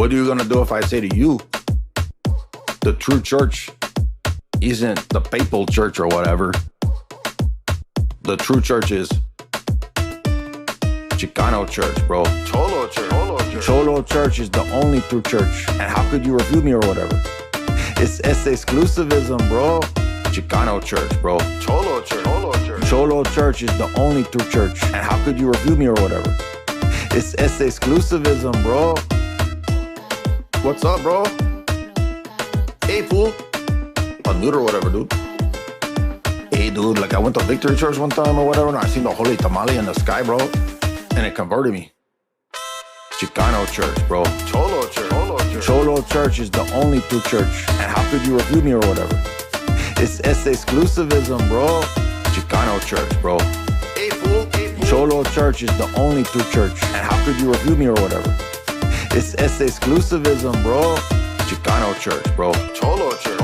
What are you gonna do if I say to you, the true church isn't the papal church or whatever? The true church is Chicano church, bro. Cholo church. Cholo church is the only true church. And how could you refute me or whatever? It's exclusivism, bro. Chicano church, bro. Cholo church. Cholo church is the only true church. And how could you refute me or whatever? It's exclusivism, bro. What's up, bro? Hey, fool. Unmute or whatever, dude. Hey, dude, like I went to Victory Church one time or whatever, and I seen the holy tamale in the sky, bro. And it converted me. Chicano church, bro. Cholo church. Cholo church is the only true church. And how could you refute me or whatever? It's exclusivism, bro. Chicano church, bro. Hey, fool. Cholo church is the only true church. And how could you refute me or whatever? It's exclusivism, bro. Chicano church, bro. Cholo church.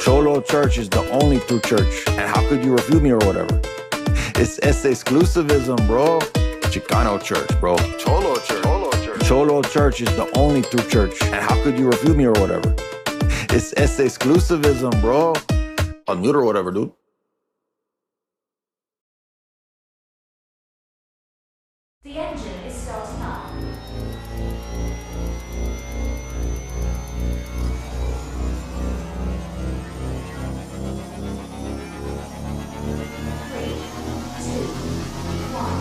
Cholo church is the only true church. And how could you refute me or whatever? It's exclusivism, bro. Chicano church, bro. Cholo church. Cholo church is the only true church. And how could you refute me or whatever? It's exclusivism, bro. Unmute or whatever, dude. The engine is starting up.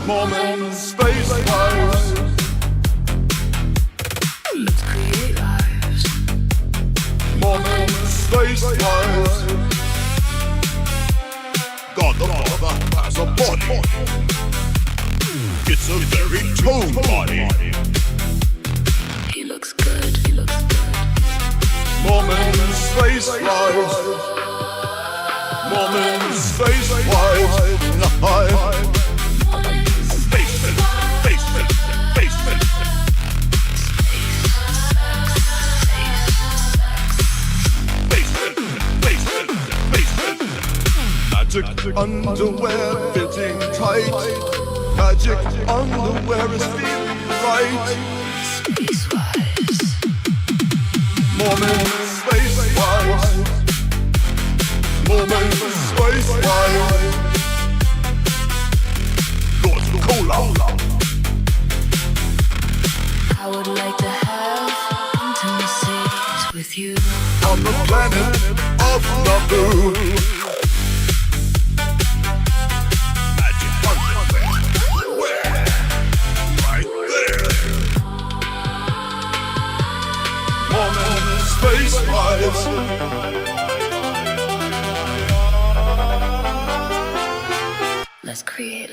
Moment, space, lives. Let's create lives. Moment, space, lives. God the Father has a body. It's a very tone body. He looks good. He looks good. Moment, space, lives. Moment, space, lives. Magic underwear fitting tight. Magic underwear is feeling right. Space-wise. Moment, space-wise. Moment, space-wise. Lord Cola. I would like to have intimacies with you On the planet of Naboo. Space lives. Let's create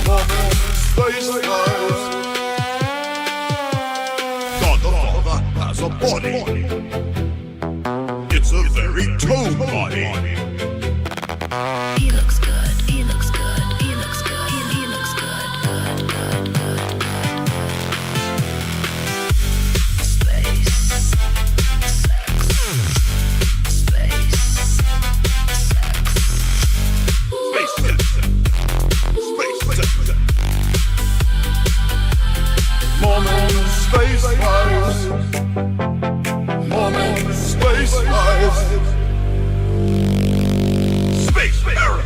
Moment, space lives. God the Father has a body. It's a very tone body. He looks good. He looks good. He looks good. He looks good. Good. Space. Sex. Space. Sex. Space. Moment, space lives. Moment, space lives. Space error.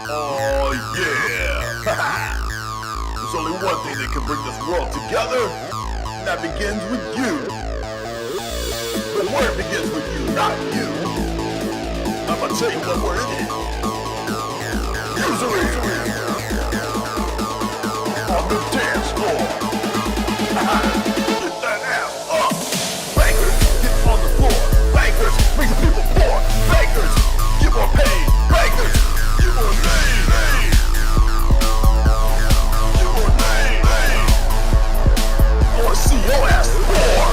Oh yeah. There's only one thing that can bring this world together, and that begins with you. But where it begins with you, not you. I'm gonna tell you what word it is. Usually on the dance floor. Get that ass up. Bankers, get on the floor. Bankers, make the people poor. Bankers, get more paid. Bankers, get more name. Get more name. I wanna see your ass poor.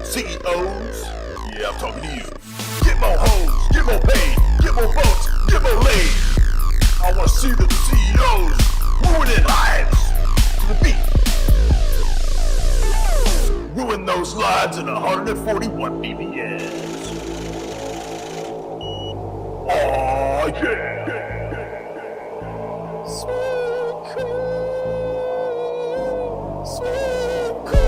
CEOs, yeah, I'm talking to you. Get more hoes, get more paid, get more votes, get more laid. I wanna see the CEOs ruining lives to the beat. Ruin those rides in 141 BBS. Oh yeah! Sweet cool, sweet cool.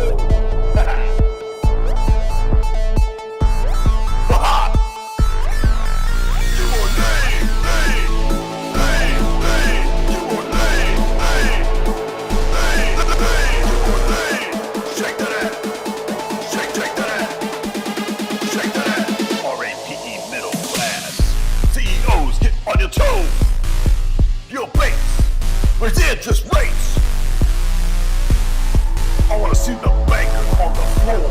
Where's the interest rates? I wanna see the banker on the floor.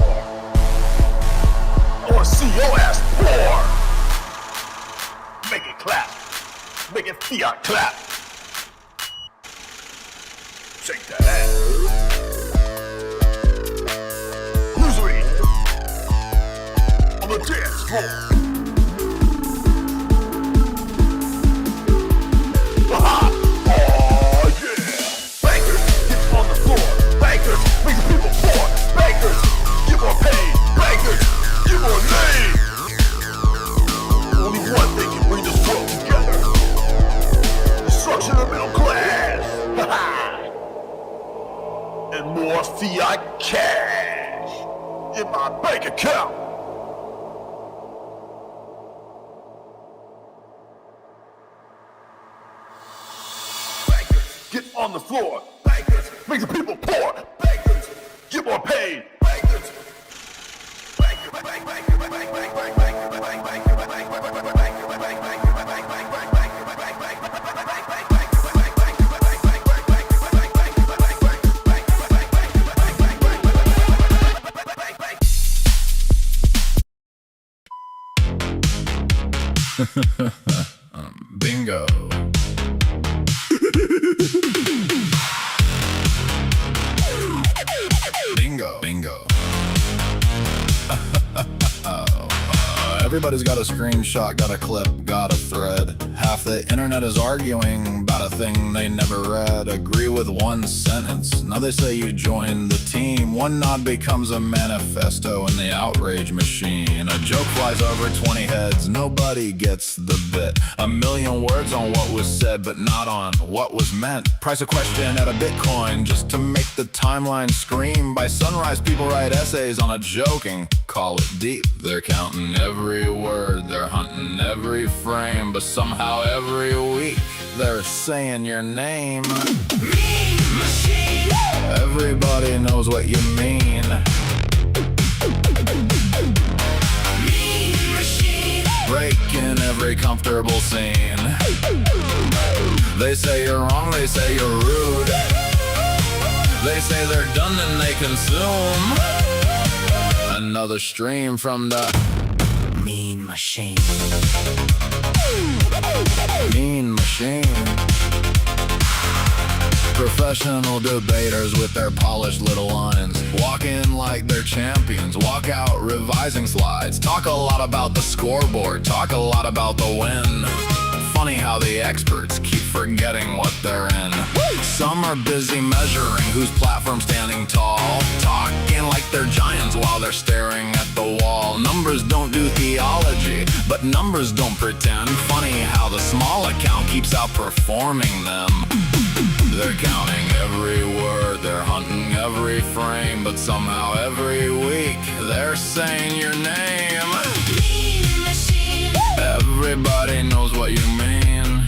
I wanna see your ass pour. Make it clap. Make it fiat clap. Shake that ass. Illusory. On the dance floor. Fiat cash in my bank account. Bankers, get on the floor. Bankers, make the people poor. Bankers, get more paid. Bankers, Bingo. Bingo. Bingo. Everybody's got a screenshot, got a clip, got a thread. Half the internet is arguing about a thing they never read. Agree with one sentence. Now they say you join the team. One nod becomes a manifesto in the outrage machine. A joke flies over 20 heads. Nobody gets the bit. A million words on what was said, but not on what was meant. Price a question at a Bitcoin just to make the timeline scream. By sunrise, people write essays on a joking. Call it deep. They're counting every word, they're hunting every frame, but somehow every week they're saying your name. Mean machine. Everybody knows what you mean. Mean machine. Breaking every comfortable scene. They say you're wrong, they say you're rude. They say they're done and they consume another stream from the mean machine. Mean machine. Professional debaters with their polished little lines, walk in like they're champions, walk out revising slides. Talk a lot about the scoreboard, talk a lot about the win. Funny how the experts keep forgetting what they're in. Some are busy measuring whose platform's standing tall, talking like they're giants while they're staring at the wall. Numbers don't do theology, but numbers don't pretend. Funny how the small account keeps outperforming them. They're counting every word, they're hunting every frame, but somehow every week they're saying your name. Mean machine. Everybody knows what you mean.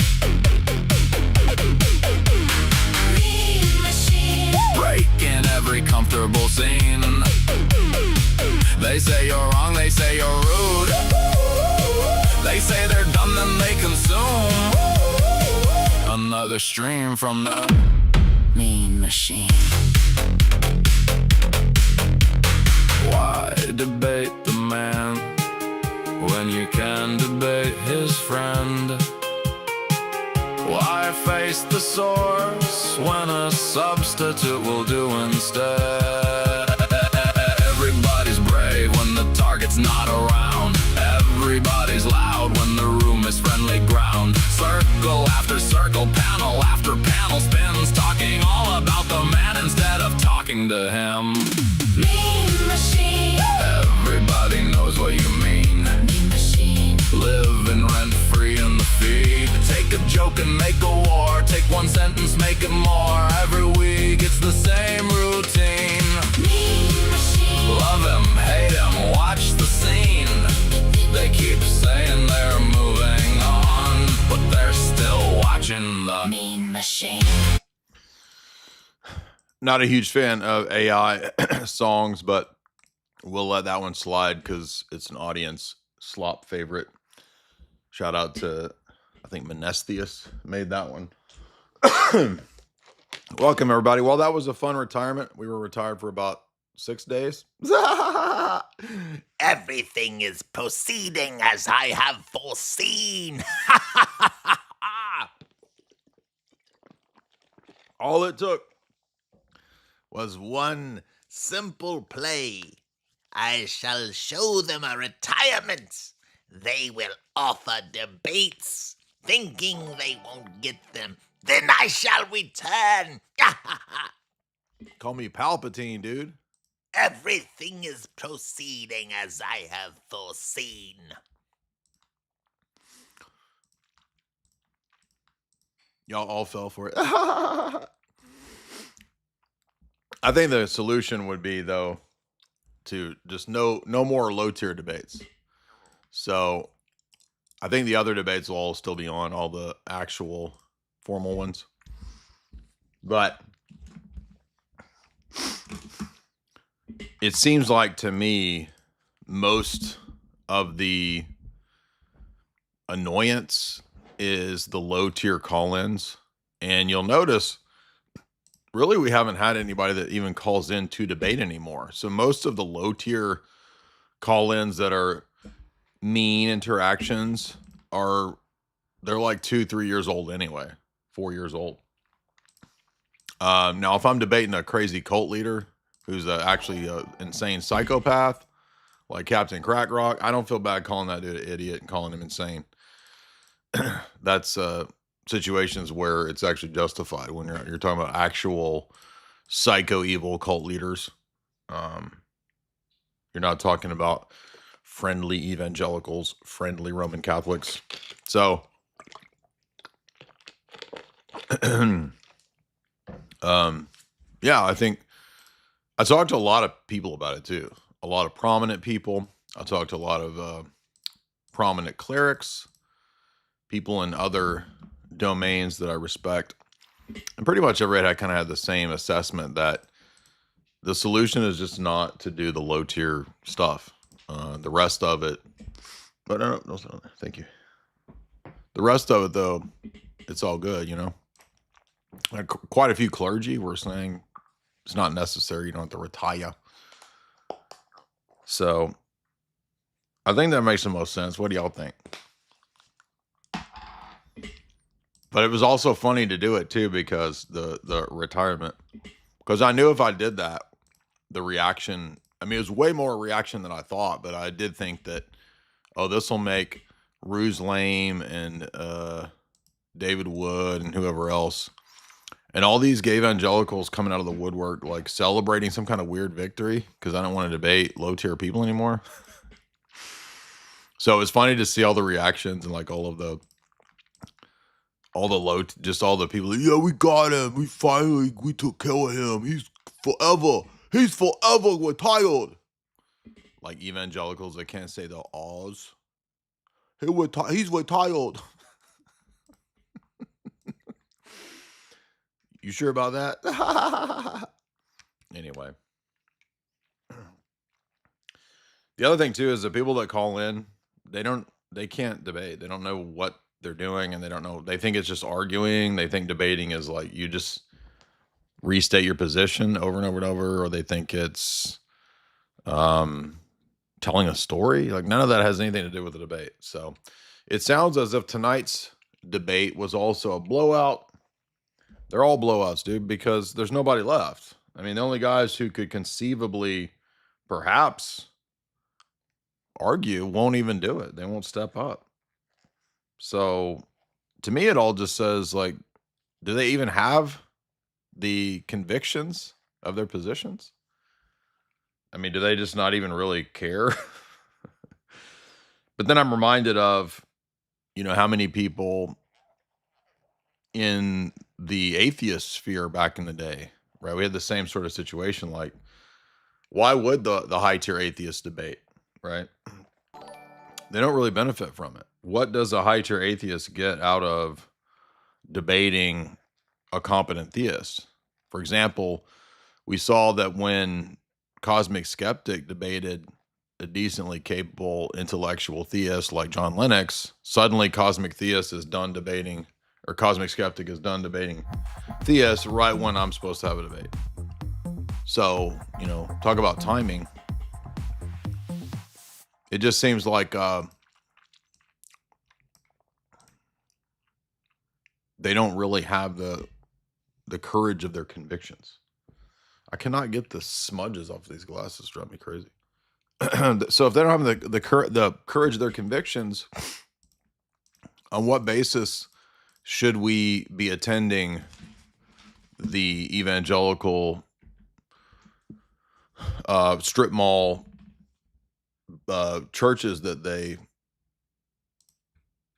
Mean machine. Breaking every comfortable scene. They say you're wrong, they say you're rude. They say they're done, then they consume another stream from the mean machine. Why debate the man when you can debate his friend? Why face the source when a substitute will do instead? Everybody's brave when the target's not around. Everybody's loud when the room is friendly ground. Circle after circle, panel after panel spins, talking all about the man instead of talking to him. Mean machine. joke and make a war. Take one sentence, make it more. Every week it's the same routine. Mean machine. Love him, hate him, watch the scene. They keep saying they're moving on, but they're still watching the Mean machine. Not a huge fan of AI songs, but we'll let that one slide because it's an audience slop favorite. Shout out to, I think Menestheus made that one. Welcome, everybody. Well, that was a fun retirement. We were retired for about 6 days. Everything is proceeding as I have foreseen. All it took Was one simple play. I shall show them a retirement. They will offer debates, thinking they won't get them. Then I shall return. call me Palpatine, dude. Everything is proceeding as I have foreseen. Y'all all fell for it. I think the solution would be, though, to just no more low tier debates. So I think the other debates will all still be on, all the actual formal ones. But it seems like to me most of the annoyance is the low tier call-ins. And you'll notice really we haven't had anybody that even calls in to debate anymore. So most of the low tier call-ins that are mean interactions they're like 2-3 years old anyway, 4 years old. Now if I'm debating a crazy cult leader who's actually an insane psychopath like Captain Crack Rock, I don't feel bad calling that dude an idiot and calling him insane. That's situations where it's actually justified when you're talking about actual psycho evil cult leaders. You're not talking about friendly evangelicals, friendly Roman Catholics. So yeah, I think I talked to a lot of people about it too. A lot of prominent people. I talked to a lot of prominent clerics, people in other domains that I respect. And pretty much everybody kind of had the same assessment that the solution is just not to do the low tier stuff. The rest of it, but no, thank you. The rest of it, though, it's all good, you know. Like, quite a few clergy were saying it's not necessary. You don't have to retire. So I think that makes the most sense. What do y'all think? But it was also funny to do it too because the retirement, because I knew if I did that, the reaction, I mean, it was way more reaction than I thought, but I did think that, oh, this will make Ruse Lame and David Wood and whoever else, and all these gay evangelicals coming out of the woodwork, like celebrating some kind of weird victory because I don't want to debate low tier people anymore. So it was funny to see all the reactions and like all the people. Like, yeah, we got him. We took care of him. He's forever retired. Like evangelicals that can't say the Oz. He's retired. You sure about that? Anyway. The other thing too is the people that call in, they can't debate. They don't know what they're doing and they think it's just arguing. They think debating is like you just restate your position over and over and over, or they think it's telling a story. Like none of that has anything to do with the debate. So it sounds as if tonight's debate was also a blowout. They're all blowouts, dude, because there's nobody left. I mean, the only guys who could conceivably perhaps argue won't even do it. They won't step up. So to me, it all just says, like, do they even have the convictions of their positions? I mean, do they just not even really care? But then I'm reminded of, how many people in the atheist sphere back in the day, right? We had the same sort of situation. Like, why would the high tier atheists debate, right? They don't really benefit from it. What does a high tier atheist get out of debating a competent theist? For example, we saw that when Cosmic Skeptic debated a decently capable intellectual theist like John Lennox, suddenly Cosmic Theist is done debating, or Cosmic Skeptic is done debating theists right when I'm supposed to have a debate. So, you know, talk about timing. It just seems like they don't really have the courage of their convictions. I cannot get the smudges off these glasses. Drive me crazy. So if they don't have the courage of their convictions, on what basis should we be attending the evangelical strip mall churches that they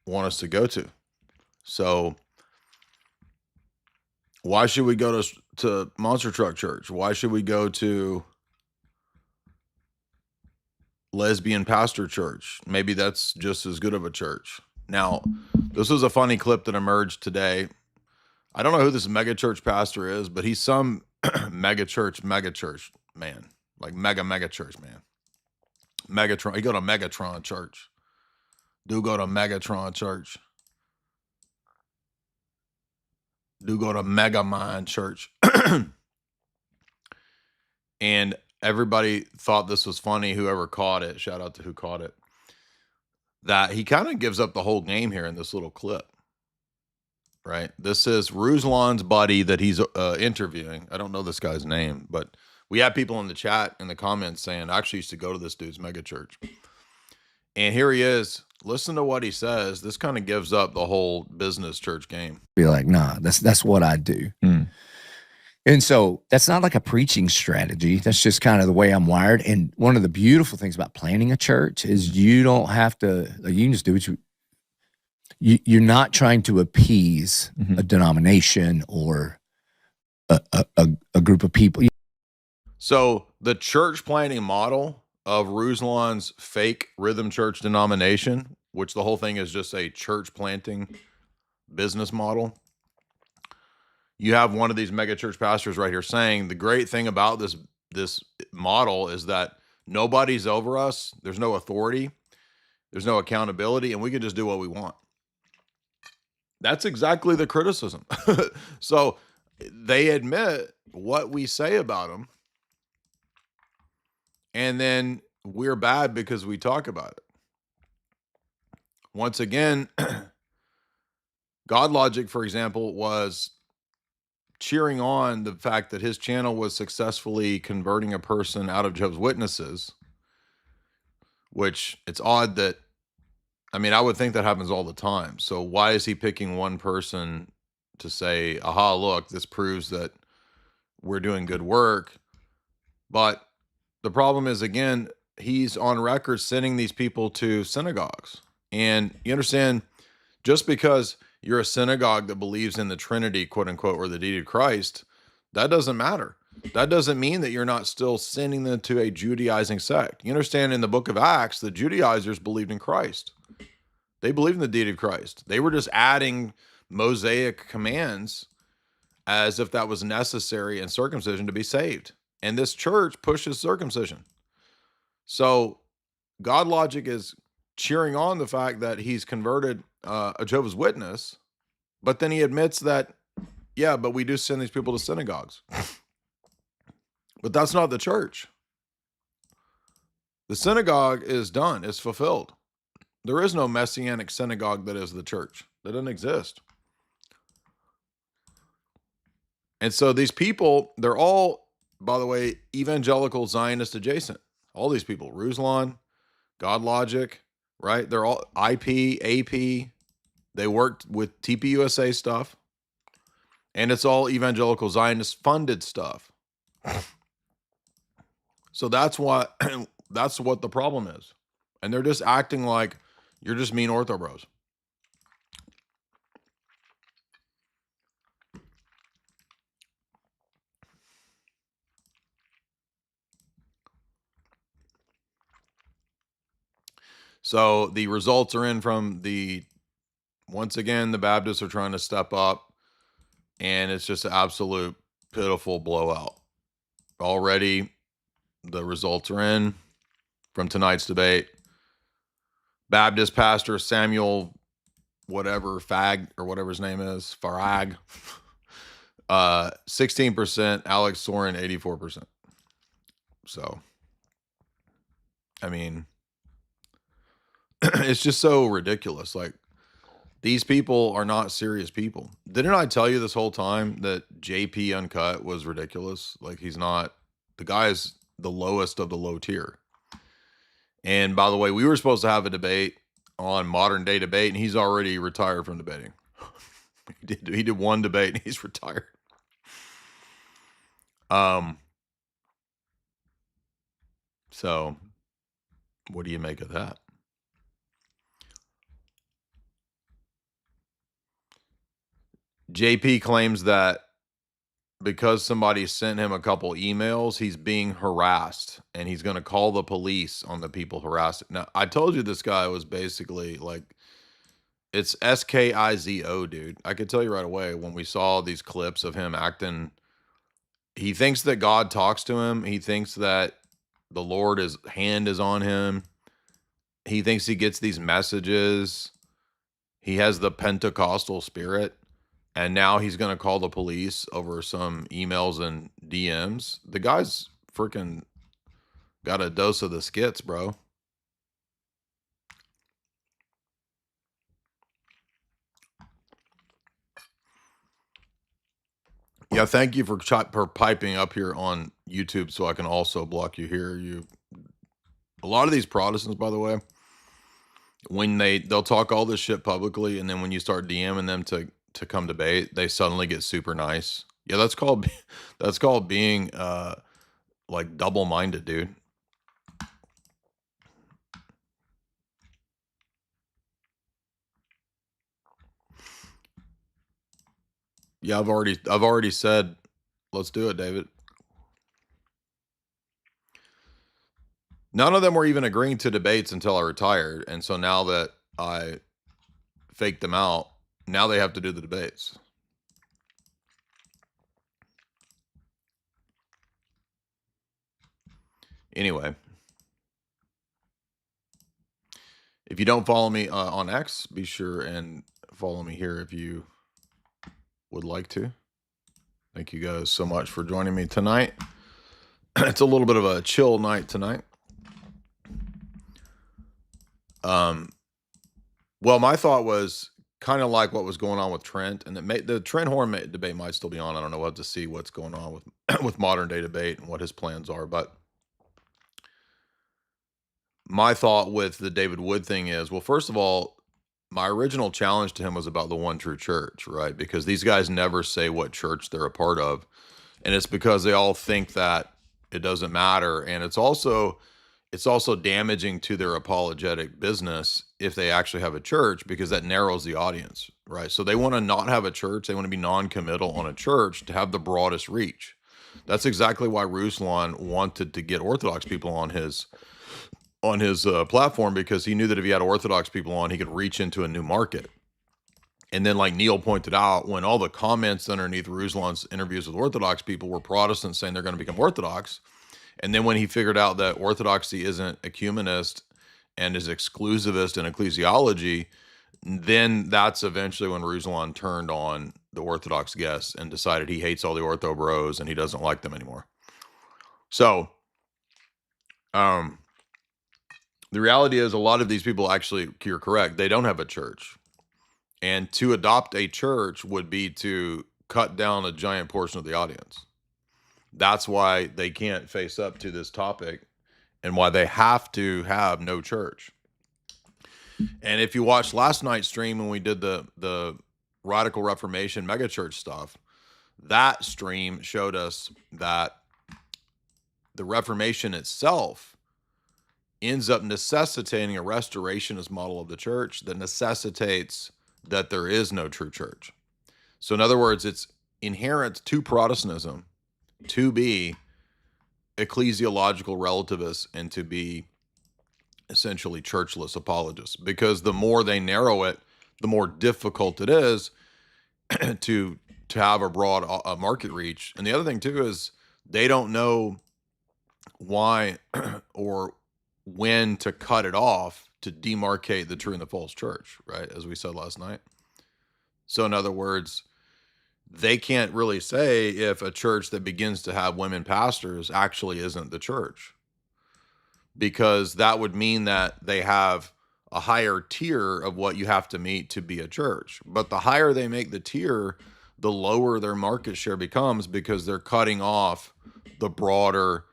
want us to go to? So why should we go to Monster Truck Church? Why should we go to Lesbian Pastor Church? Maybe that's just as good of a church. Now, this was a funny clip that emerged today. I don't know who this mega church pastor is, but he's some mega church man. Like mega church man. Megatron. He go to Megatron Church. Do go to Megatron Church. Do go to Megamind Church. And everybody thought this was funny, whoever caught it. Shout out to who caught it. That he kind of gives up the whole game here in this little clip. Right? This is Ruslan's buddy that he's interviewing. I don't know this guy's name, but we have people in the chat, in the comments saying, I actually used to go to this dude's mega church. And here he is. Listen to what he says. This kind of gives up the whole business church game. Be like, nah, that's what I do. And so that's not like a preaching strategy. That's just kind of the way I'm wired. And one of the beautiful things about planning a church is you don't have to, like, you can just do what you're not trying to appease a denomination or a group of people. So the church planting model of Ruslan's fake rhythm church denomination, which the whole thing is just a church planting business model. You have one of these mega church pastors right here saying the great thing about this model is that nobody's over us. There's no authority. There's no accountability, and we can just do what we want. That's exactly the criticism. So they admit what we say about them, and then we're bad because we talk about it. Once again, God Logic, for example, was cheering on the fact that his channel was successfully converting a person out of Jehovah's Witnesses, which it's odd that, I mean, I would think that happens all the time. So why is he picking one person to say, aha, look, this proves that we're doing good work? But the problem is, again, he's on record sending these people to synagogues. And you understand, just because you're a synagogue that believes in the Trinity, quote unquote, or the deity of Christ, that doesn't matter. That doesn't mean that you're not still sending them to a Judaizing sect. You understand, in the book of Acts, the Judaizers believed in Christ. They believed in the deity of Christ. They were just adding Mosaic commands as if that was necessary in circumcision to be saved. And this church pushes circumcision. So God Logic is cheering on the fact that he's converted a Jehovah's Witness, but then he admits that, yeah, but we do send these people to synagogues. But that's not the church. The synagogue is done. It's fulfilled. There is no messianic synagogue that is the church. That doesn't exist. And so these people, they're all, by the way, evangelical Zionist adjacent. All these people, Ruslan, God Logic, right? They're all IP, AP. They worked with TPUSA stuff. And it's all evangelical Zionist funded stuff. So that's what the problem is. And they're just acting like you're just mean ortho bros. So the results are in from once again, the Baptists are trying to step up, and it's just an absolute pitiful blowout. Already, the results are in from tonight's debate. Baptist pastor Samuel, whatever, Fag, or whatever his name is, Farag, 16%, Alex Soren, 84%. So, I mean, it's just so ridiculous. Like, these people are not serious people. Didn't I tell you this whole time that JP Uncut was ridiculous? Like, he's not, the guy is the lowest of the low tier. And by the way, we were supposed to have a debate on modern day debate, and he's already retired from debating. He did one debate and he's retired. So what do you make of that? JP claims that because somebody sent him a couple emails, he's being harassed and he's going to call the police on the people harassed. Now, I told you this guy was basically like, it's SKIZO, dude. I could tell you right away when we saw these clips of him acting. He thinks that God talks to him. He thinks that the Lord's hand is on him. He thinks he gets these messages. He has the Pentecostal spirit. And now he's going to call the police over some emails and DMs. The guy's freaking got a dose of the skits, bro. Yeah, thank you for piping up here on YouTube so I can also block you here. A lot of these Protestants, by the way, when they'll talk all this shit publicly, and then when you start DMing them to come debate, they suddenly get super nice. Yeah, that's called being like double-minded, dude. Yeah, I've already said, let's do it, David. None of them were even agreeing to debates until I retired, and so now that I faked them out, now they have to do the debates. Anyway, if you don't follow me on X, be sure and follow me here if you would like to. Thank you guys so much for joining me tonight. It's a little bit of a chill night tonight. Well, my thought was kind of like what was going on with Trent, and the Trent Horn debate might still be on. I don't know. We'll have to see what's going on with with modern day debate and what his plans are. But my thought with the David Wood thing is, well, first of all, my original challenge to him was about the one true church, right? Because these guys never say what church they're a part of, and it's because they all think that it doesn't matter, and it's also damaging to their apologetic business if they actually have a church, because that narrows the audience, right? So they want to not have a church. They want to be non-committal on a church to have the broadest reach. That's exactly why Ruslan wanted to get Orthodox people on his platform, because he knew that if he had Orthodox people on, he could reach into a new market. And then, like Neil pointed out, when all the comments underneath Ruslan's interviews with Orthodox people were Protestants saying they're going to become Orthodox, and then when he figured out that Orthodoxy isn't ecumenist and is exclusivist in ecclesiology, then that's eventually when Ruslan turned on the Orthodox guests and decided he hates all the Ortho bros and he doesn't like them anymore. So, the reality is a lot of these people, actually, you're correct, they don't have a church. And to adopt a church would be to cut down a giant portion of the audience. That's why they can't face up to this topic and why they have to have no church. And if you watched last night's stream when we did the Radical Reformation megachurch stuff, that stream showed us that the Reformation itself ends up necessitating a restorationist model of the church that necessitates that there is no true church. So in other words, it's inherent to Protestantism to be ecclesiological relativists and to be essentially churchless apologists, because the more they narrow it, the more difficult it is to have a broad market reach. And the other thing too is they don't know why or when to cut it off to demarcate the true and the false church, right? As we said last night. So in other words, they can't really say if a church that begins to have women pastors actually isn't the church, because that would mean that they have a higher tier of what you have to meet to be a church. But the higher they make the tier, the lower their market share becomes, because they're cutting off the broader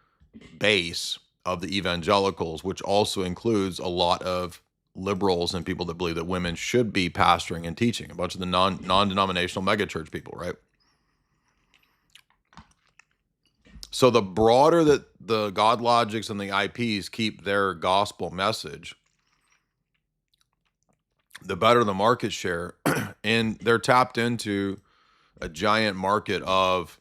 base of the evangelicals, which also includes a lot of liberals and people that believe that women should be pastoring and teaching, a bunch of the non-denominational megachurch people, right? So the broader that the God Logics and the IPs keep their gospel message, the better the market share. And they're tapped into a giant market of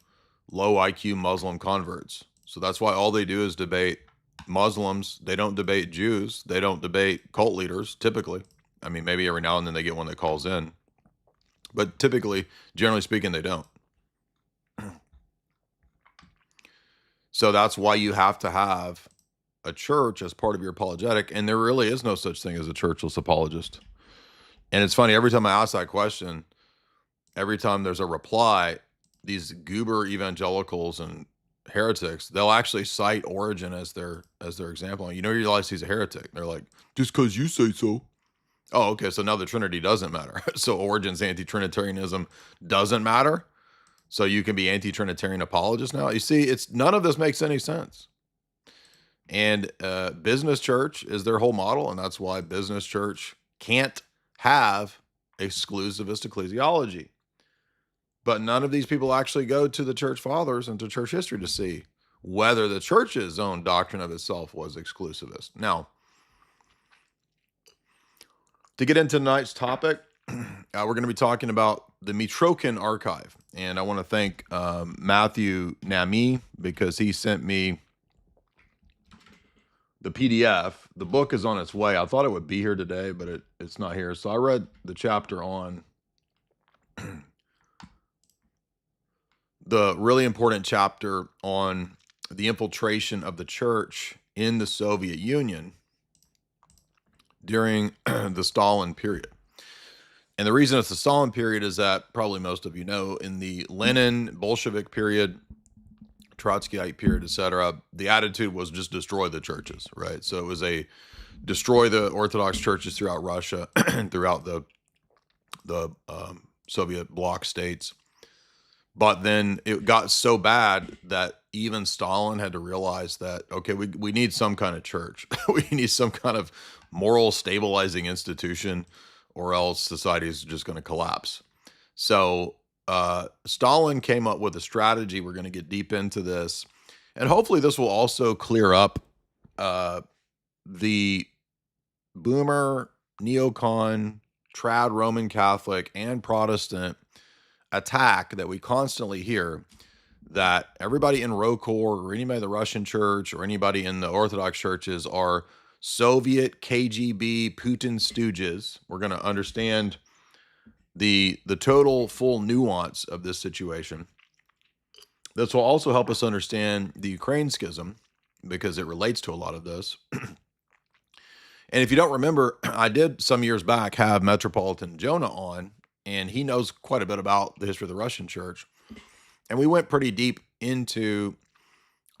low IQ Muslim converts. So that's why all they do is debate Muslims. They don't debate Jews. They don't debate cult leaders, typically. I mean, maybe every now and then they get one that calls in. But typically, generally speaking, they don't. So that's why you have to have a church as part of your apologetic. And there really is no such thing as a churchless apologist. And it's funny, every time I ask that question, every time there's a reply, these goober evangelicals and heretics, they'll actually cite Origen as their example. You realize he's a heretic. They're like, just because you say so. Oh, okay, so now the Trinity doesn't matter. So Origen's anti-Trinitarianism doesn't matter. So you can be anti-Trinitarian apologist now. You see, it's none of this makes any sense. And business church is their whole model, and that's why business church can't have exclusivist ecclesiology. But none of these people actually go to the church fathers and to church history to see whether the church's own doctrine of itself was exclusivist. Now, to get into tonight's topic, we're going to be talking about the Mitrokhin archive. And I want to thank Matthew Nami, because he sent me the PDF. The book is on its way. I thought it would be here today, but it's not here. So I read the chapter on the really important chapter on the infiltration of the church in the Soviet Union during the Stalin period. And the reason it's the Stalin period is that probably most of you know, in the Lenin Bolshevik period, Trotskyite period, etc., the attitude was just destroy the churches, right? So it was a destroy the Orthodox churches throughout Russia and throughout the Soviet bloc states. But then it got so bad that even Stalin had to realize that, okay, we need some kind of church. We need some kind of moral stabilizing institution, or else society is just going to collapse. So Stalin came up with a strategy. We're going to get deep into this. And hopefully this will also clear up the boomer, neocon, trad Roman Catholic, and Protestant attack that we constantly hear, that everybody in ROCOR or anybody in the Russian church or anybody in the Orthodox churches are Soviet, KGB, Putin stooges. We're going to understand the total full nuance of this situation. This will also help us understand the Ukraine schism, because it relates to a lot of this. And if you don't remember, I did some years back have Metropolitan Jonah on, and he knows quite a bit about the history of the Russian church. And we went pretty deep into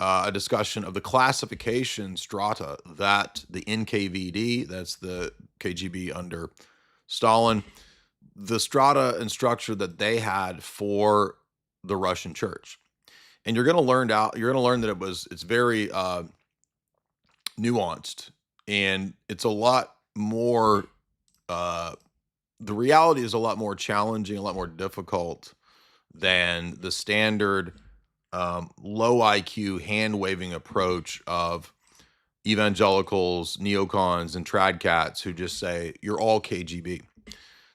a discussion of the classification strata that the NKVD, that's the KGB under Stalin, the strata and structure that they had for the Russian church. And you're going to learn that it's very nuanced, and it's a lot more, the reality is a lot more challenging, a lot more difficult than the standard low IQ hand-waving approach of evangelicals, neocons, and trad cats who just say, you're all KGB.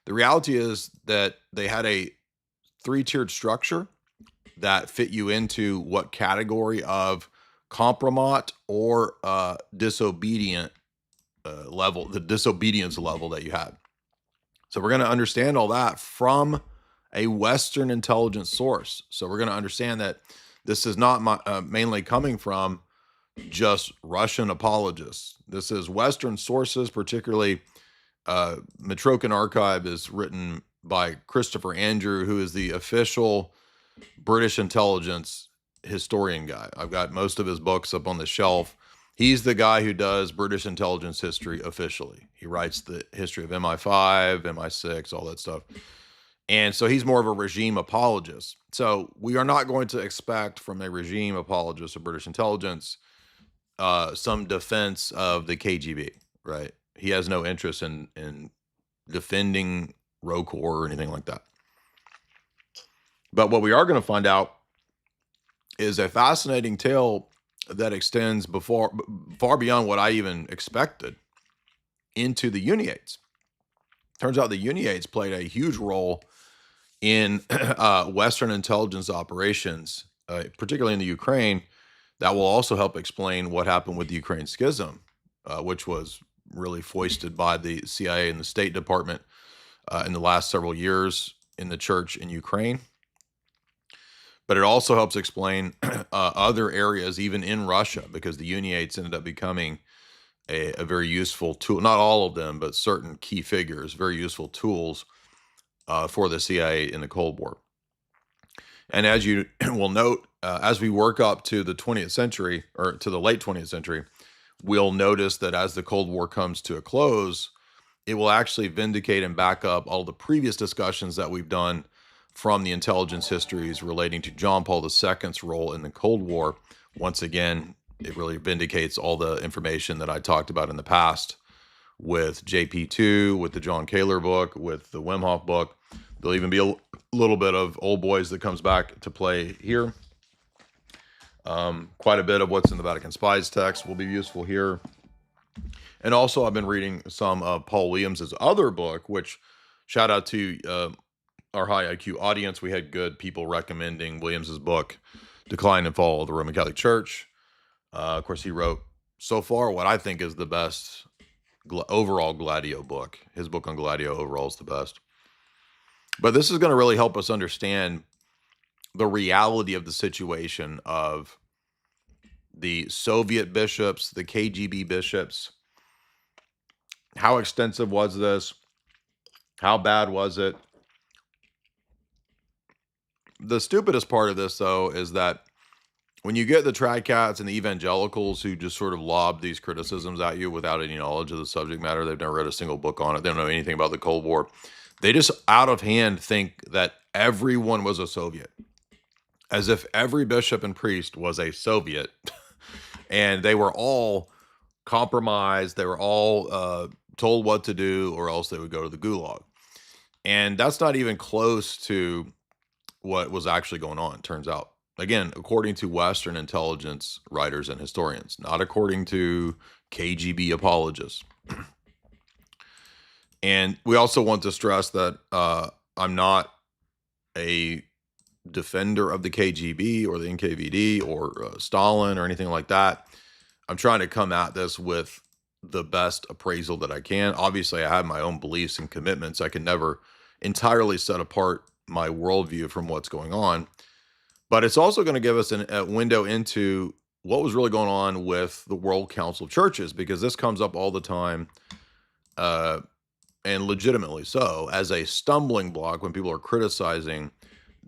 The reality is that they had a 3-tiered structure that fit you into what category of compromat or disobedient level, the disobedience level that you had. So we're going to understand all that from a Western intelligence source. So we're going to understand that this is not mainly coming from just Russian apologists. This is Western sources, particularly Mitrokhin Archive is written by Christopher Andrew, who is the official British intelligence historian guy. I've got most of his books up on the shelf. He's the guy who does British intelligence history officially. He writes the history of MI5, MI6, all that stuff. And so he's more of a regime apologist. So we are not going to expect from a regime apologist of British intelligence some defense of the KGB, right? He has no interest in defending ROKOR or anything like that. But what we are going to find out is a fascinating tale that extends far beyond what I even expected into the Uniates. Turns out the Uniates played a huge role in Western intelligence operations, particularly in the Ukraine, that will also help explain what happened with the Ukraine schism, which was really foisted by the CIA and the State Department in the last several years in the church in Ukraine. But it also helps explain other areas, even in Russia, because the Uniates ended up becoming a very useful tool. Not all of them, but certain key figures, very useful tools for the CIA in the Cold War. And as you will note, as we work up to the 20th century, or to the late 20th century, we'll notice that as the Cold War comes to a close, it will actually vindicate and back up all the previous discussions that we've done from the intelligence histories relating to John Paul II's role in the Cold War. Once again, it really vindicates all the information that I talked about in the past with JP2, with the John Kaler book, with the Wim Hof book. There'll even be a little bit of Old Boys that comes back to play here. Quite a bit of what's in the Vatican Spies text will be useful here. And also I've been reading some of Paul Williams's other book, which shout out to our high IQ audience. We had good people recommending Williams's book, Decline and Fall of the Roman Catholic Church. Of course, he wrote so far what I think is the best overall Gladio book. His book on Gladio overall is the best. But this is going to really help us understand the reality of the situation of the Soviet bishops, the KGB bishops. How extensive was this? How bad was it? The stupidest part of this, though, is that when you get the tradcats and the evangelicals who just sort of lob these criticisms at you without any knowledge of the subject matter, they've never read a single book on it, they don't know anything about the Cold War, they just out of hand think that everyone was a Soviet, as if every bishop and priest was a Soviet, and they were all compromised, they were all told what to do, or else they would go to the gulag. And that's not even close to what was actually going on, turns out. Again, according to Western intelligence writers and historians, not according to KGB apologists. And we also want to stress that I'm not a defender of the KGB or the NKVD or Stalin or anything like that. I'm trying to come at this with the best appraisal that I can. Obviously, I have my own beliefs and commitments. I can never entirely set apart my worldview from what's going on. But it's also going to give us a window into what was really going on with the World Council of Churches, because this comes up all the time, and legitimately so, as a stumbling block when people are criticizing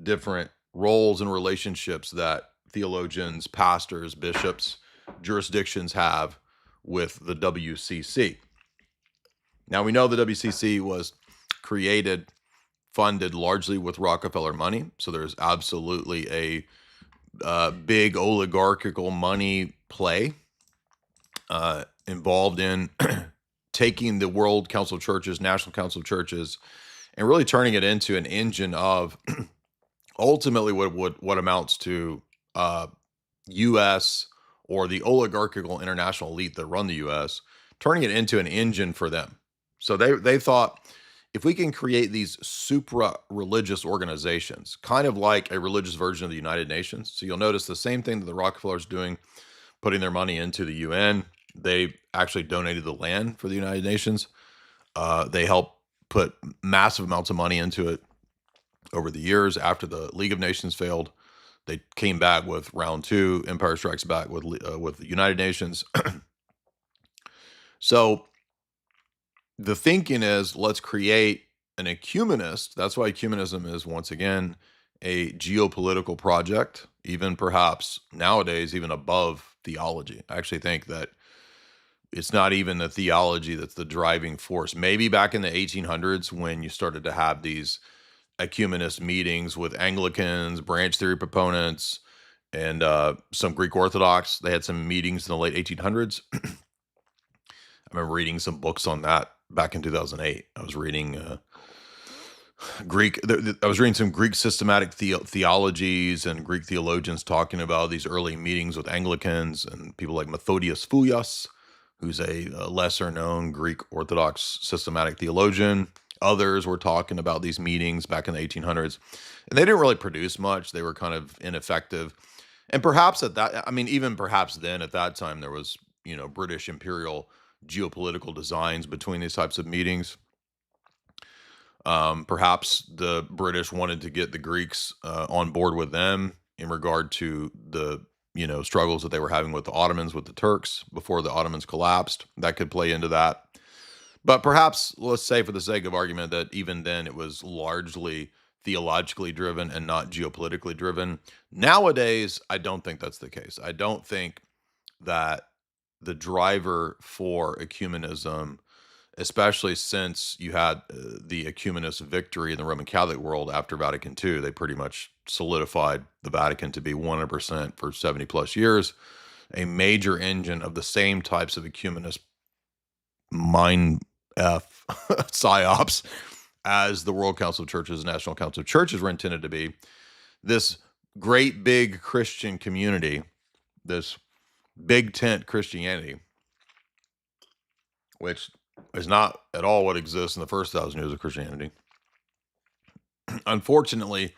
different roles and relationships that theologians, pastors, bishops, jurisdictions have with the WCC. Now, we know the WCC was created, funded largely with Rockefeller money. So there's absolutely a big oligarchical money play involved in taking the World Council of Churches, National Council of Churches, and really turning it into an engine of ultimately what amounts to U.S. or the oligarchical international elite that run the U.S., turning it into an engine for them. So they thought, if we can create these supra-religious organizations, kind of like a religious version of the United Nations. So you'll notice the same thing that the Rockefellers doing, putting their money into the UN, They actually donated the land for the United Nations. They helped put massive amounts of money into it over the years. After the League of Nations failed, they came back with round two. Empire Strikes Back with the United Nations. So the thinking is, let's create an ecumenist. That's why ecumenism is, once again, a geopolitical project, even perhaps nowadays, even above theology. I actually think that it's not even the theology that's the driving force. Maybe back in the 1800s, when you started to have these ecumenist meetings with Anglicans, branch theory proponents, and some Greek Orthodox, they had some meetings in the late 1800s. I remember reading some books on that back in 2008. I was reading I was reading some Greek systematic theologies and Greek theologians talking about these early meetings with Anglicans and people like Methodius Fouillas, who's a lesser known Greek Orthodox systematic theologian. Others were talking about these meetings back in the 1800s, and they didn't really produce much. They were kind of ineffective. And perhaps even perhaps then at that time, there was, British imperial geopolitical designs between these types of meetings. Perhaps the British wanted to get the Greeks on board with them in regard to the, struggles that they were having with the Ottomans, with the Turks before the Ottomans collapsed. That could play into that. But perhaps, let's say for the sake of argument, that even then it was largely theologically driven and not geopolitically driven. Nowadays, I don't think that's the case. I don't think that the driver for ecumenism, especially since you had the ecumenist victory in the Roman Catholic world after Vatican II, they pretty much solidified the Vatican to be 100% for 70 plus years, a major engine of the same types of ecumenist mind psyops as the World Council of Churches, National Council of Churches were intended to be. This great big Christian community, this big tent Christianity, which is not at all what exists in the first 1,000 years of Christianity, unfortunately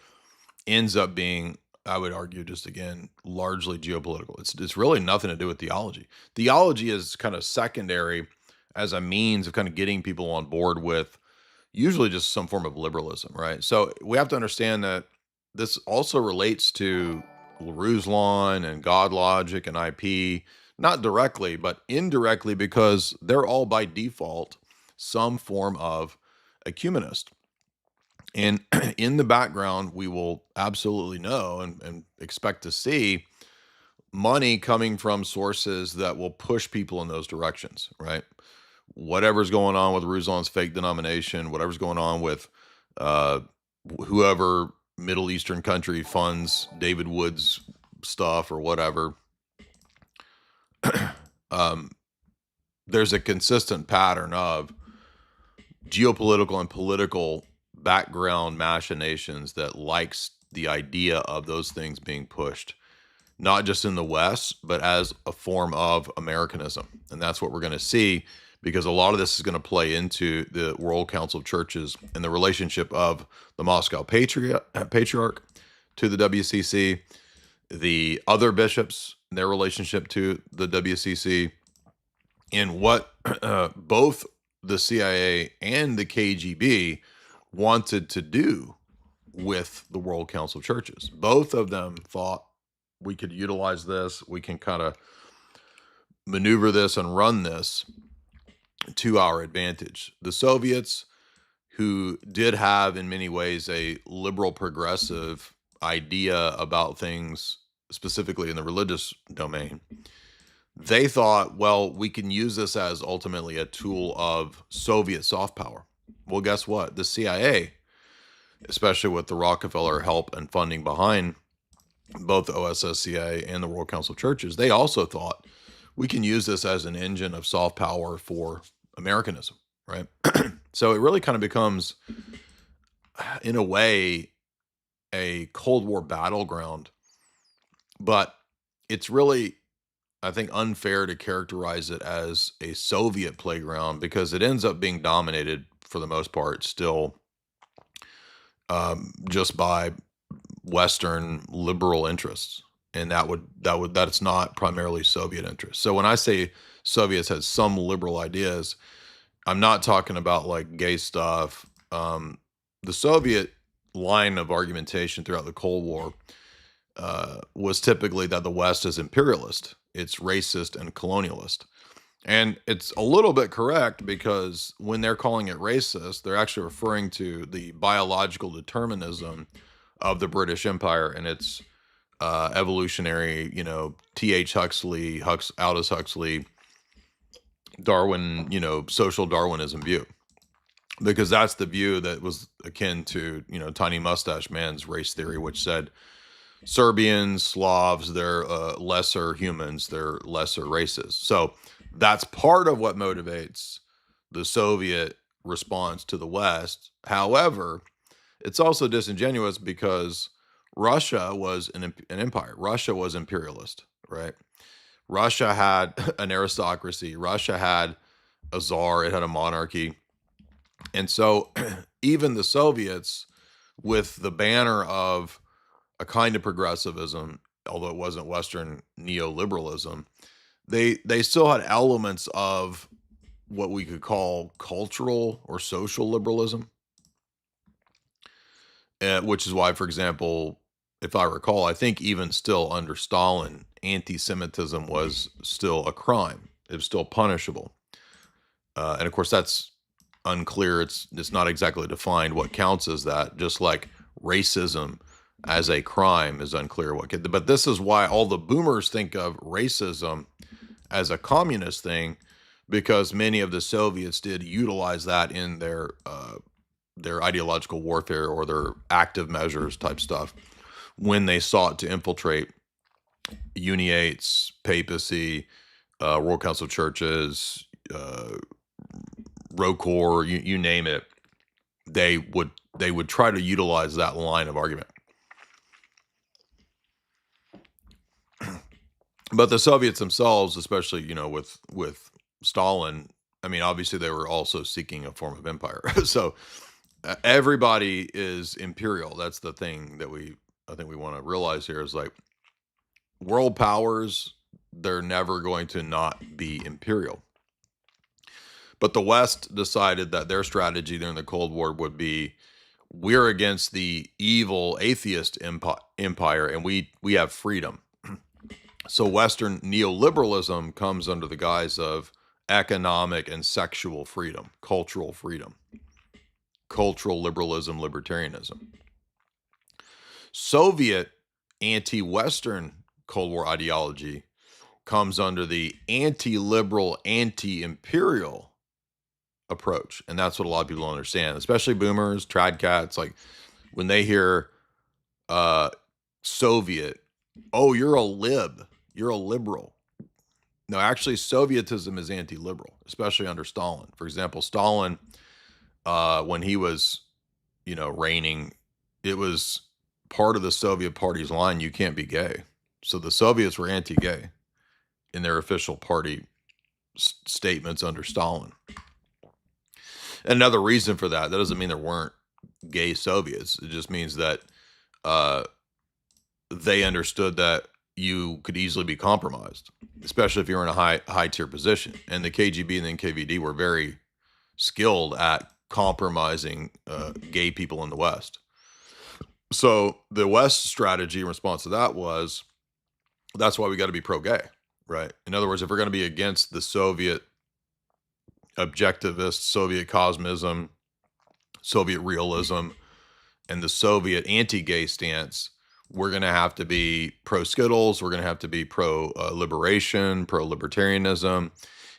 ends up being, I would argue, just again, largely geopolitical. It's really nothing to do with theology. Theology is kind of secondary as a means of kind of getting people on board with usually just some form of liberalism, right? So we have to understand that this also relates to Ruslan and God Logic and IP, not directly, but indirectly, because they're all by default some form of ecumenist. And in the background, we will absolutely know and expect to see money coming from sources that will push people in those directions, right? Whatever's going on with Ruslan's fake denomination, whatever's going on with whoever Middle Eastern country funds David Wood's stuff or whatever, there's a consistent pattern of geopolitical and political background machinations that likes the idea of those things being pushed, not just in the West, but as a form of Americanism. And that's what we're going to see, because a lot of this is going to play into the World Council of Churches and the relationship of the Moscow Patriarch to the WCC, the other bishops, their relationship to the WCC, and what both the CIA and the KGB wanted to do with the World Council of Churches. Both of them thought, we could utilize this, we can kind of maneuver this and run this to our advantage. The Soviets, who did have in many ways a liberal progressive idea about things, specifically in the religious domain, they thought, well, we can use this as ultimately a tool of Soviet soft power. Well, guess what? The CIA, especially with the Rockefeller help and funding behind both the OSSCA and the World Council of Churches, they also thought we can use this as an engine of soft power for Americanism, right? So it really kind of becomes, in a way, a Cold War battleground. But it's really, I think, unfair to characterize it as a Soviet playground, because it ends up being dominated, for the most part, still just by Western liberal interests. and that's not primarily Soviet interest. So when I say Soviets had some liberal ideas, I'm not talking about like gay stuff. The Soviet line of argumentation throughout the Cold War was typically that the West is imperialist, it's racist and colonialist. And it's a little bit correct, because when they're calling it racist, they're actually referring to the biological determinism of the British Empire and its evolutionary, T.H. Huxley, Aldous Huxley, Darwin, social Darwinism view. Because that's the view that was akin to, Tiny Mustache Man's race theory, which said Serbians, Slavs, they're lesser humans, they're lesser races. So that's part of what motivates the Soviet response to the West. However, it's also disingenuous, because Russia was an empire. Russia was imperialist, right? Russia had an aristocracy. Russia had a czar. It had a monarchy. And so even the Soviets, with the banner of a kind of progressivism, although it wasn't Western neoliberalism, they still had elements of what we could call cultural or social liberalism, which is why, for example, if I recall, I think even still under Stalin, anti-Semitism was still a crime. It was still punishable. And of course, that's unclear. It's not exactly defined what counts as that, just like racism as a crime is unclear but this is why all the boomers think of racism as a communist thing, because many of the Soviets did utilize that in their ideological warfare or their active measures type stuff when they sought to infiltrate uniates, papacy, World Council of Churches, ROCOR, you name it. They would try to utilize that line of argument. But the Soviets themselves, especially, with Stalin, I mean, obviously they were also seeking a form of empire. So everybody is imperial. That's the thing that I think we want to realize here, is like world powers, they're never going to not be imperial. But the West decided that their strategy during the Cold War would be, we're against the evil atheist empire, and we have freedom. So Western neoliberalism comes under the guise of economic and sexual freedom, cultural liberalism, libertarianism. Soviet anti-Western Cold War ideology comes under the anti-liberal, anti-imperial approach. And that's what a lot of people don't understand, especially boomers, trad cats. Like when they hear Soviet, oh, you're a lib, you're a liberal. No, actually, Sovietism is anti-liberal, especially under Stalin. For example, Stalin, when he was, reigning, it was part of the Soviet Party's line, you can't be gay. So the Soviets were anti-gay in their official party statements under Stalin. Another reason for that doesn't mean there weren't gay Soviets. It just means that they understood that you could easily be compromised, especially if you're in a high tier position. And the KGB and the NKVD were very skilled at compromising gay people in the West. So the West strategy in response to that was, that's why we got to be pro-gay, right? In other words, if we're going to be against the Soviet objectivist, Soviet cosmism, Soviet realism, and the Soviet anti-gay stance, we're going to have to be pro-Skittles. We're going to have to be pro-liberation, pro-libertarianism.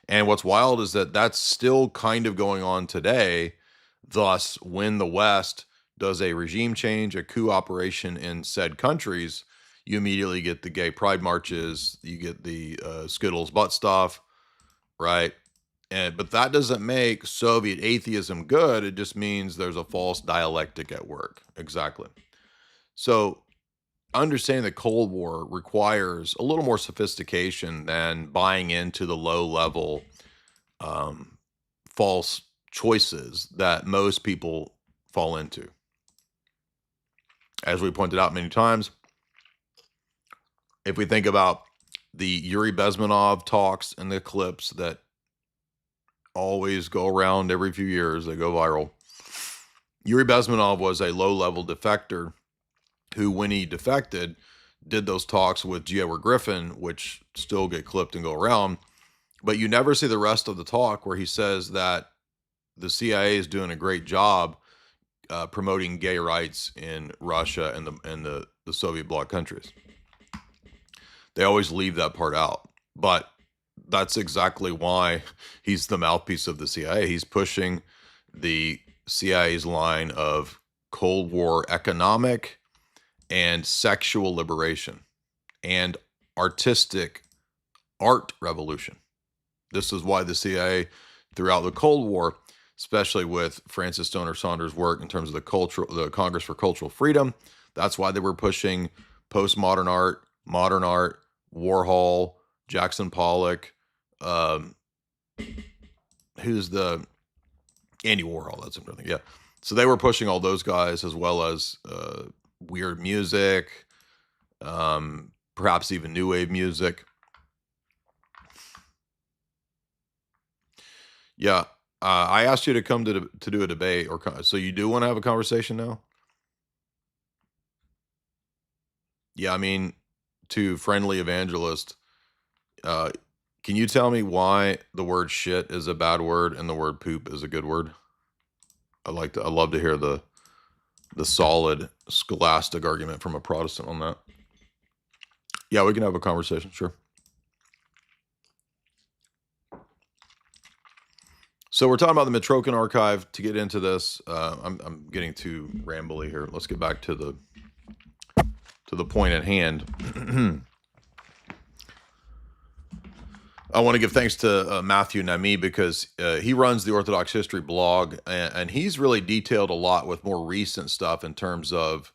And what's wild is that that's still kind of going on today. Thus, when the West does a regime change, a coup operation in said countries, you immediately get the gay pride marches, you get the Skittles butt stuff, right? But that doesn't make Soviet atheism good. It just means there's a false dialectic at work. Exactly. So understanding the Cold War requires a little more sophistication than buying into the low-level false choices that most people fall into. As we pointed out many times, if we think about the Yuri Bezmenov talks and the clips that always go around every few years, they go viral. Yuri Bezmenov was a low-level defector who, when he defected, did those talks with G. Edward Griffin, which still get clipped and go around. But you never see the rest of the talk where he says that the CIA is doing a great job promoting gay rights in Russia and the Soviet bloc countries. They always leave that part out. But that's exactly why he's the mouthpiece of the CIA. He's pushing the CIA's line of Cold War economic and sexual liberation and artistic art revolution. This is why the CIA throughout the Cold War, especially with Francis Stoner Saunders' work in terms of the Congress for Cultural Freedom, that's why they were pushing postmodern art, modern art, Warhol, Jackson Pollock, who's the Andy Warhol, that's something, yeah. So they were pushing all those guys, as well as weird music, perhaps even new wave music. Yeah, I asked you to come to do a debate, so you do want to have a conversation now? Yeah, I mean, to friendly evangelist, can you tell me why the word shit is a bad word and the word poop is a good word? I'd love to hear the solid scholastic argument from a Protestant on that. Yeah, we can have a conversation, sure. So we're talking about the Mitrokhin archive. To get into this, I'm getting too rambly here. Let's get back to the point at hand. I want to give thanks to Matthew Nami, because he runs the Orthodox History blog, and he's really detailed a lot with more recent stuff in terms of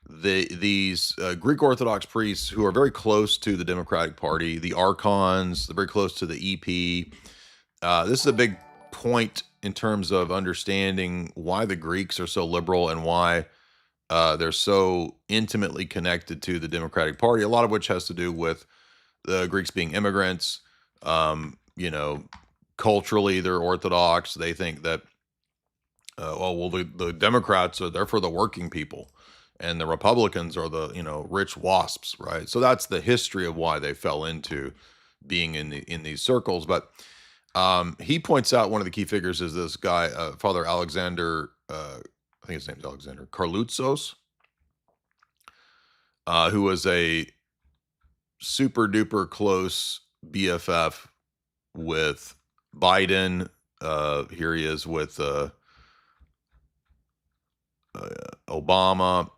these Greek Orthodox priests who are very close to the Democratic Party, the archons, they're very close to the EP. This is a big point in terms of understanding why the Greeks are so liberal and why they're so intimately connected to the Democratic Party, a lot of which has to do with the Greeks being immigrants. Culturally, they're Orthodox. They think that, the Democrats are there for the working people, and the Republicans are the, rich wasps, right? So that's the history of why they fell into being in these circles. But he points out one of the key figures is this guy, Father Alexander, I think his name's Alexander Karloutsos, who was a super duper close BFF with Biden. Here he is with Obama.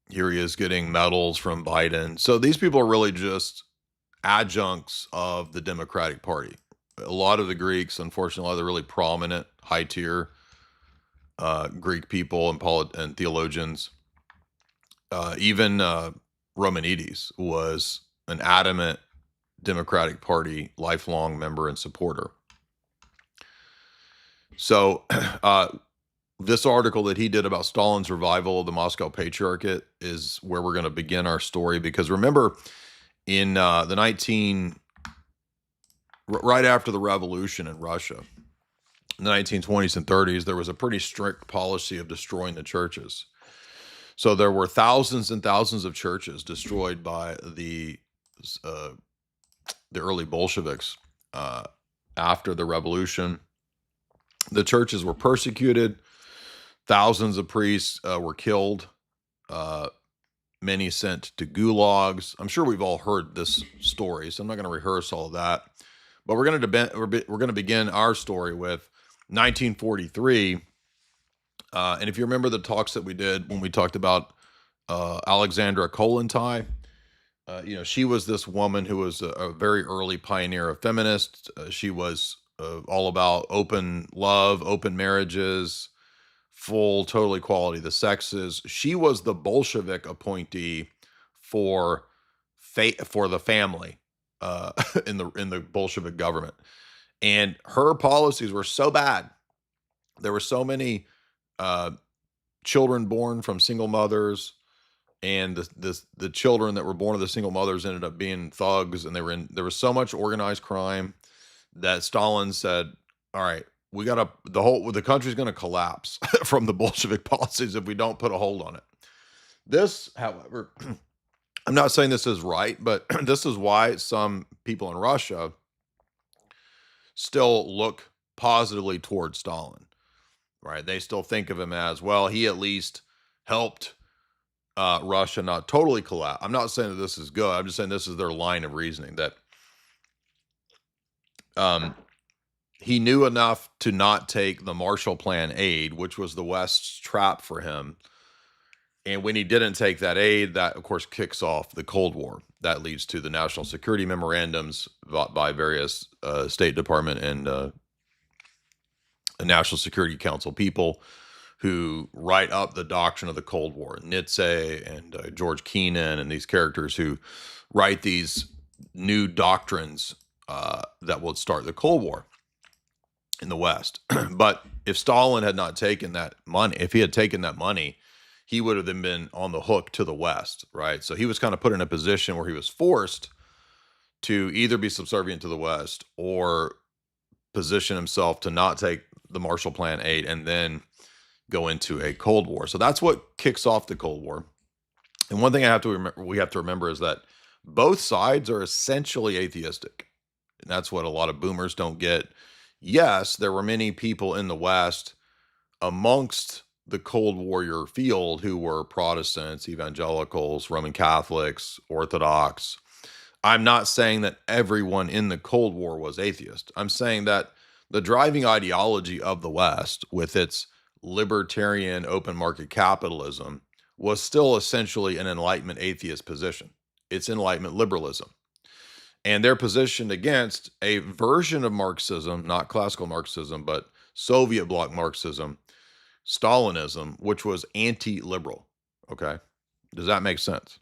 Here he is getting medals from Biden. So these people are really just adjuncts of the Democratic Party. A lot of the Greeks, unfortunately, they're really prominent, high tier Greek people and theologians. Even Romanides was an adamant Democratic Party lifelong member and supporter. So this article that he did about Stalin's revival of the Moscow Patriarchate is where we're going to begin our story, because remember, in right after the revolution in Russia, in the 1920s and 30s, there was a pretty strict policy of destroying the churches. So there were thousands and thousands of churches destroyed by the early Bolsheviks after the revolution. The churches were persecuted. Thousands of priests were killed. Many sent to gulags. I'm sure we've all heard this story, so I'm not going to rehearse all of that. But we're going to begin our story with 1943. And if you remember the talks that we did when we talked about Alexandra Kollontai, she was this woman who was a very early pioneer of feminists. She was all about open love, open marriages, full total equality of the sexes. She was the Bolshevik appointee for the family in the Bolshevik government, and her policies were so bad. There were so many children born from single mothers. and the children that were born of the single mothers ended up being thugs, and there was so much organized crime that Stalin said, all right, the country's going to collapse from the Bolshevik policies if we don't put a hold on it. This, however, I'm not saying this is right, but this is why some people in Russia still look positively towards Stalin, right? They still think of him as, well, he at least helped Russia not totally collapse. I'm not saying that this is good. I'm just saying this is their line of reasoning, that he knew enough to not take the Marshall Plan aid, which was the West's trap for him. And when he didn't take that aid, that, of course, kicks off the Cold War. That leads to the national security memorandums by various State Department and National Security Council people who write up the doctrine of the Cold War. Nietzsche and George Kennan and these characters who write these new doctrines that will start the Cold War in the West. But if Stalin had not taken that money, if he had taken that money, he would have then been on the hook to the West, right? So he was kind of put in a position where he was forced to either be subservient to the West or position himself to not take the Marshall Plan aid and then go into a Cold War. So that's what kicks off the Cold War. And one thing we have to remember is that both sides are essentially atheistic. And that's what a lot of boomers don't get. Yes, there were many people in the West amongst the Cold Warrior field who were Protestants, evangelicals, Roman Catholics, Orthodox. I'm not saying that everyone in the Cold War was atheist. I'm saying that the driving ideology of the West, with its libertarian open market capitalism, was still essentially an Enlightenment atheist position. It's Enlightenment liberalism. And they're positioned against a version of Marxism, not classical Marxism, but Soviet bloc Marxism, Stalinism, which was anti-liberal. Okay? Does that make sense?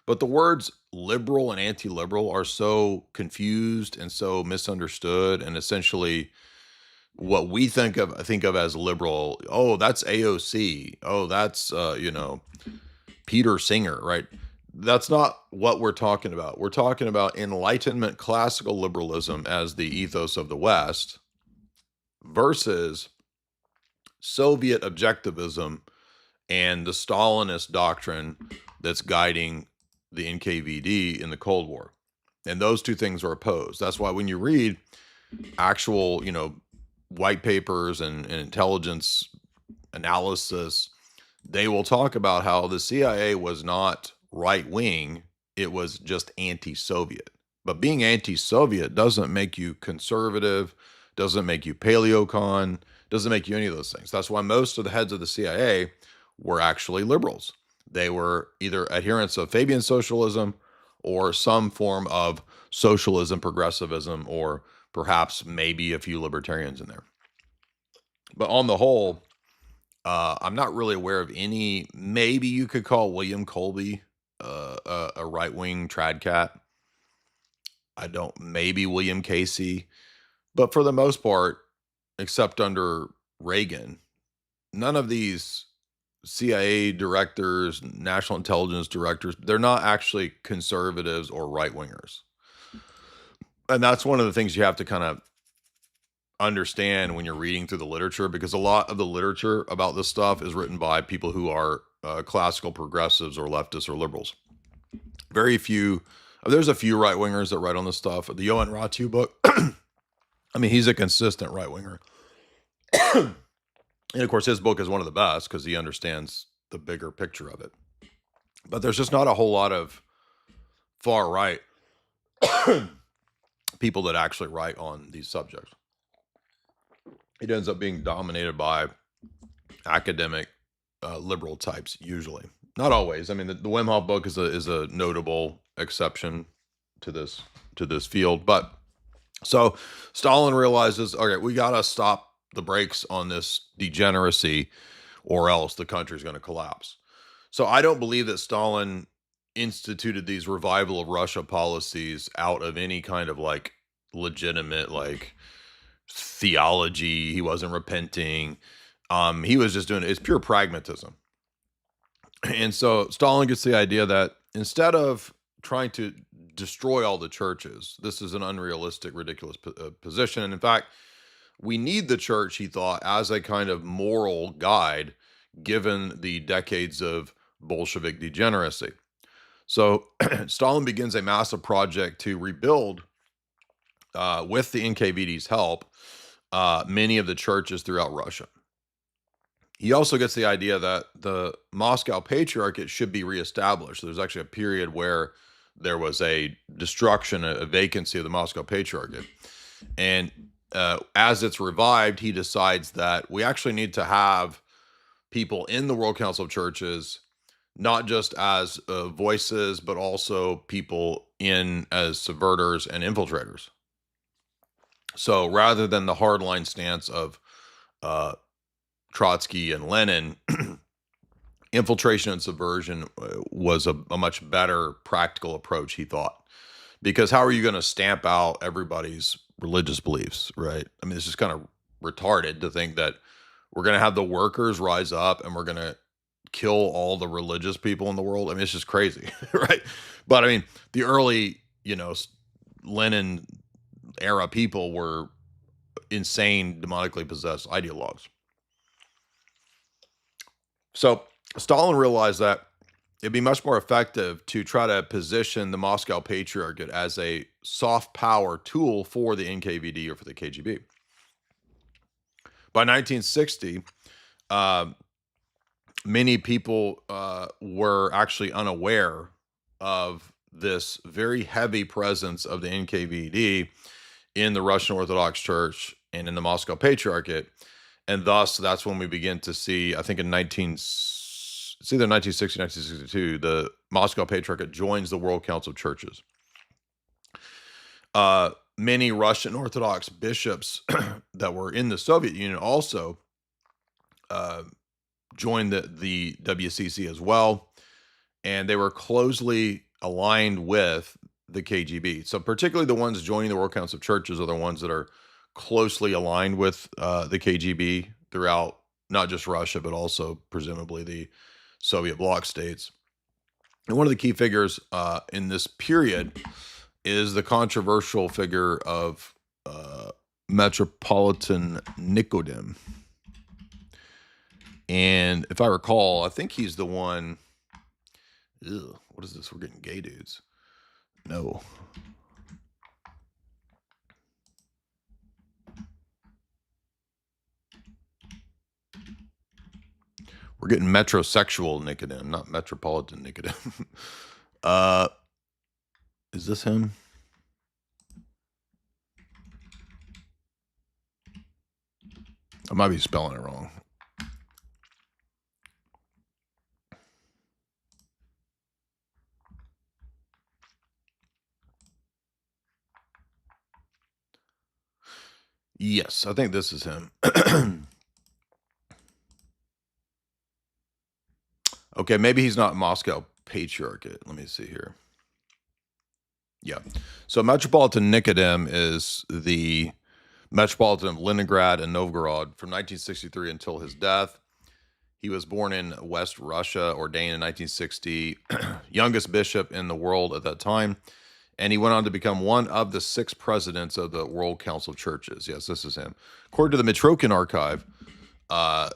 But the words liberal and anti-liberal are so confused and so misunderstood, and essentially what we think of as liberal, oh, that's AOC. Oh, that's Peter Singer, right? That's not what we're talking about. We're talking about Enlightenment classical liberalism as the ethos of the West versus Soviet objectivism and the Stalinist doctrine that's guiding the NKVD in the Cold War. And those two things are opposed. That's why when you read actual, white papers and intelligence analysis, they will talk about how the CIA was not right-wing, it was just anti-Soviet. But being anti-Soviet doesn't make you conservative, doesn't make you paleocon, doesn't make you any of those things. That's why most of the heads of the CIA were actually liberals. They were either adherents of Fabian socialism or some form of socialism, progressivism, or perhaps maybe a few libertarians in there. But on the whole, I'm not really aware of any. Maybe you could call William Colby a right-wing trad cat. Maybe William Casey. But for the most part, except under Reagan, none of these CIA directors, national intelligence directors, they're not actually conservatives or right-wingers. And that's one of the things you have to kind of understand when you're reading through the literature, because a lot of the literature about this stuff is written by people who are classical progressives or leftists or liberals. Very few. There's a few right-wingers that write on this stuff. The Yohan Ratu book, I mean, he's a consistent right-winger. And of course, his book is one of the best because he understands the bigger picture of it. But there's just not a whole lot of far right people that actually write on these subjects. It ends up being dominated by academic liberal types, usually. Not always. I mean, the Wim Hof book is a notable exception to this field. But so Stalin realizes, okay, we got to stop the brakes on this degeneracy or else the country's going to collapse. So I don't believe that Stalin instituted these revival of Russia policies out of any kind of like legitimate like theology. He wasn't repenting. He was just doing it. It's pure pragmatism. And so Stalin gets the idea that instead of trying to destroy all the churches, this is an unrealistic, ridiculous position. And in fact, we need the church, he thought, as a kind of moral guide, given the decades of Bolshevik degeneracy. So Stalin begins a massive project to rebuild, with the NKVD's help, many of the churches throughout Russia. He also gets the idea that the Moscow Patriarchate should be reestablished. There's actually a period where there was a destruction, a vacancy of the Moscow Patriarchate. And as it's revived, he decides that we actually need to have people in the World Council of Churches, not just as voices, but also people in as subverters and infiltrators. So rather than the hardline stance of Trotsky and Lenin, infiltration and subversion was a much better practical approach, he thought. Because how are you going to stamp out everybody's religious beliefs, right? I mean, it's just kind of retarded to think that we're going to have the workers rise up and we're going to kill all the religious people in the world. I mean, it's just crazy, right? But I mean, the early, Lenin era people were insane, demonically possessed ideologues. So Stalin realized that it'd be much more effective to try to position the Moscow Patriarchate as a soft power tool for the NKVD or for the KGB. By 1960, many people were actually unaware of this very heavy presence of the NKVD in the Russian Orthodox Church and in the Moscow Patriarchate. And thus, that's when we begin to see, I think it's either 1960, 1962, the Moscow Patriarchate joins the World Council of Churches. Many Russian Orthodox bishops that were in the Soviet Union also joined the WCC as well, and they were closely aligned with the KGB. So particularly the ones joining the World Council of Churches are the ones that are closely aligned with the KGB throughout not just Russia, but also presumably the Soviet bloc states. And one of the key figures in this period is the controversial figure of Metropolitan Nicodem. And if I recall, I think he's the one. What is this? We're getting gay dudes. No. We're getting metrosexual Nicodem, not Metropolitan Nicodem. Is this him? I might be spelling it wrong. Yes, I think this is him. Okay, maybe he's not Moscow Patriarchate. Let me see here. Yeah. So Metropolitan Nicodem is the Metropolitan of Leningrad and Novgorod from 1963 until his death. He was born in West Russia, ordained in 1960, youngest bishop in the world at that time. And he went on to become one of the 6 presidents of the World Council of Churches. Yes, this is him. According to the Mitrokhin archive,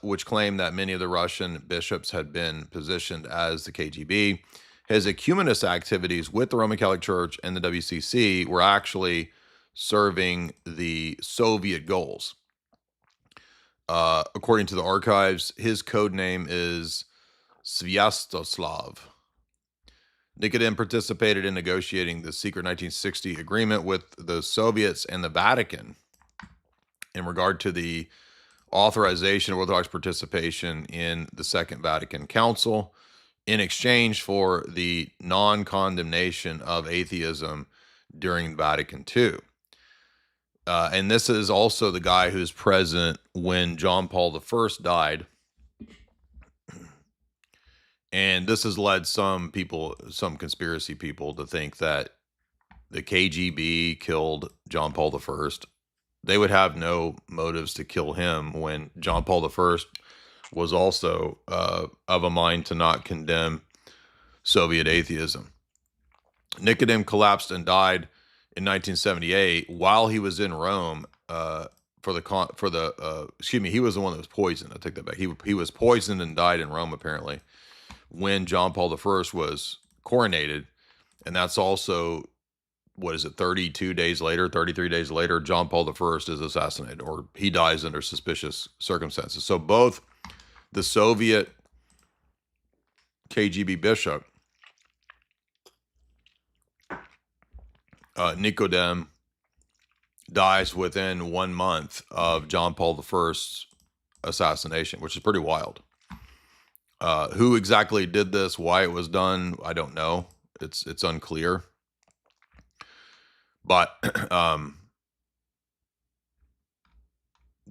which claimed that many of the Russian bishops had been positioned as the KGB, his ecumenist activities with the Roman Catholic Church and the WCC were actually serving the Soviet goals. According to the archives, his code name is Sviatoslav. Nicodem participated in negotiating the secret 1960 agreement with the Soviets and the Vatican in regard to the authorization of Orthodox participation in the Second Vatican Council in exchange for the non-condemnation of atheism during Vatican II. And this is also the guy who's present when John Paul I died. And this has led some people, some conspiracy people, to think that the KGB killed John Paul I. They would have no motives to kill him when John Paul I was also of a mind to not condemn Soviet atheism. Nicodem collapsed and died in 1978 while he was in Rome. He was the one that was poisoned. I take that back. He was poisoned and died in Rome apparently when John Paul I was coronated, and that's also, what is it, 33 days later, John Paul I is assassinated, or he dies under suspicious circumstances. So both the Soviet KGB bishop, Nicodem, dies within 1 month of John Paul I's assassination, which is pretty wild. Who exactly did this, why it was done, I don't know. It's unclear. But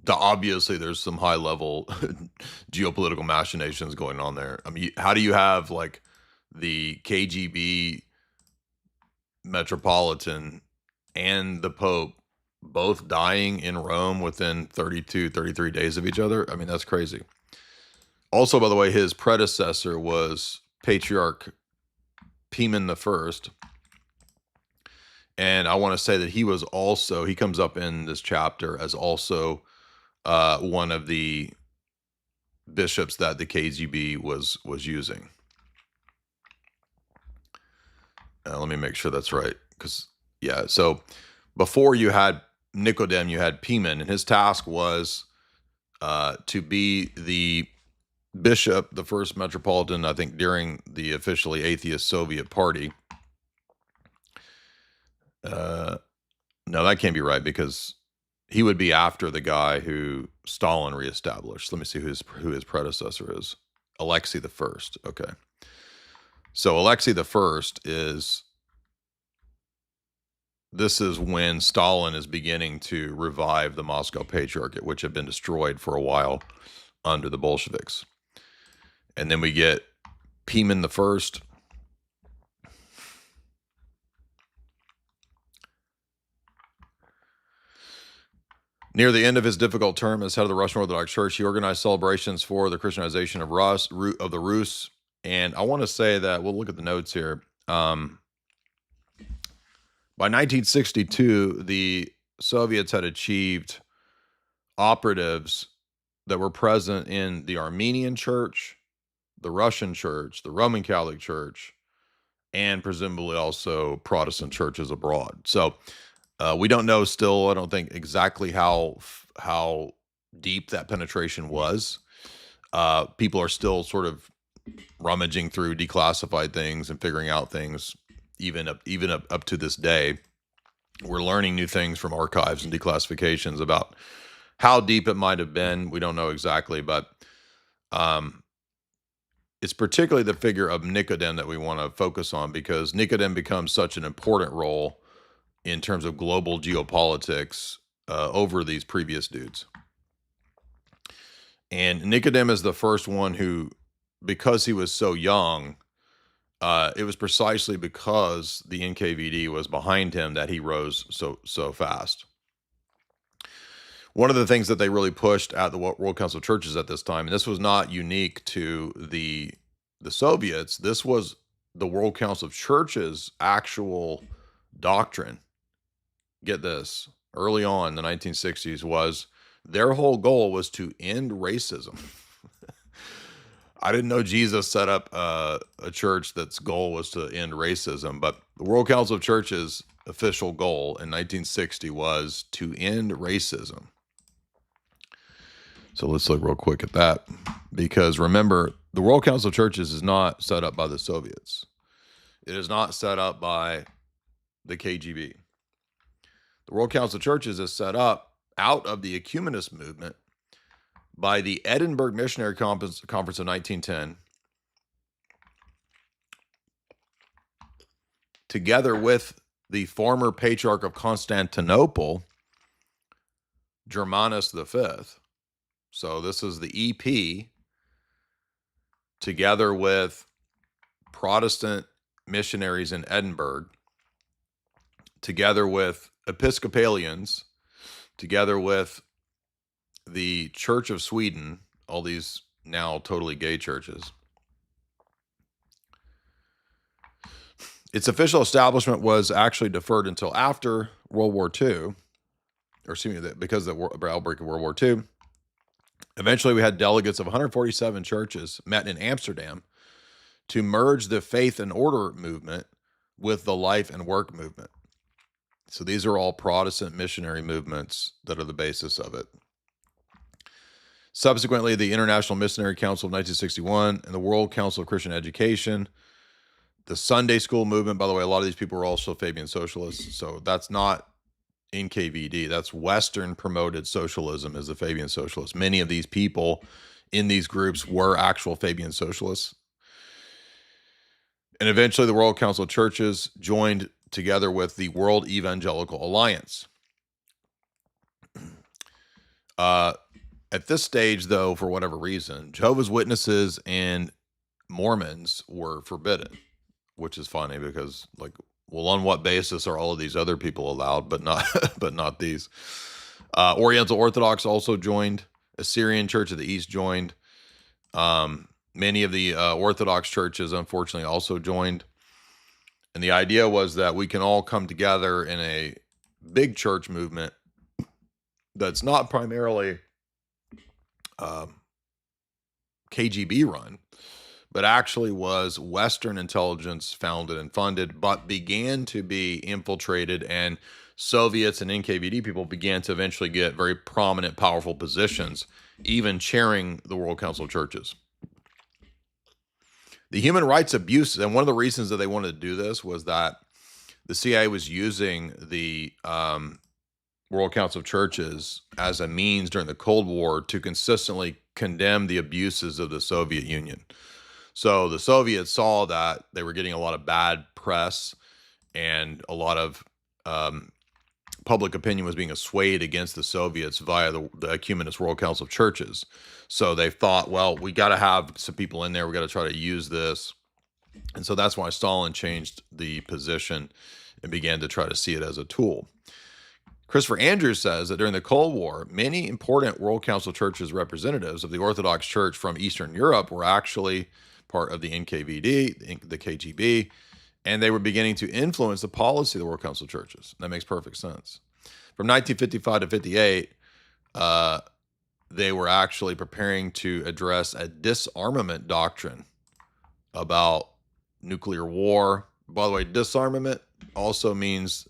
obviously there's some high level geopolitical machinations going on there. I mean, how do you have like the KGB, Metropolitan, and the Pope both dying in Rome within 33 days of each other? I mean, that's crazy. Also, by the way, his predecessor was Patriarch Pimen I. And I want to say that he comes up in this chapter as also one of the bishops that the KGB was using. Let me make sure that's right. So before you had Nicodem, you had Pimen, and his task was to be the bishop, the first metropolitan, I think, during the officially atheist Soviet party. No, that can't be right, because he would be after the guy who Stalin reestablished. Let me see who his predecessor is. Alexei I. Okay. So Alexei I this is when Stalin is beginning to revive the Moscow Patriarchate, which had been destroyed for a while under the Bolsheviks. And then we get Pimen I. Near the end of his difficult term as head of the Russian Orthodox Church, he organized celebrations for the Christianization of the Rus. And I want to say that, we'll look at the notes here. By 1962, the Soviets had achieved operatives that were present in the Armenian Church, the Russian Church, the Roman Catholic Church, and presumably also Protestant churches abroad. So we don't know still, I don't think, exactly how deep that penetration was. People are still sort of rummaging through declassified things and figuring out things even up to this day. We're learning new things from archives and declassifications about how deep it might have been. We don't know exactly, but it's particularly the figure of Nicodem that we want to focus on, because Nicodem becomes such an important role in terms of global geopolitics over these previous dudes. And Nicodem is the first one who, because he was so young, it was precisely because the NKVD was behind him that he rose so fast. One of the things that they really pushed at the World Council of Churches at this time, and this was not unique to the Soviets, this was the World Council of Churches' actual doctrine. Get this, early on in the 1960s, was their whole goal was to end racism. I didn't know Jesus set up a church that's goal was to end racism, but the World Council of Churches' official goal in 1960 was to end racism. So let's look real quick at that, because remember, the World Council of Churches is not set up by the Soviets. It is not set up by the KGB. The World Council of Churches is set up out of the ecumenist movement by the Edinburgh Missionary Conference of 1910, together with the former Patriarch of Constantinople, Germanus V. So this is the EP, together with Protestant missionaries in Edinburgh, together with Episcopalians, together with the Church of Sweden, all these now totally gay churches. Its official establishment was actually deferred until after World War II, or excuse me, because of the outbreak of World War II. Eventually, we had delegates of 147 churches met in Amsterdam to merge the faith and order movement with the life and work movement. So these are all Protestant missionary movements that are the basis of it. Subsequently, the International Missionary Council of 1961 and the World Council of Christian Education, the Sunday School movement. By the way, a lot of these people were also Fabian socialists. So that's not NKVD. That's Western promoted socialism is the Fabian socialist. Many of these people in these groups were actual Fabian socialists. And eventually the World Council of Churches joined together with the World Evangelical Alliance. At this stage, though, for whatever reason, Jehovah's Witnesses and Mormons were forbidden, which is funny because, like, well, on what basis are all of these other people allowed, but not these? Oriental Orthodox also joined. Assyrian Church of the East joined. Many of the Orthodox churches, unfortunately, also joined. And the idea was that we can all come together in a big church movement that's not primarily KGB run, but actually was Western intelligence founded and funded, but began to be infiltrated, and Soviets and NKVD people began to eventually get very prominent, powerful positions, even chairing the World Council of Churches. The human rights abuses, and one of the reasons that they wanted to do this was that the CIA was using the World Council of Churches as a means during the Cold War to consistently condemn the abuses of the Soviet Union. So the Soviets saw that they were getting a lot of bad press and a lot of public opinion was being swayed against the Soviets via the ecumenist World Council of Churches. So they thought, well, we got to have some people in there. We got to try to use this. And so that's why Stalin changed the position and began to try to see it as a tool. Christopher Andrews says that during the Cold War, many important World Council of Churches representatives of the Orthodox Church from Eastern Europe were actually part of the NKVD, the KGB, and they were beginning to influence the policy of the World Council of Churches. That makes perfect sense. From 1955 to 58, they were actually preparing to address a disarmament doctrine about nuclear war. By the way, disarmament also means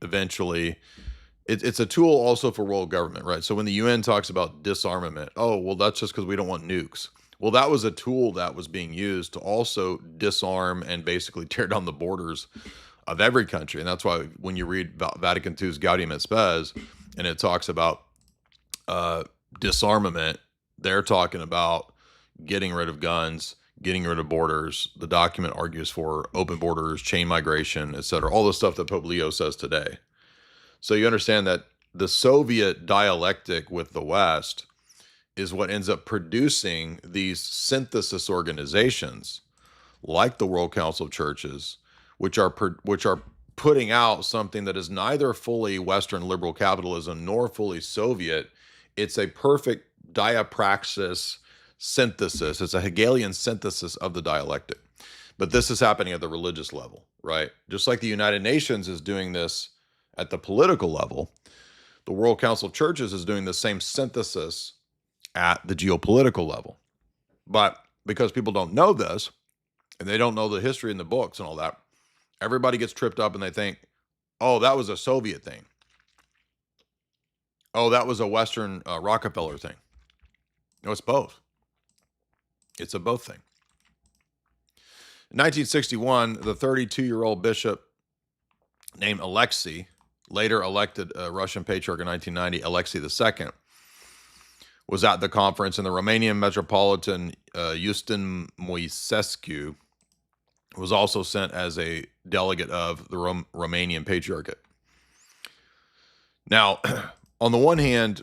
eventually, it's a tool also for world government, right? So when the UN talks about disarmament, oh, well, that's just because we don't want nukes. Well, that was a tool that was being used to also disarm and basically tear down the borders of every country. And that's why when you read Vatican II's Gaudium et Spes, and it talks about disarmament, they're talking about getting rid of guns, getting rid of borders. The document argues for open borders, chain migration, etc., all the stuff that Pope Leo says today. So you understand that the Soviet dialectic with the West is what ends up producing these synthesis organizations like the World Council of Churches, which are putting out something that is neither fully Western liberal capitalism nor fully Soviet. It's a perfect diapraxis synthesis. It's a Hegelian synthesis of the dialectic. But this is happening at the religious level, right? Just like the United Nations is doing this at the political level, the World Council of Churches is doing the same synthesis at the geopolitical level. But because people don't know this, and they don't know the history in the books and all that, everybody gets tripped up and they think, oh, that was a Soviet thing. Oh, that was a Western Rockefeller thing. No, it's both. It's a both thing. In 1961, the 32-year-old bishop named Alexei, later elected Russian Patriarch in 1990, Alexei II, was at the conference, and the Romanian Metropolitan Justin Moisescu was also sent as a delegate of the Romanian Patriarchate. Now, on the one hand,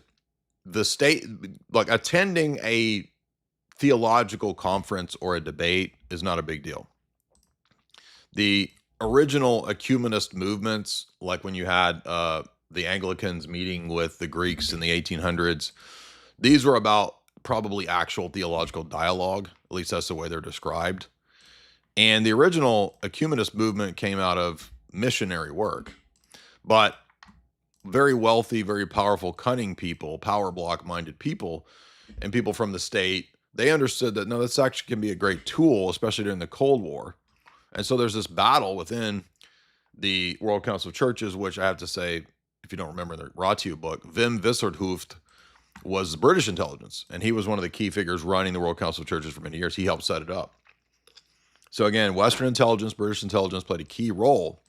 the state, like attending a theological conference or a debate is not a big deal. The original ecumenist movements, like when you had the Anglicans meeting with the Greeks in the 1800s, these were about probably actual theological dialogue. At least that's the way they're described. And the original ecumenist movement came out of missionary work. But very wealthy, very powerful, cunning people, power block-minded people, and people from the state, they understood that, no, this actually can be a great tool, especially during the Cold War. And so there's this battle within the World Council of Churches, which I have to say, if you don't remember the Ratio book, Wim Wisserthoeft was British intelligence, and he was one of the key figures running the World Council of Churches for many years. He helped set it up. So again, Western intelligence, British intelligence played a key role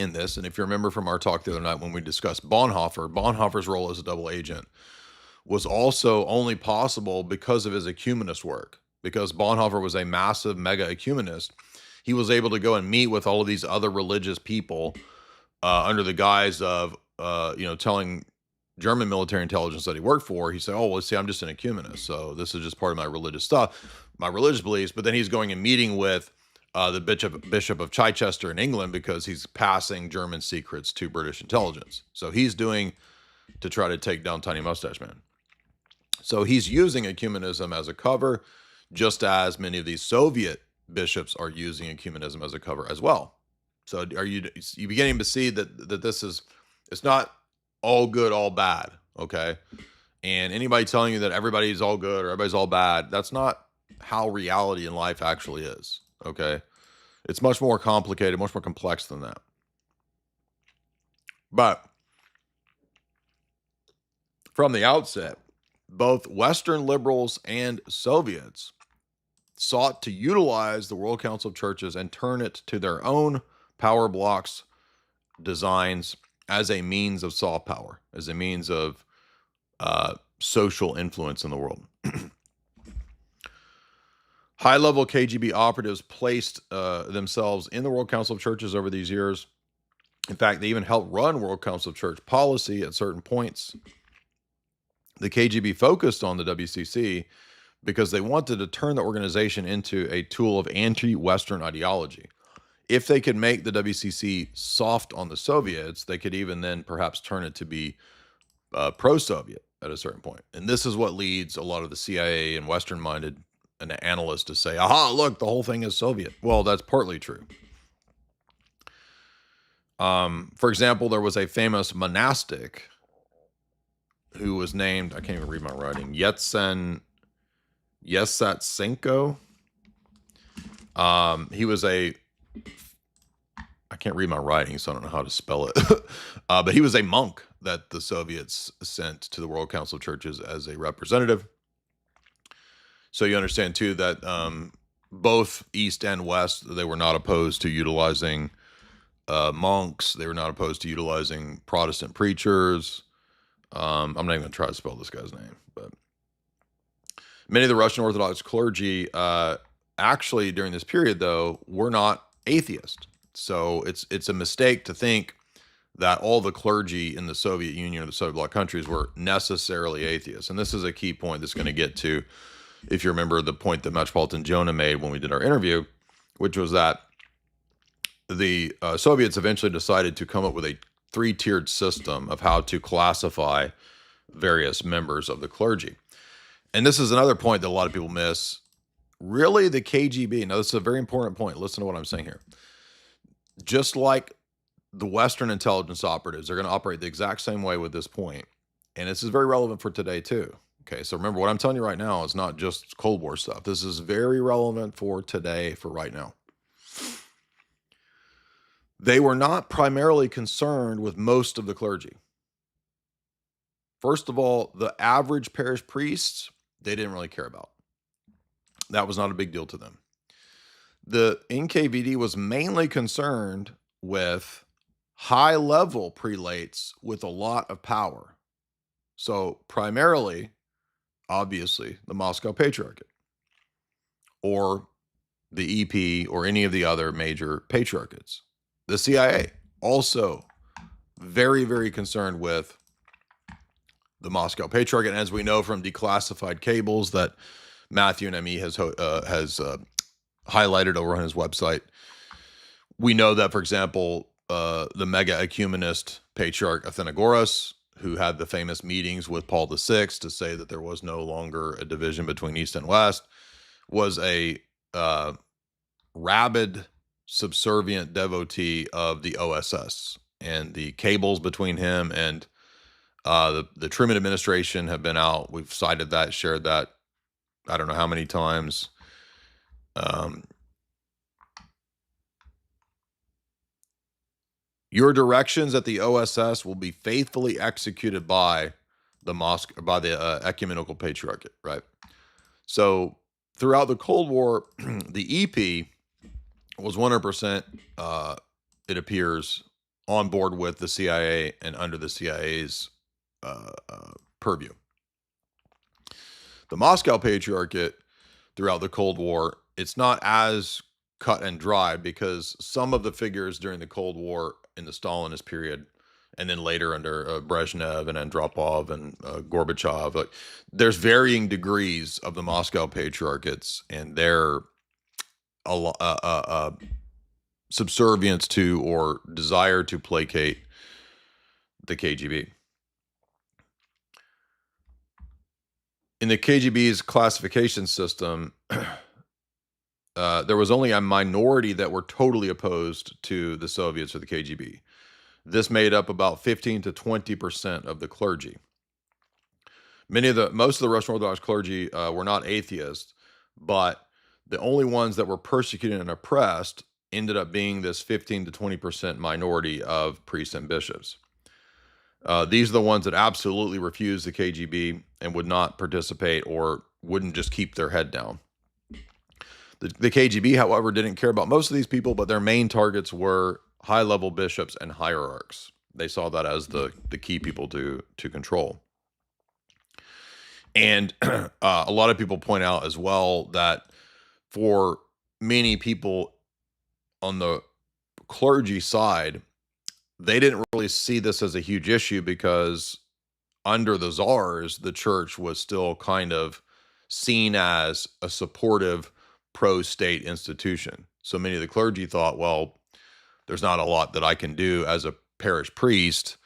in this. And if you remember from our talk the other night when we discussed Bonhoeffer's role as a double agent was also only possible because of his ecumenist work. Because Bonhoeffer was a massive mega ecumenist, he was able to go and meet with all of these other religious people under the guise of, telling German military intelligence that he worked for. He said, oh, well, see, I'm just an ecumenist, so this is just part of my religious stuff, my religious beliefs. But then he's going and meeting with the Bishop of Chichester in England because he's passing German secrets to British intelligence. So he's doing to try to take down Tiny Mustache Man. So he's using ecumenism as a cover, just as many of these Soviet bishops are using ecumenism as a cover as well. So are you beginning to see that this is, it's not all good, all bad, okay? And anybody telling you that everybody's all good or everybody's all bad, that's not how reality in life actually is, okay? It's much more complicated, much more complex than that. But from the outset, both Western liberals and Soviets sought to utilize the World Council of Churches and turn it to their own power blocks designs as a means of soft power, as a means of social influence in the world. High-level KGB operatives placed themselves in the World Council of Churches over these years. In fact, they even helped run World Council of Church policy at certain points. The KGB focused on the WCC because they wanted to turn the organization into a tool of anti-Western ideology. If they could make the WCC soft on the Soviets, they could even then perhaps turn it to be pro-Soviet at a certain point. And this is what leads a lot of the CIA and Western-minded analysts to say, aha, look, the whole thing is Soviet. Well, that's partly true. For example, there was a famous monastic who was named, I can't even read my writing, Yevsatsenko. He was I can't read my writing, so I don't know how to spell it. But he was a monk that the Soviets sent to the World Council of Churches as a representative. So you understand, too, that both East and West, they were not opposed to utilizing monks. They were not opposed to utilizing Protestant preachers. I'm not even going to try to spell this guy's name. But many of the Russian Orthodox clergy, actually, during this period, though, were not atheist. So it's a mistake to think that all the clergy in the Soviet Union or the Soviet bloc countries were necessarily atheists. And this is a key point that's going to get to, if you remember the point that Metropolitan Jonah made when we did our interview, which was that the Soviets eventually decided to come up with a three-tiered system of how to classify various members of the clergy. And this is another point that a lot of people miss. Really, the KGB, now this is a very important point. Listen to what I'm saying here. Just like the Western intelligence operatives are going to operate the exact same way with this point. And this is very relevant for today too. Okay, so remember what I'm telling you right now is not just Cold War stuff. This is very relevant for today, for right now. They were not primarily concerned with most of the clergy. First of all, the average parish priests, they didn't really care about. That was not a big deal to them. The NKVD was mainly concerned with high-level prelates with a lot of power. So primarily, obviously, the Moscow Patriarchate or the EP or any of the other major patriarchates. The CIA also very, very concerned with the Moscow Patriarchate. And as we know from declassified cables that Matthew and ME has highlighted over on his website, we know that, for example, the mega ecumenist patriarch Athenagoras who had the famous meetings with Paul VI to say that there was no longer a division between East and West, was a rabid, subservient devotee of the OSS, and the cables between him and the Truman administration have been out. We've cited that, shared that, I don't know how many times. Your directions at the OSS will be faithfully executed by the ecumenical patriarchate, right? So throughout the Cold War, the EP was 100%, it appears, on board with the CIA and under the CIA's purview. The Moscow Patriarchate, throughout the Cold War, it's not as cut and dry, because some of the figures during the Cold War in the Stalinist period, and then later under Brezhnev and Andropov and Gorbachev, like, there's varying degrees of the Moscow Patriarchates and their subservience to or desire to placate the KGB. In the KGB's classification system, there was only a minority that were totally opposed to the Soviets or the KGB. This made up about 15 to 20% of the clergy. Most of the Russian Orthodox clergy were not atheists, but the only ones that were persecuted and oppressed ended up being this 15 to 20% minority of priests and bishops. These are the ones that absolutely refused the KGB and would not participate, or wouldn't just keep their head down. The KGB, however, didn't care about most of these people, but their main targets were high-level bishops and hierarchs. They saw that as the key people to control. And a lot of people point out as well that for many people on the clergy side, they didn't really see this as a huge issue, because under the czars, the church was still kind of seen as a supportive pro-state institution. So many of the clergy thought, well, there's not a lot that I can do as a parish priest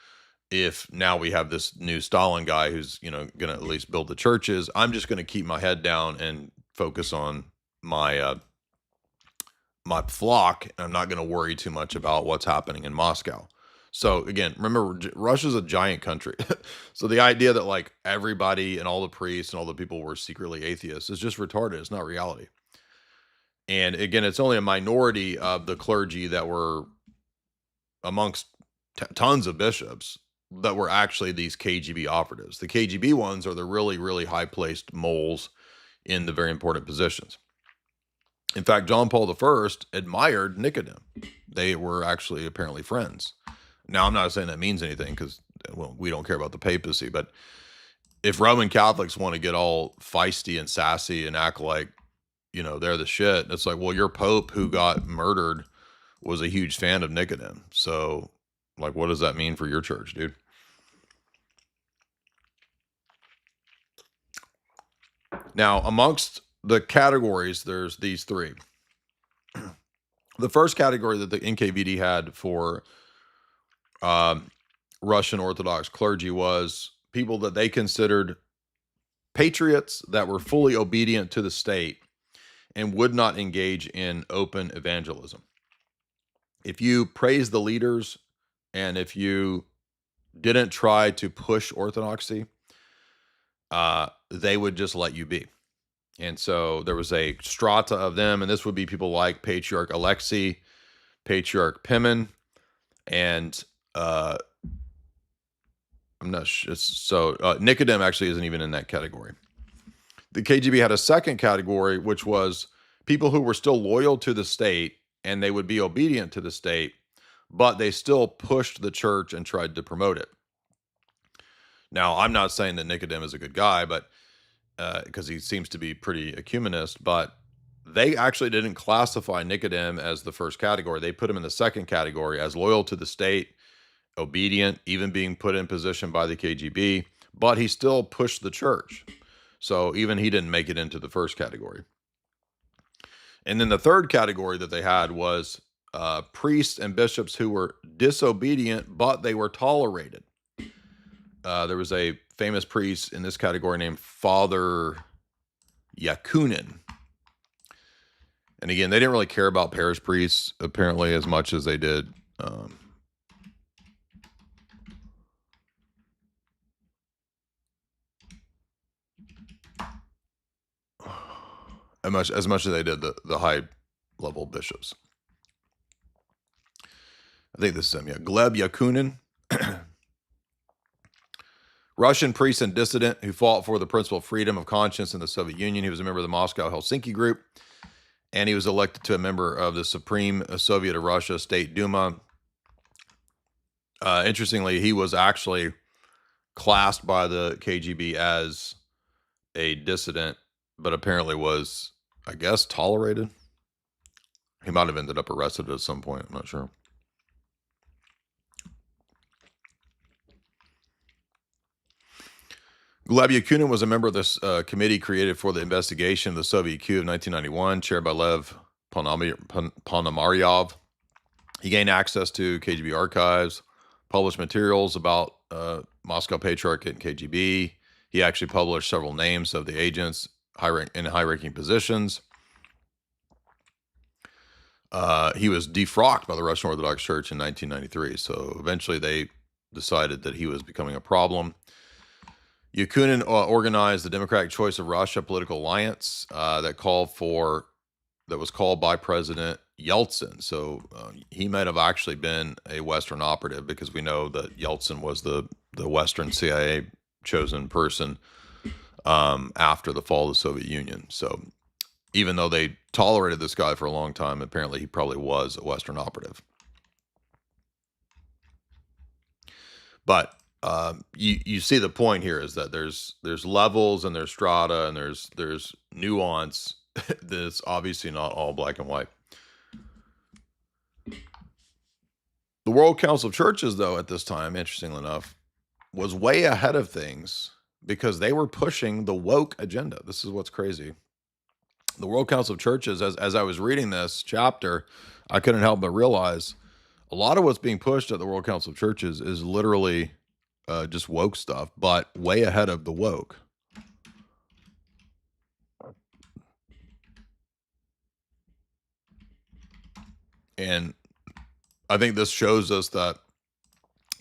if now we have this new Stalin guy who's, going to at least build the churches. I'm just going to keep my head down and focus on my my flock, and I'm not going to worry too much about what's happening in Moscow. So again, remember, Russia's a giant country. So the idea that like everybody and all the priests and all the people were secretly atheists is just retarded. It's not reality. And again, it's only a minority of the clergy that were amongst tons of bishops that were actually these KGB operatives. The KGB ones are the really, really high-placed moles in the very important positions. In fact, John Paul I admired Nicodem. They were actually apparently friends. Now, I'm not saying that means anything, because, well, we don't care about the papacy, but if Roman Catholics want to get all feisty and sassy and act like, they're the shit, it's like, well, your pope who got murdered was a huge fan of Nicodem. So, like, what does that mean for your church, dude? Now, amongst the categories, there's these three. The first category that the NKVD had for Russian Orthodox clergy was people that they considered patriots that were fully obedient to the state and would not engage in open evangelism. If you praised the leaders and if you didn't try to push orthodoxy, they would just let you be. And so there was a strata of them, and this would be people like Patriarch Alexei, Patriarch Pimen, and I'm not sure. So Nicodem actually isn't even in that category. The KGB had a second category, which was people who were still loyal to the state and they would be obedient to the state, but they still pushed the church and tried to promote it. Now, I'm not saying that Nicodem is a good guy, but because he seems to be pretty ecumenist, but they actually didn't classify Nicodem as the first category. They put him in the second category as loyal to the state, obedient, even being put in position by the KGB, but he still pushed the church. So even he didn't make it into the first category. And then the third category that they had was priests and bishops who were disobedient, but they were tolerated. there was a famous priest in this category named Father Yakunin. And again, they didn't really care about parish priests, apparently, as much as they did as much as they did the high-level bishops. I think this is him, yeah. Gleb Yakunin, Russian priest and dissident who fought for the principle of freedom of conscience in the Soviet Union. He was a member of the Moscow Helsinki group, and he was elected to a member of the Supreme Soviet of Russia State Duma. Interestingly, he was actually classed by the KGB as a dissident, but apparently was, I guess, tolerated. He might have ended up arrested at some point. I'm not sure. Gleb Yakunin was a member of this committee created for the investigation of the Soviet coup of 1991, chaired by Lev Ponomaryov. He gained access to KGB archives, published materials about Moscow Patriarchate and KGB. He actually published several names of the agents in high-ranking positions. He was defrocked by the Russian Orthodox Church in 1993, so eventually they decided that he was becoming a problem. Yakunin organized the Democratic Choice of Russia political alliance that was called by President Yeltsin. So he might have actually been a Western operative, because we know that Yeltsin was the Western CIA chosen person after the fall of the Soviet Union. So even though they tolerated this guy for a long time, apparently he probably was a Western operative. But you see the point here is that there's levels and there's strata and there's nuance that's obviously not all black and white. The World Council of Churches, though, at this time, interestingly enough, was way ahead of things because they were pushing the woke agenda. This is what's crazy. The World Council of Churches, as I was reading this chapter, I couldn't help but realize a lot of what's being pushed at the World Council of Churches is literally just woke stuff, but way ahead of the woke. And I think this shows us that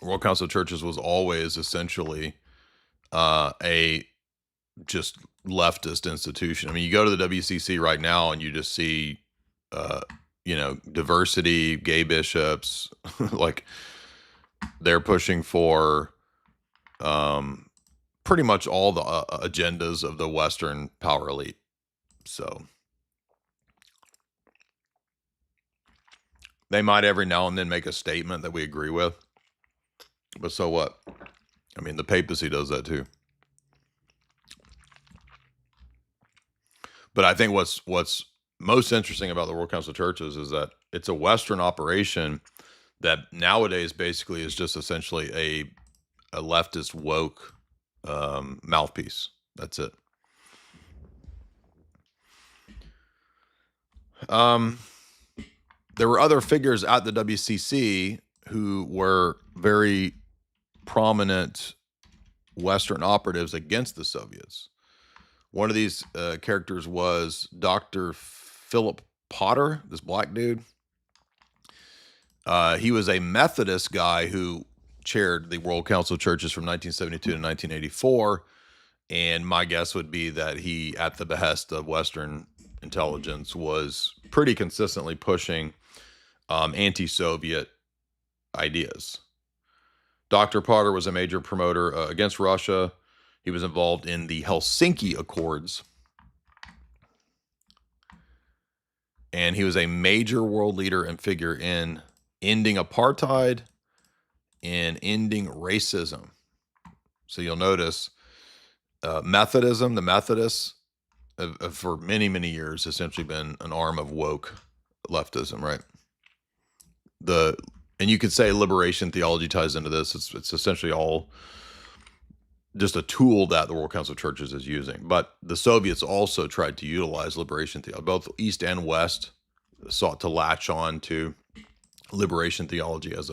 World Council of Churches was always essentially a just leftist institution. I mean, you go to the WCC right now and you just see, diversity, gay bishops, like they're pushing for pretty much all the agendas of the Western power elite. So they might every now and then make a statement that we agree with, but so what? I mean, the papacy does that too. But I think what's most interesting about the World Council of Churches is that it's a Western operation that nowadays basically is just essentially a leftist woke mouthpiece. That's it. There were other figures at the WCC who were very prominent Western operatives against the Soviets. One of these characters was Dr. Philip Potter, this black dude. He was a Methodist guy who chaired the World Council of Churches from 1972 to 1984. And my guess would be that he, at the behest of Western intelligence, was pretty consistently pushing anti-Soviet ideas. Dr. Potter was a major promoter against Russia. He was involved in the Helsinki Accords. And he was a major world leader and figure in ending apartheid and ending racism. So you'll notice Methodism, the Methodists, have for many, many years essentially been an arm of woke leftism, right? And you could say liberation theology ties into this. It's essentially all just a tool that the World Council of Churches is using. But the Soviets also tried to utilize liberation theology. Both East and West sought to latch on to liberation theology as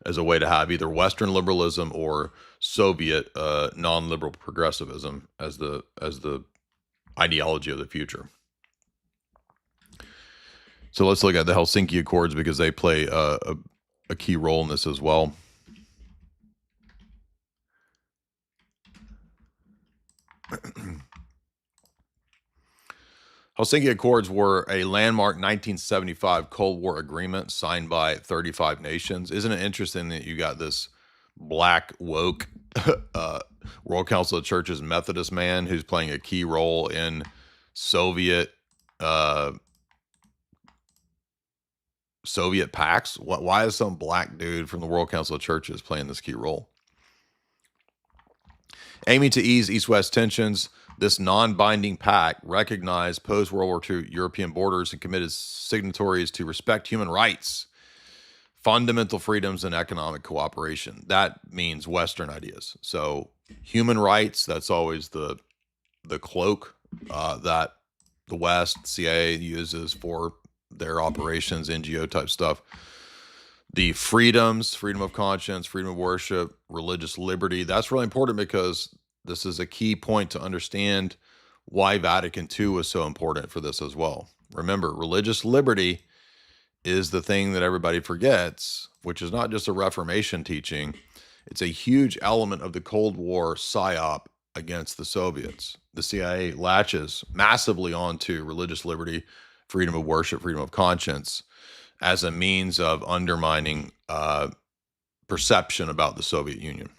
as a way to have either Western liberalism or Soviet non-liberal progressivism as the ideology of the future. So let's look at the Helsinki Accords because they play a key role in this as well. Helsinki Accords were a landmark 1975 Cold War agreement signed by 35 nations. Isn't it interesting that you got this black woke World Council of Churches Methodist man who's playing a key role in Soviet pacts? Why is some black dude from the World Council of Churches playing this key role? Aiming to ease East-West tensions, this non-binding pact recognized post-World War II European borders and committed signatories to respect human rights, fundamental freedoms, and economic cooperation. That means Western ideas. So human rights, that's always the cloak that the West, CIA uses for their operations, NGO type stuff. The freedoms, freedom of conscience, freedom of worship, religious liberty, that's really important because this is a key point to understand why Vatican II was so important for this as well. Remember, religious liberty is the thing that everybody forgets, which is not just a Reformation teaching. It's a huge element of the Cold War psyop against the Soviets. The CIA latches massively onto religious liberty, freedom of worship, freedom of conscience as a means of undermining perception about the Soviet Union.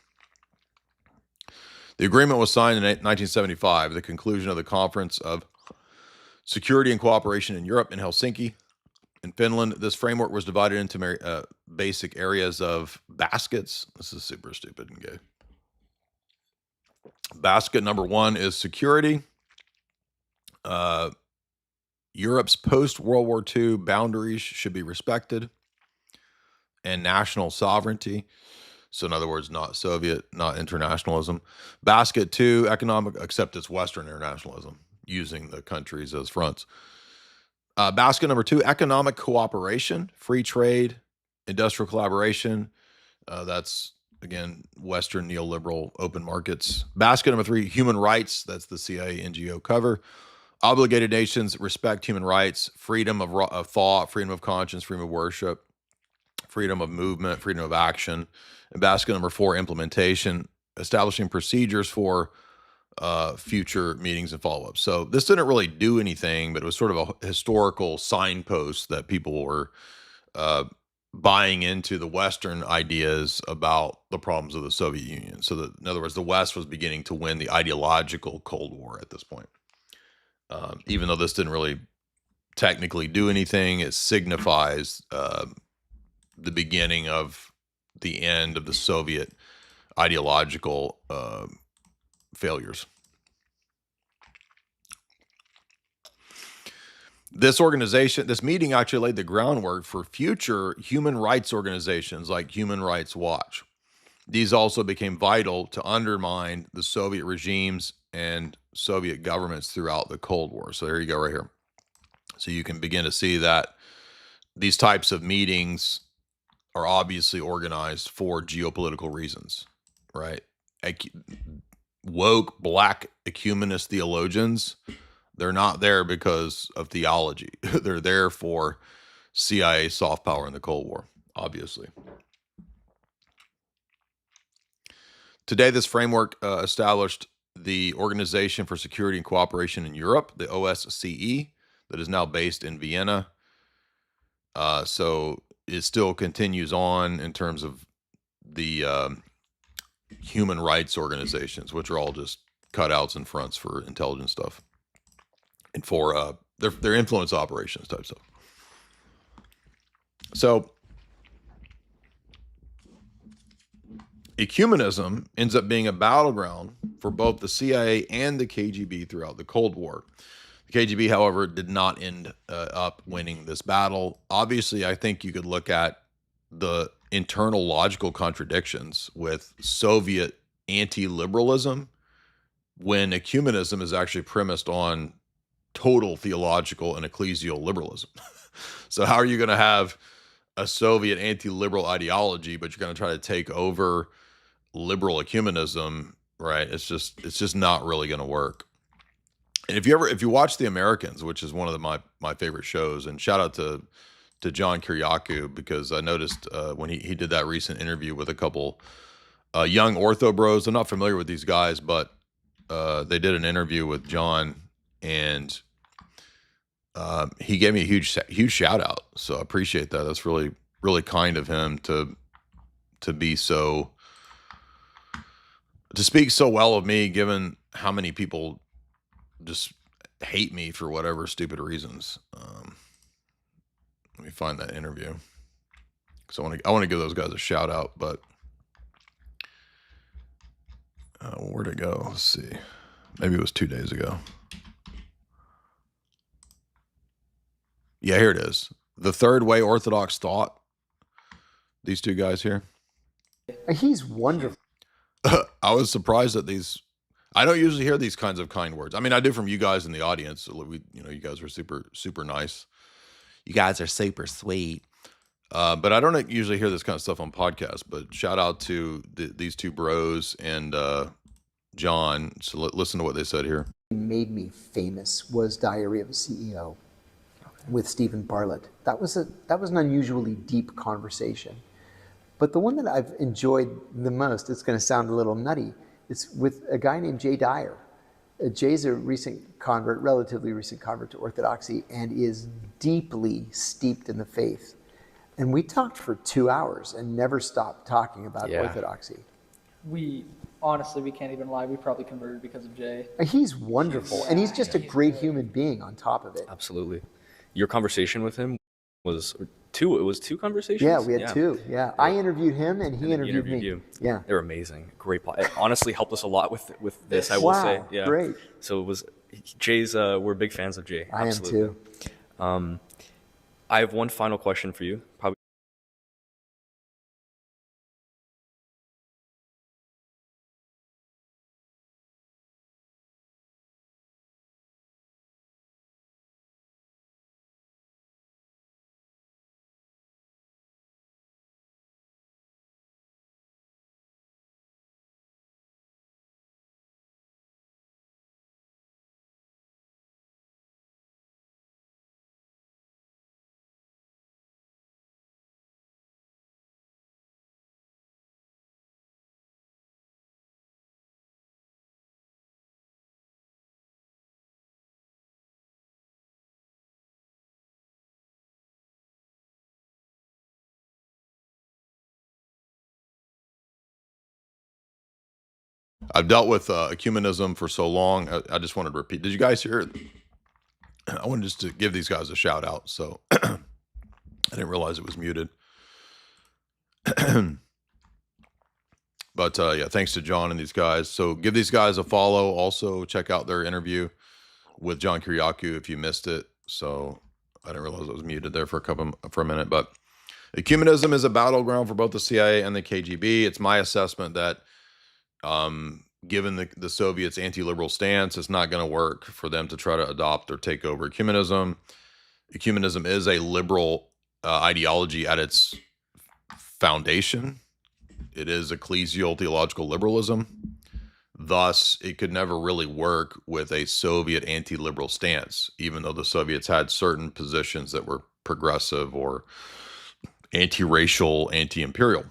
The agreement was signed in 1975, the conclusion of the Conference of Security and Cooperation in Europe in Helsinki, in Finland. This framework was divided into basic areas of baskets. This is super stupid and gay. Basket number one is security. Europe's post-World War II boundaries should be respected, and national sovereignty. So in other words, not Soviet, not internationalism. Basket two, economic, except it's Western internationalism, using the countries as fronts. Basket number two, economic cooperation, free trade, industrial collaboration. That's, again, Western neoliberal open markets. Basket number three, human rights. That's the CIA NGO cover. Obligated nations respect human rights, freedom of thought, freedom of conscience, freedom of worship, freedom of movement, freedom of action. And basket number four, implementation, establishing procedures for future meetings and follow-ups. So this didn't really do anything, but it was sort of a historical signpost that people were buying into the Western ideas about the problems of the Soviet Union. So that, in other words, the West was beginning to win the ideological Cold War at this point. Even though this didn't really technically do anything, it signifies the beginning of the end of the Soviet ideological failures. This meeting actually laid the groundwork for future human rights organizations like Human Rights Watch. These also became vital to undermine the Soviet regimes and Soviet governments throughout the Cold War. So there you go right here. So you can begin to see that these types of meetings are obviously organized for geopolitical reasons, right? Woke black ecumenist theologians, they're not there because of theology. They're there for CIA soft power in the Cold War, obviously. Today, this framework established the Organization for Security and Cooperation in Europe, the OSCE, that is now based in Vienna. So it still continues on in terms of the human rights organizations, which are all just cutouts and fronts for intelligence stuff and for their influence operations type stuff. So ecumenism ends up being a battleground for both the CIA and the KGB throughout the Cold War. The KGB, however, did not end up winning this battle. Obviously, I think you could look at the internal logical contradictions with Soviet anti-liberalism when ecumenism is actually premised on total theological and ecclesial liberalism. So how are you going to have a Soviet anti-liberal ideology, but you're going to try to take over liberal ecumenism, right? It's just not really going to work. And if you watch The Americans, which is one of my favorite shows, and shout out to John Kiriakou, because I noticed when he did that recent interview with a couple young ortho bros. I'm not familiar with these guys, but they did an interview with John, and he gave me a huge shout out. So I appreciate that. That's really, really kind of him to be to speak so well of me, given how many people just hate me for whatever stupid reasons. Let me find that interview, because I want to give those guys a shout out. But where'd it go? Let's see. Maybe it was 2 days ago. Yeah, here it is. The Third Way Orthodox Thought. These two guys here. He's wonderful. I was surprised at these. I don't usually hear these kinds of kind words. I mean, I do from you guys in the audience. You guys are super, super nice. You guys are super sweet. But I don't usually hear this kind of stuff on podcasts. But shout out to these two bros and John. So listen to what they said here. Made me famous was Diary of a CEO with Stephen Bartlett. That was an unusually deep conversation. But the one that I've enjoyed the most, it's going to sound a little nutty, it's with a guy named Dyer. Jay's a relatively recent convert to Orthodoxy, and is deeply steeped in the faith. And we talked for 2 hours and never stopped talking about Orthodoxy. We can't even lie. We probably converted because of Jay. He's wonderful, and he's just a great human being on top of it. Absolutely. Your conversation with him was two. It was 2 conversations? Yeah, we had 2. Yeah. I interviewed him and he interviewed me. You. Yeah. They were amazing. Great. It honestly helped us a lot with this, I will say. Yeah. Great. So it was Jay's, we're big fans of Jay. I Absolutely. am too. I have one final question for you. Probably. I've dealt with ecumenism for so long. I just wanted to repeat. Did you guys hear it? I wanted just to give these guys a shout out. So I didn't realize it was muted. But yeah, thanks to John and these guys. So give these guys a follow. Also check out their interview with John Kiriakou if you missed it. So I didn't realize it was muted there for a minute. But ecumenism is a battleground for both the CIA and the KGB. It's my assessment that given the Soviets' anti-liberal stance, it's not going to work for them to try to adopt or take over ecumenism. Ecumenism is a liberal ideology at its foundation. It is ecclesial theological liberalism. Thus, it could never really work with a Soviet anti-liberal stance, even though the Soviets had certain positions that were progressive or anti-racial, anti-imperial.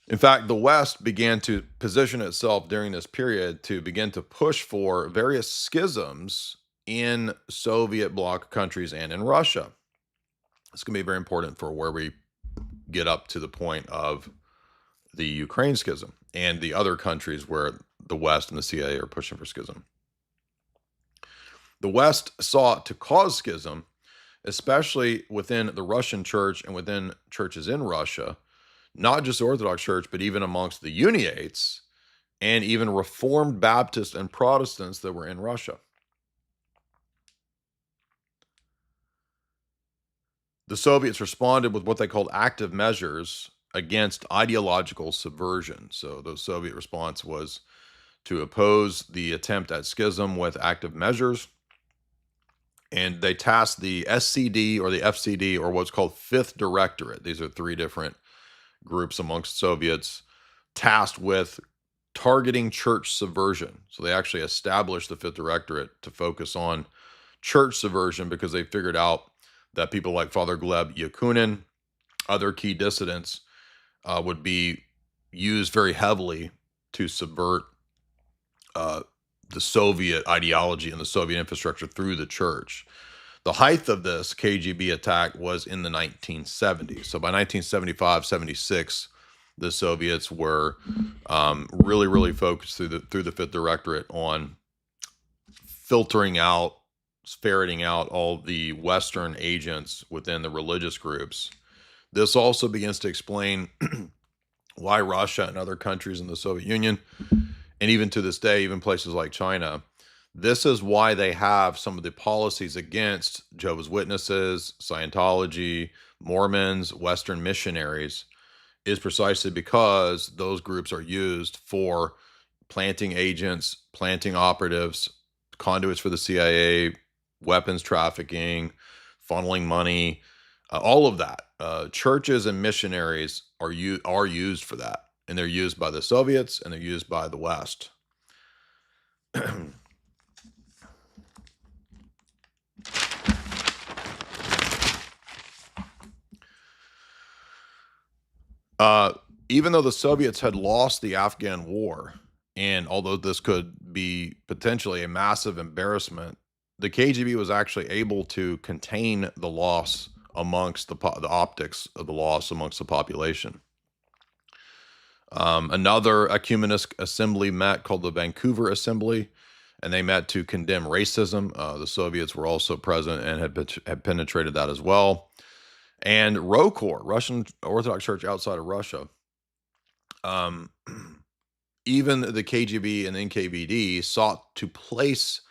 In fact, the West began to position itself during this period to begin to push for various schisms in Soviet bloc countries and in Russia. It's going to be very important for where we get up to the point of the Ukraine schism and the other countries where the West and the CIA are pushing for schism. The West sought to cause schism, especially within the Russian church and within churches in Russia, not just the Orthodox Church, but even amongst the Uniates and even Reformed Baptists and Protestants that were in Russia. The Soviets responded with what they called active measures against ideological subversion. So the Soviet response was to oppose the attempt at schism with active measures. And they tasked the SCD or the FCD or what's called Fifth Directorate. These are 3 different groups amongst Soviets tasked with targeting church subversion. So they actually established the Fifth Directorate to focus on church subversion because they figured out that people like Father Gleb Yakunin, other key dissidents, would be used very heavily to subvert the Soviet ideology and the Soviet infrastructure through the church. The height of this KGB attack was in the 1970s. So by 1975, 76, the Soviets were really, really focused through the Fifth Directorate on filtering out, ferreting out all the Western agents within the religious groups. This also begins to explain why Russia and other countries in the Soviet Union, and even to this day, even places like China, this is why they have some of the policies against Jehovah's Witnesses, Scientology, Mormons, Western missionaries, is precisely because those groups are used for planting agents, planting operatives, conduits for the CIA, weapons trafficking, funneling money, all of that. Churches and missionaries are used for that, and they're used by the Soviets and they're used by the West. Even though the Soviets had lost the Afghan war, and although this could be potentially a massive embarrassment, the KGB was actually able to contain the loss amongst the optics of the loss amongst the population. Another ecumenist assembly met called the Vancouver Assembly, and they met to condemn racism. The Soviets were also present and had penetrated that as well. And ROKOR, Russian Orthodox Church outside of Russia, even the KGB and NKVD sought to place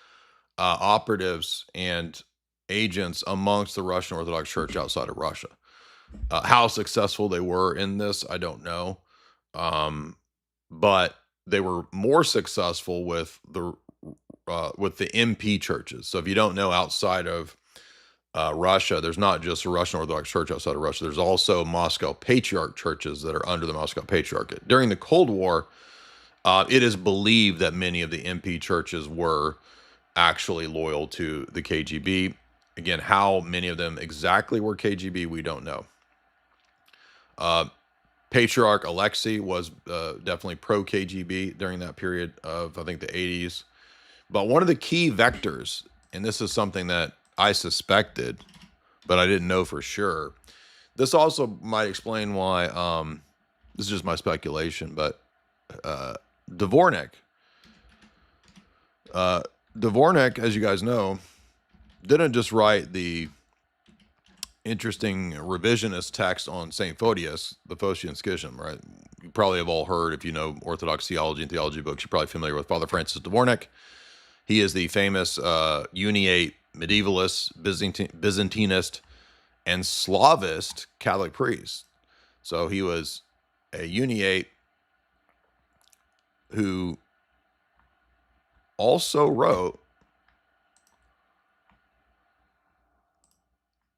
operatives and agents amongst the Russian Orthodox Church outside of Russia. How successful they were in this, I don't know. But they were more successful with the MP churches. So if you don't know, outside of Russia, there's not just a Russian Orthodox Church outside of Russia. There's also Moscow Patriarch churches that are under the Moscow Patriarchate. During the Cold War, it is believed that many of the MP churches were actually loyal to the KGB. Again, how many of them exactly were KGB, we don't know. Patriarch Alexei was definitely pro-KGB during that period of, I think, the 80s. But one of the key vectors, and this is something that I suspected, but I didn't know for sure. This also might explain why, this is just my speculation, but Dvorak, as you guys know, didn't just write the interesting revisionist text on St. Photius, the Phocian Schism, right? You probably have all heard, if you know Orthodox theology and theology books, you're probably familiar with Father Francis Dvorak. He is the famous Uniate medievalist, Byzantinist, and Slavist Catholic priest. So he was a Uniate who also wrote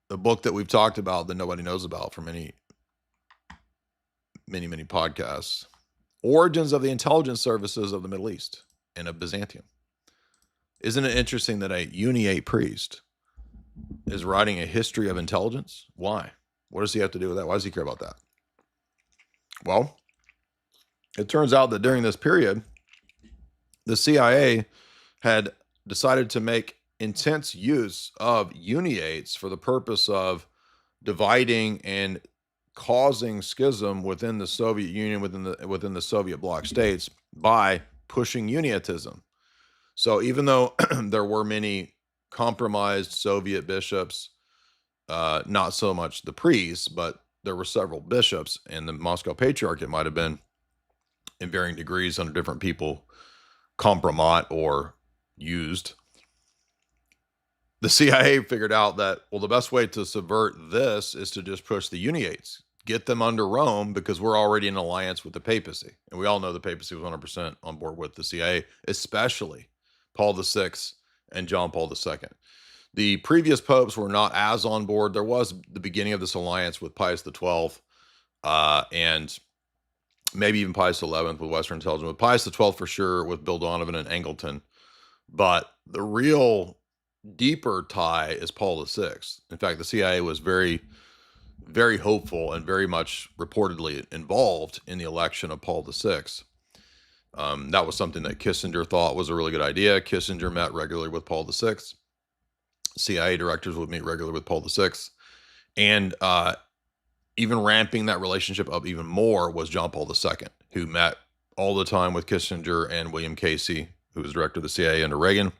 the book that we've talked about that nobody knows about for many podcasts, Origins of the Intelligence Services of the Middle East and of Byzantium. Isn't it interesting that a Uniate priest is writing a history of intelligence? Why? What does he have to do with that? Why does he care about that? Well, it turns out that during this period, the CIA had decided to make intense use of Uniates for the purpose of dividing and causing schism within the Soviet Union, within the Soviet bloc states, by pushing Uniatism. So even though there were many compromised Soviet bishops, not so much the priests, but there were several bishops, and the Moscow Patriarchate might have been in varying degrees under different people compromat or used. The CIA figured out that, well, the best way to subvert this is to just push the Uniates, get them under Rome, because we're already in alliance with the papacy. And we all know the papacy was 100% on board with the CIA, especially Paul VI and John Paul II. The previous popes were not as on board. There was the beginning of this alliance with Pius XII, and maybe even Pius XI with Western intelligence, with Pius XII for sure, with Bill Donovan and Angleton. But the real deeper tie is Paul VI. In fact, the CIA was very, very hopeful and very much reportedly involved in the election of Paul VI. That was something that Kissinger thought was a really good idea. Kissinger met regularly with Paul VI. CIA directors would meet regularly with Paul VI. And even ramping that relationship up even more was John Paul II, who met all the time with Kissinger and William Casey, who was director of the CIA under Reagan,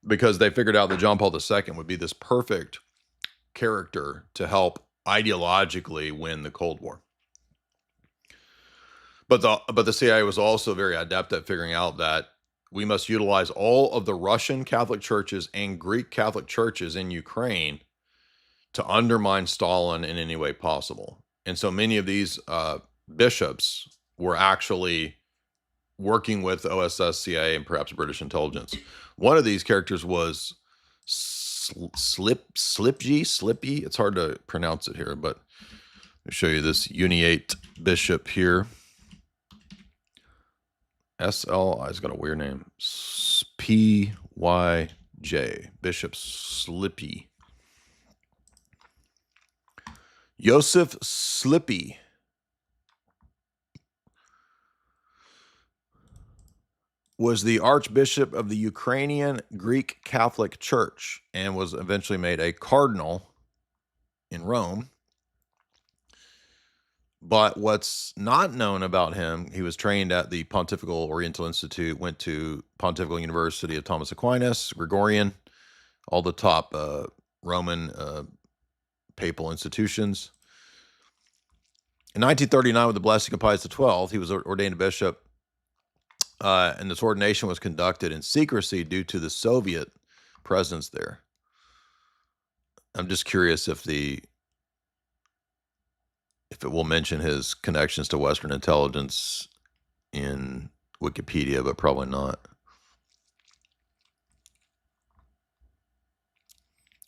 because they figured out that John Paul II would be this perfect character to help ideologically win the Cold War. But the CIA was also very adept at figuring out that we must utilize all of the Russian Catholic churches and Greek Catholic churches in Ukraine to undermine Stalin in any way possible. And so many of these bishops were actually working with OSS, CIA, and perhaps British intelligence. One of these characters was Slippy. It's hard to pronounce it here, but I'll show you this Uniate bishop here. SL, it's got a weird name. PYJ, Bishop Slippy. Joseph Slippy was the Archbishop of the Ukrainian Greek Catholic Church and was eventually made a cardinal in Rome. But what's not known about him, he was trained at the Pontifical Oriental Institute, went to Pontifical University of Thomas Aquinas, Gregorian, all the top Roman papal institutions. In 1939, with the blessing of Pius XII, he was ordained a bishop, and this ordination was conducted in secrecy due to the Soviet presence there. I'm just curious if it will mention his connections to Western intelligence in Wikipedia, but probably not.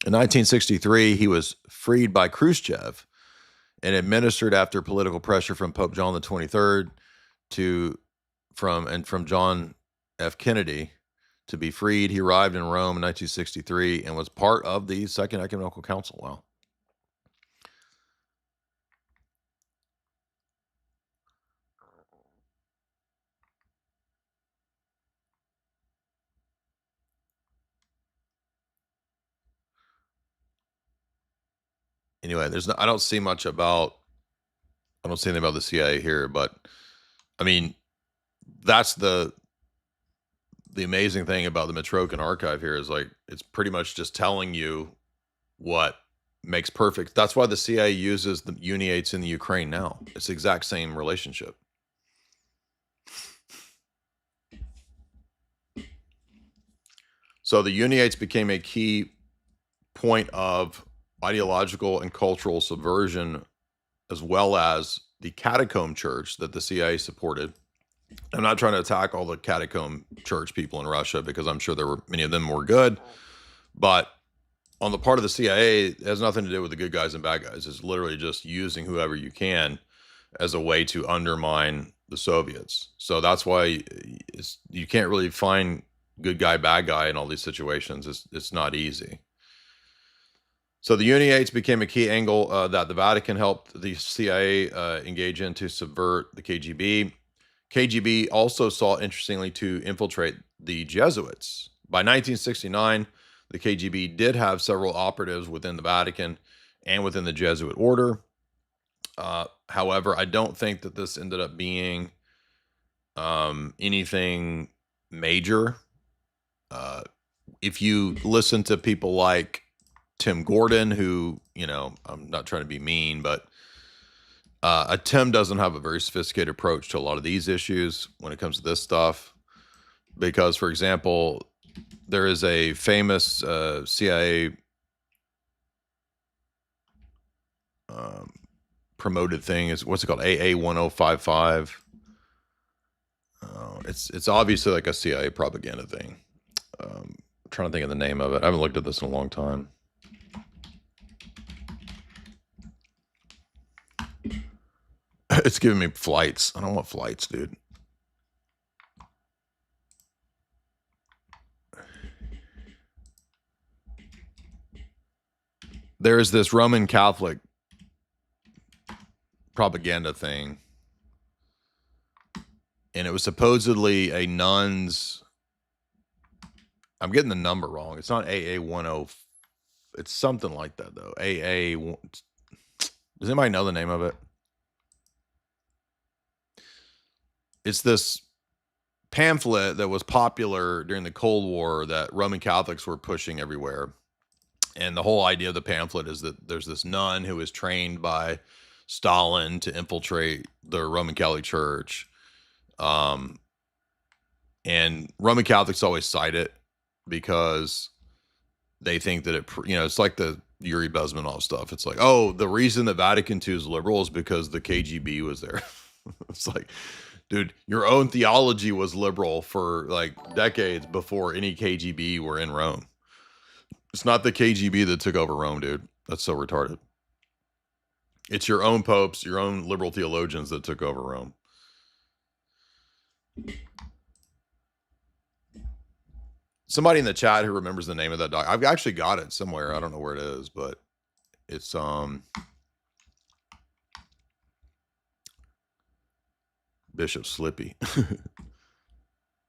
In 1963, he was freed by Khrushchev and administered after political pressure from Pope John the 23rd from John F. Kennedy to be freed. He arrived in Rome in 1963 and was part of the Second Ecumenical Council. Wow. Anyway, I don't see anything about the CIA here, but I mean, that's the amazing thing about the Mitrokhin archive here is like, it's pretty much just telling you what makes perfect. That's why the CIA uses the Uniates in the Ukraine now. It's the exact same relationship. So the Uniates became a key point of ideological and cultural subversion, as well as the catacomb church that the CIA supported. I'm not trying to attack all the catacomb church people in Russia, because I'm sure many of them were good, but on the part of the CIA, it has nothing to do with the good guys and bad guys. It's literally just using whoever you can as a way to undermine the Soviets. So that's why you can't really find good guy, bad guy in all these situations. It's not easy. So the Uniates became a key angle that the Vatican helped the CIA engage in to subvert the KGB. KGB also sought, interestingly, to infiltrate the Jesuits. By 1969, the KGB did have several operatives within the Vatican and within the Jesuit order. However, I don't think that this ended up being anything major. If you listen to people like Tim Gordon, who, I'm not trying to be mean, but Tim doesn't have a very sophisticated approach to a lot of these issues when it comes to this stuff. Because, for example, there is a famous CIA promoted thing. What's it called? AA 1055. It's obviously like a CIA propaganda thing. I'm trying to think of the name of it. I haven't looked at this in a long time. It's giving me flights. I don't want flights, dude. There's this Roman Catholic propaganda thing, and it was supposedly a nun's. I'm getting the number wrong. It's not AA10. It's something like that though. AA. Does anybody know the name of it? It's this pamphlet that was popular during the Cold War that Roman Catholics were pushing everywhere. And the whole idea of the pamphlet is that there's this nun who was trained by Stalin to infiltrate the Roman Catholic Church. And Roman Catholics always cite it because they think that it's like the Yuri Bezmenov stuff. It's like, oh, the reason that Vatican II is liberal is because the KGB was there. It's like, dude, your own theology was liberal for like decades before any KGB were in Rome. It's not the KGB that took over Rome, dude. That's so retarded. It's your own popes, your own liberal theologians that took over Rome. Somebody in the chat who remembers the name of that doc. I've actually got it somewhere. I don't know where it is, but it's Bishop Slippy.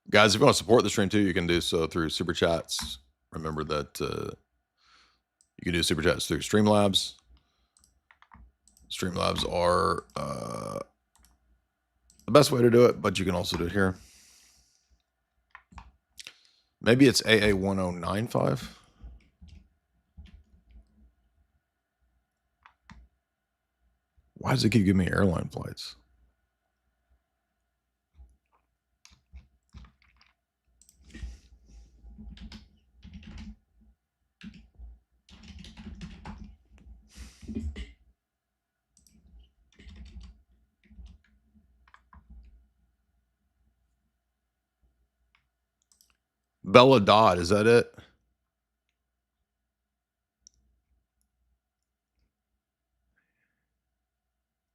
Guys, if you want to support the stream too, you can do so through super chats. Remember that you can do super chats through Streamlabs. Streamlabs are the best way to do it, but you can also do it here. Maybe it's AA1095. Why does it keep giving me airline flights? Bella Dodd, is that it?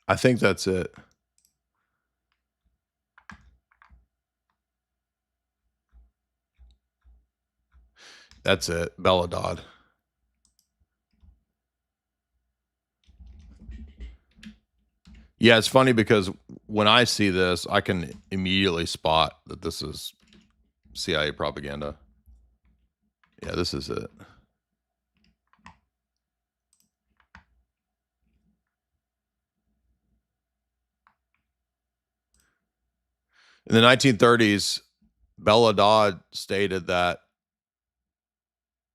I think that's it. That's it. Bella Dodd. Yeah, it's funny because when I see this, I can immediately spot that this is CIA propaganda. Yeah, this is it. In the 1930s, Bella Dodd stated that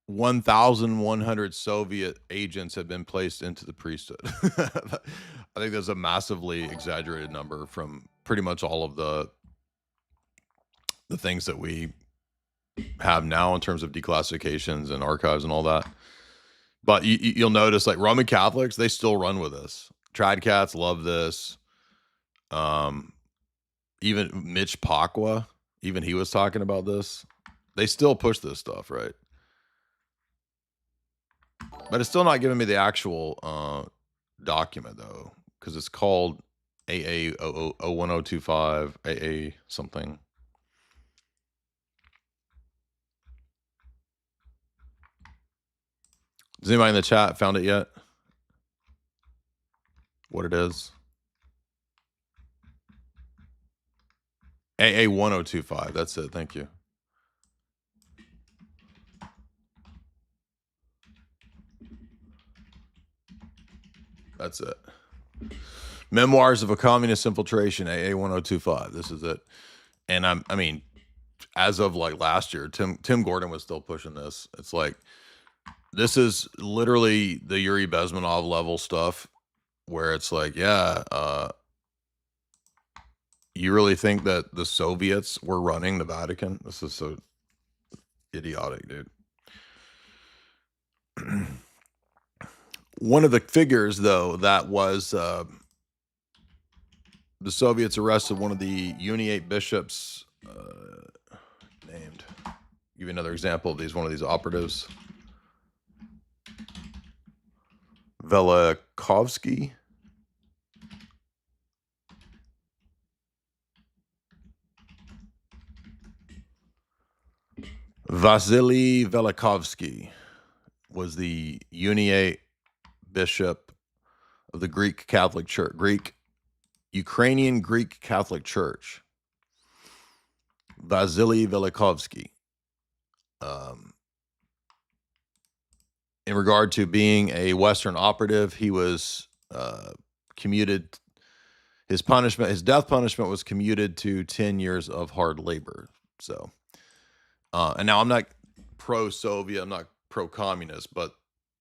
1,100 Soviet agents had been placed into the priesthood. I think that's a massively exaggerated number from pretty much all of the things that we have now in terms of declassifications and archives and all that. But you'll notice, like, Roman Catholics, they still run with this. Tradcats love this. Even Mitch Pacwa, even he was talking about this. They still push this stuff, right? But it's still not giving me the actual document, though, because it's called AA1025, AA something. Has anybody in the chat found it yet? What it is? AA1025. That's it. Thank you. That's it. Memoirs of a Communist Infiltration, AA1025. This is it. And I mean, as of like last year, Tim Gordon was still pushing this. It's like, this is literally the Yuri Bezmenov level stuff where it's like, yeah, you really think that the Soviets were running the Vatican? This is so idiotic, dude. One of the figures, though, that was the Soviets arrested one of the Uniate bishops named, Give you another example of these. One of these operatives, Velikovsky. Vasily Velikovsky was the Uniate bishop of the Greek Catholic Church, Ukrainian Greek Catholic Church. Vasily Velikovsky. In regard to being a Western operative, he was commuted. His death punishment was commuted to 10 years of hard labor. So, and now I'm not pro-Soviet, I'm not pro-communist, but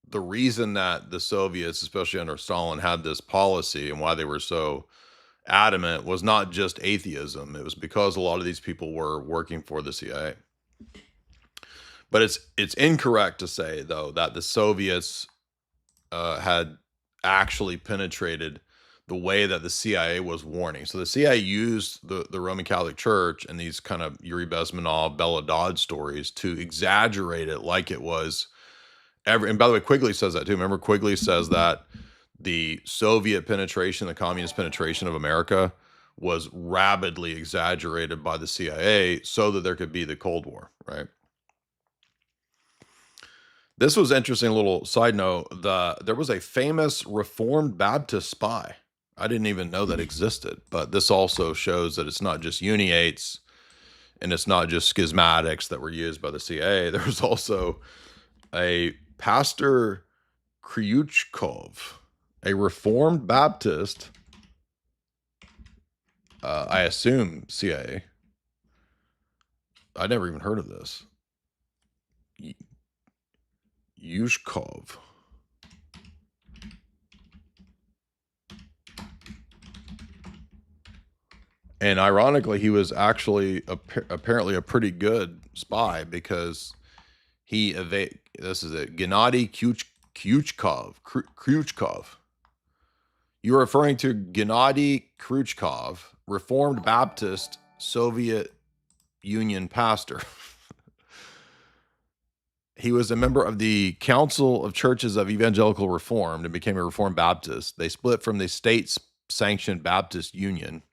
the reason that the Soviets, especially under Stalin, had this policy and why they were so adamant was not just atheism. It was because a lot of these people were working for the CIA. But it's incorrect to say, though, that the Soviets had actually penetrated the way that the CIA was warning. So the CIA used the Roman Catholic Church and these kind of Yuri Bezmenov, Bela Dodd stories to exaggerate it like it was. And by the way, Quigley says that too. Remember, Quigley says that the Soviet penetration, the communist penetration of America was rapidly exaggerated by the CIA so that there could be the Cold War, right? This was interesting, a little side note. There was a famous Reformed Baptist spy. I didn't even know that existed, but this also shows that it's not just Uniates and it's not just schismatics that were used by the CIA. There was also a Pastor Kryuchkov, a Reformed Baptist, I assume CIA. I never even heard of this. Yushkov. And ironically, he was actually apparently a pretty good spy because this is it, Gennady Kryuchkov. You're referring to Gennady Kryuchkov, Reformed Baptist, Soviet Union pastor. He was a member of the Council of Churches of Evangelical Reformed and became a Reformed Baptist. They split from the state-sanctioned Baptist Union,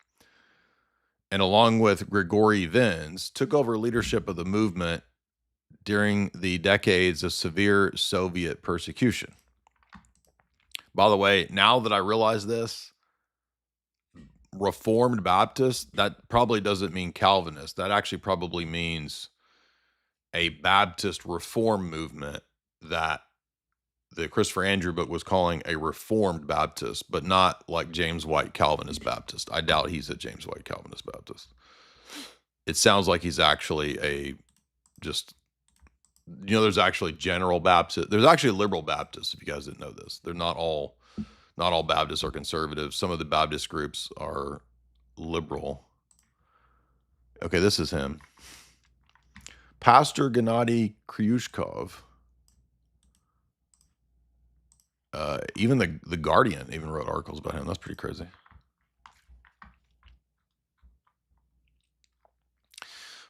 and along with Grigory Vins, took over leadership of the movement during the decades of severe Soviet persecution. By the way, now that I realize this, Reformed Baptist, that probably doesn't mean Calvinist. That actually probably means a Baptist reform movement that the Christopher Andrew book was calling a Reformed Baptist, but not like James White Calvinist Baptist. I doubt he's a James White Calvinist Baptist. It sounds like he's actually there's actually general Baptist. There's actually liberal Baptists, if you guys didn't know this. They're not all Baptists are conservative. Some of the Baptist groups are liberal. Okay, this is him. Pastor Gennady Kryuchkov. Even the Guardian even wrote articles about him. That's pretty crazy.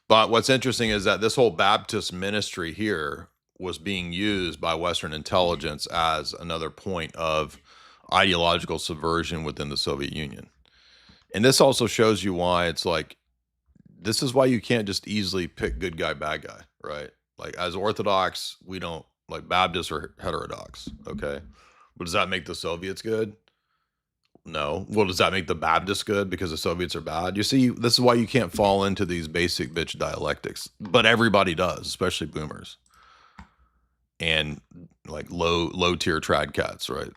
But what's interesting is that this whole Baptist ministry here was being used by Western intelligence as another point of ideological subversion within the Soviet Union. And this also shows you why it's like, this is why you can't just easily pick good guy, bad guy, right? Like as Orthodox, we don't, like Baptists are heterodox, okay? But does that make the Soviets good? No. Well, does that make the Baptists good because the Soviets are bad? You see, this is why you can't fall into these basic bitch dialectics. But everybody does, especially boomers. And like low tier trad cats, right?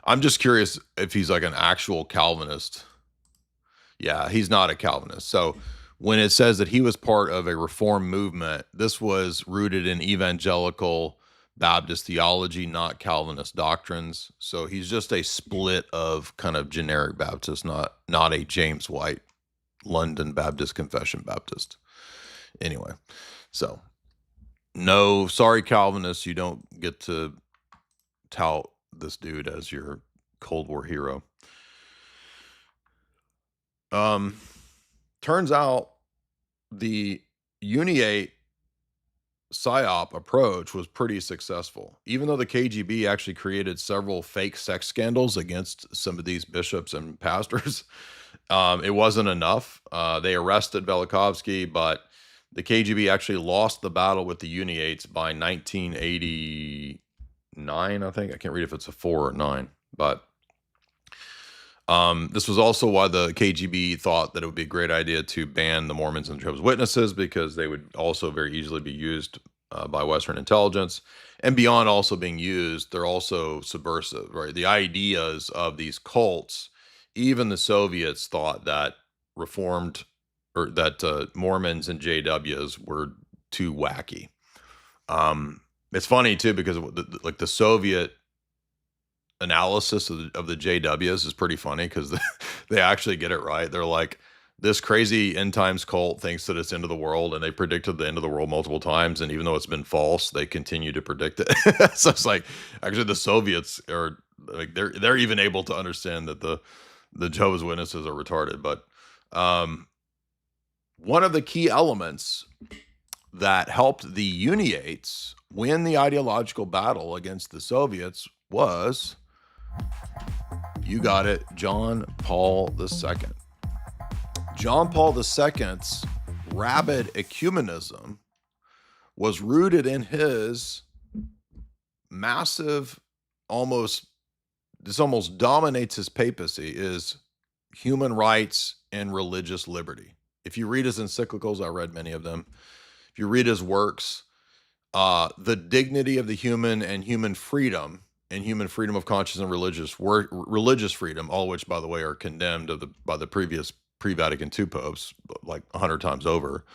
I'm just curious if he's like an actual Calvinist. Yeah, he's not a Calvinist. So when it says that he was part of a reform movement, this was rooted in evangelical Baptist theology, not Calvinist doctrines. So he's just a split of kind of generic Baptist, not a James White London Baptist Confession Baptist. Anyway, so no, sorry Calvinists, you don't get to tout this dude as your Cold War hero. Turns out the Uniate PSYOP approach was pretty successful, even though the KGB actually created several fake sex scandals against some of these bishops and pastors. It wasn't enough. They arrested Velikovsky, but the KGB actually lost the battle with the Uniates by 1989, I think. I can't read if it's a 4 or 9, but this was also why the KGB thought that it would be a great idea to ban the Mormons and Jehovah's Witnesses, because they would also very easily be used by Western intelligence. And beyond also being used, they're also subversive, right? The ideas of these cults, even the Soviets thought that Reformed or that Mormons and JWs were too wacky. It's funny too, because like the Soviet analysis of the JWs is pretty funny, because they actually get it right. They're like, this crazy end times cult thinks that it's end of the world, and they predicted the end of the world multiple times, and even though it's been false, they continue to predict it. So it's like, actually the Soviets are like, they're even able to understand that the Jehovah's Witnesses are retarded. But one of the key elements that helped the Uniates win the ideological battle against the Soviets was, you got it, John Paul II. John Paul II's rabid ecumenism was rooted in his massive, almost dominates his papacy, is human rights and religious liberty. If you read his encyclicals, I read many of them. If you read his works, the dignity of the human and human freedom of conscience and religious freedom, all which, by the way, are condemned by the previous pre-Vatican II popes like 100 times over.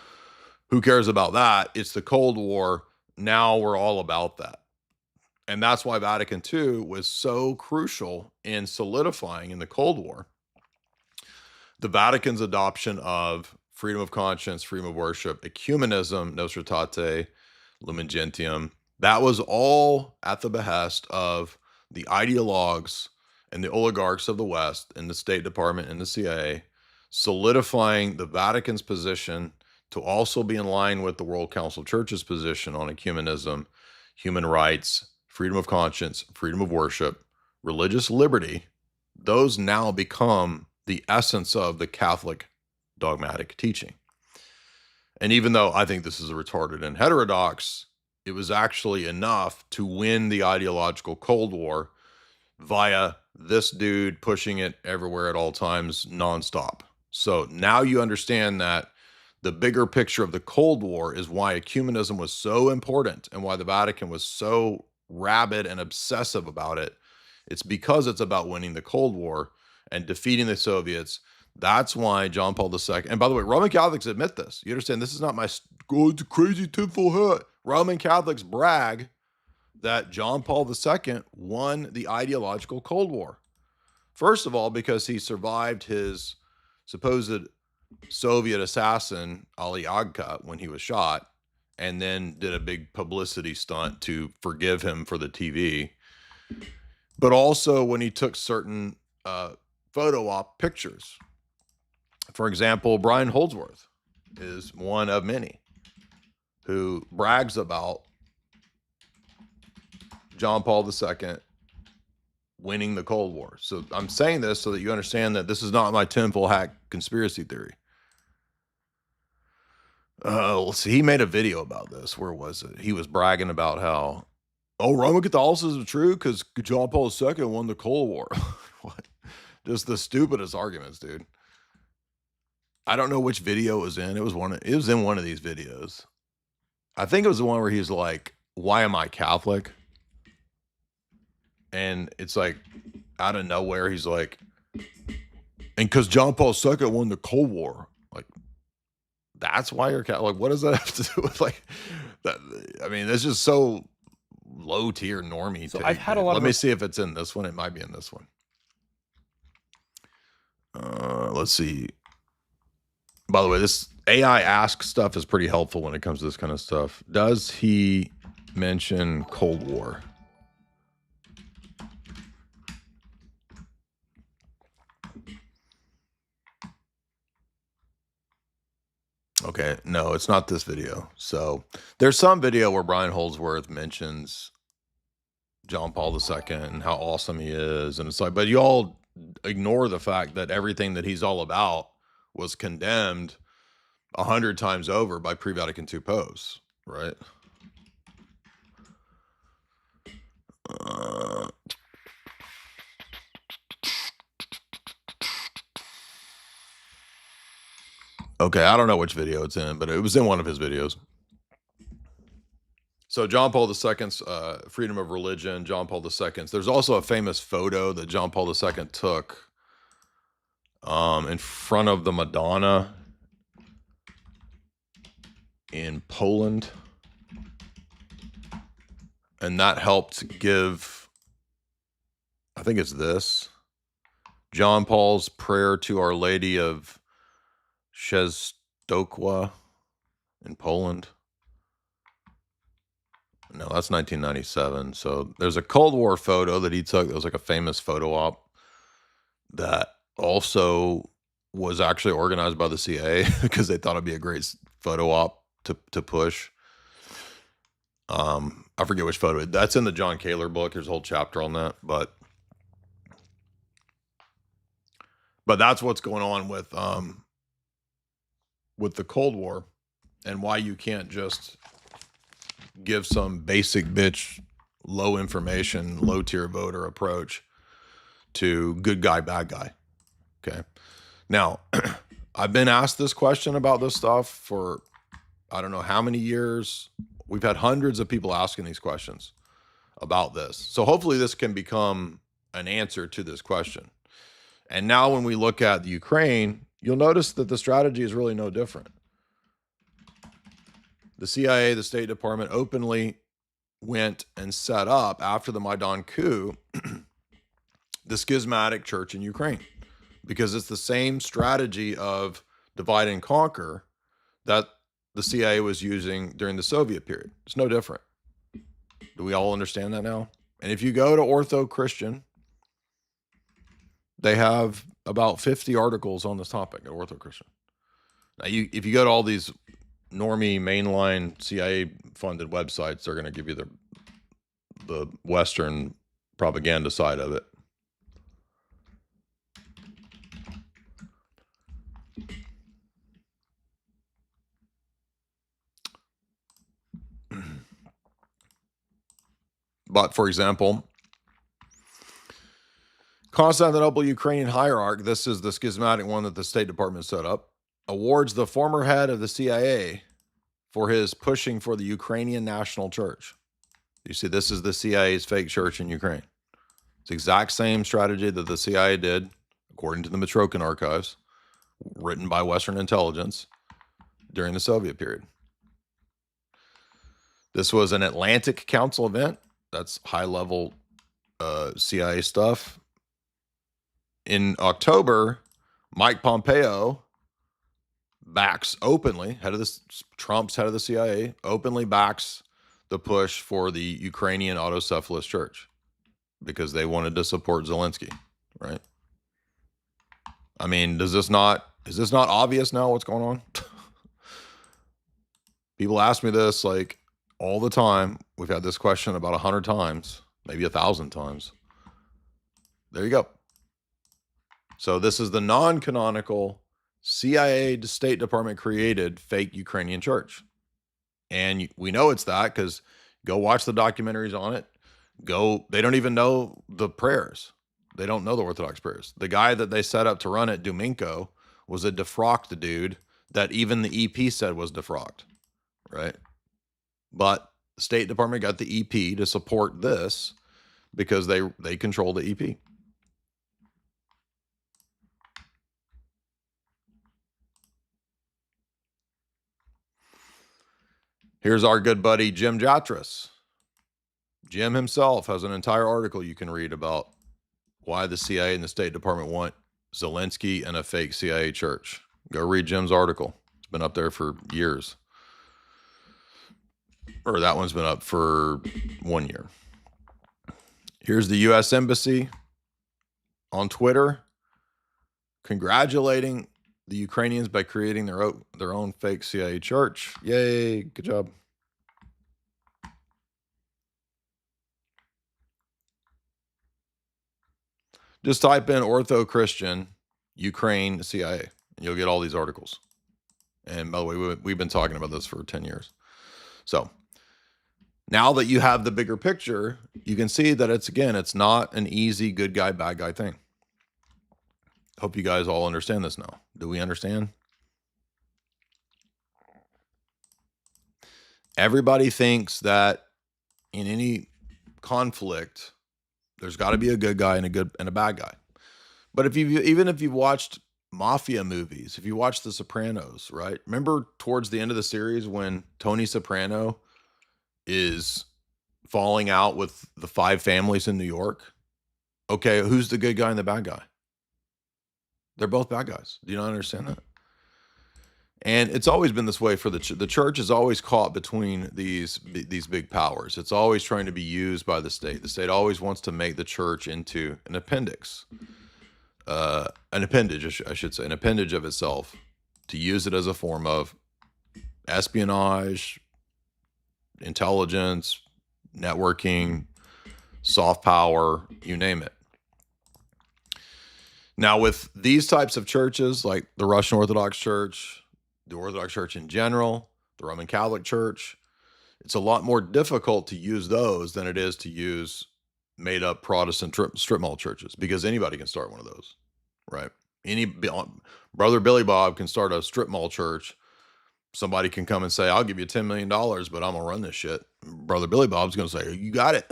Who cares about that? It's the Cold War. Now we're all about that. And that's why Vatican II was so crucial in solidifying in the Cold War the Vatican's adoption of freedom of conscience, freedom of worship, ecumenism, Nostra Aetate, Lumen Gentium. That was all at the behest of the ideologues and the oligarchs of the West and the State Department and the CIA, solidifying the Vatican's position to also be in line with the World Council of Churches' position on ecumenism, human rights, freedom of conscience, freedom of worship, religious liberty. Those now become the essence of the Catholic dogmatic teaching. And even though I think this is a retarded and heterodox, it was actually enough to win the ideological Cold War via this dude pushing it everywhere at all times, nonstop. So now you understand that the bigger picture of the Cold War is why ecumenism was so important and why the Vatican was so rabid and obsessive about it. It's because it's about winning the Cold War and defeating the Soviets. That's why John Paul II, and by the way, Roman Catholics admit this. You understand, this is not my crazy tinfoil hat. Roman Catholics brag that John Paul II won the ideological Cold War. First of all, because he survived his supposed Soviet assassin, Ali Agca, when he was shot, and then did a big publicity stunt to forgive him for the TV. But also when he took certain photo op pictures. For example, Brian Holdsworth is one of many who brags about John Paul II winning the Cold War. So I'm saying this so that you understand that this is not my tinfoil hat conspiracy theory. Let's see. He made a video about this. Where was it? He was bragging about how, Roman Catholicism is true because John Paul II won the Cold War. What? Just the stupidest arguments, dude. I don't know which video it was in. It was in one of these videos. I think it was the one where he's like, why am I Catholic? And it's like, out of nowhere, he's like, and because John Paul II won the Cold War. Like, that's why you're Catholic. Like, what does that have to do with, like, that? I mean, it's just so low tier normie. So I've had a lot Let me see if it's in this one. It might be in this one. Let's see. By the way, this AI ask stuff is pretty helpful when it comes to this kind of stuff. Does he mention Cold War? Okay, no, it's not this video. So there's some video where Brian Holdsworth mentions John Paul II and how awesome he is. And it's like, but you all ignore the fact that everything that he's all about was condemned 100 times over by pre-Vatican II popes, right? Okay, I don't know which video it's in, but it was in one of his videos. So John Paul II's freedom of religion, John Paul II's. There's also a famous photo that John Paul II took in front of the Madonna in Poland. And that helped give, I think it's this, John Paul's prayer to Our Lady of Częstochowa in Poland. No, that's 1997. So there's a Cold War photo that he took that was like a famous photo op that also was actually organized by the CIA because they thought it'd be a great photo op to push. I forget which photo. That's in the John Kaler book. There's a whole chapter on that. But that's what's going on with the Cold War and why you can't just give some basic bitch, low information, low tier voter approach to good guy, bad guy. Okay. Now, I've been asked this question about this stuff for I don't know how many years. We've had hundreds of people asking these questions about this. So hopefully this can become an answer to this question. And now when we look at the Ukraine, you'll notice that the strategy is really no different. The CIA, the State Department openly went and set up, after the Maidan coup, the schismatic church in Ukraine, because it's the same strategy of divide and conquer that the CIA was using during the Soviet period. It's no different. Do we all understand that now? And if you go to Ortho Christian, they have about 50 articles on this topic at Ortho Christian. Now, if you go to all these normie mainline CIA funded websites, they're going to give you the Western propaganda side of it. But for example, Constantinople Ukrainian hierarch, this is the schismatic one that the State Department set up, awards the former head of the CIA for his pushing for the Ukrainian National Church. You see, this is the CIA's fake church in Ukraine. It's the exact same strategy that the CIA did, according to the Mitrokhin archives, written by Western intelligence during the Soviet period. This was an Atlantic Council event. That's high-level CIA stuff. In October, Mike Pompeo backs openly, Trump's head of the CIA, openly backs the push for the Ukrainian autocephalous church because they wanted to support Zelensky, right? I mean, is this not obvious now what's going on? People ask me this like all the time. We've had this question about 100 times, maybe 1,000 times. There you go. So this is the non-canonical CIA State Department created fake Ukrainian church. And we know it's that because go watch the documentaries on it. They don't even know the prayers. They don't know the Orthodox prayers. The guy that they set up to run it, Duminko, was a defrocked dude that even the EP said was defrocked, right? But the State Department got the EP to support this because they control the EP. Here's our good buddy, Jim Jatras. Jim himself has an entire article you can read about why the CIA and the State Department want Zelensky and a fake CIA church. Go read Jim's article. It's been up there for years. Or that one's been up for 1 year. Here's the U.S. Embassy on Twitter congratulating the Ukrainians by creating their own fake CIA church. Yay, good job. Just type in Ortho Christian Ukraine CIA, and you'll get all these articles. And by the way, we've been talking about this for 10 years. So now that you have the bigger picture, you can see that it's not an easy good guy, bad guy thing. Hope you guys all understand this now. Do we understand? Everybody thinks that in any conflict, there's got to be a good guy and a bad guy. But even if you've watched mafia movies, if you watch The Sopranos, right? Remember towards the end of the series when Tony Soprano is falling out with the 5 families in New York? Okay, who's the good guy and the bad guy? They're both bad guys. Do you not understand that? And it's always been this way for the church is always caught between these big powers. It's always trying to be used by the state. The state always wants to make the church into an appendage, I should say, an appendage of itself, to use it as a form of espionage, intelligence, networking, soft power, you name it. Now, with these types of churches, like the Russian Orthodox Church, the Orthodox Church in general, the Roman Catholic Church, it's a lot more difficult to use those than it is to use made-up Protestant strip mall churches, because anybody can start one of those, right? Brother Billy Bob can start a strip mall church. Somebody can come and say, I'll give you $10 million, but I'm going to run this shit. Brother Billy Bob's going to say, you got it.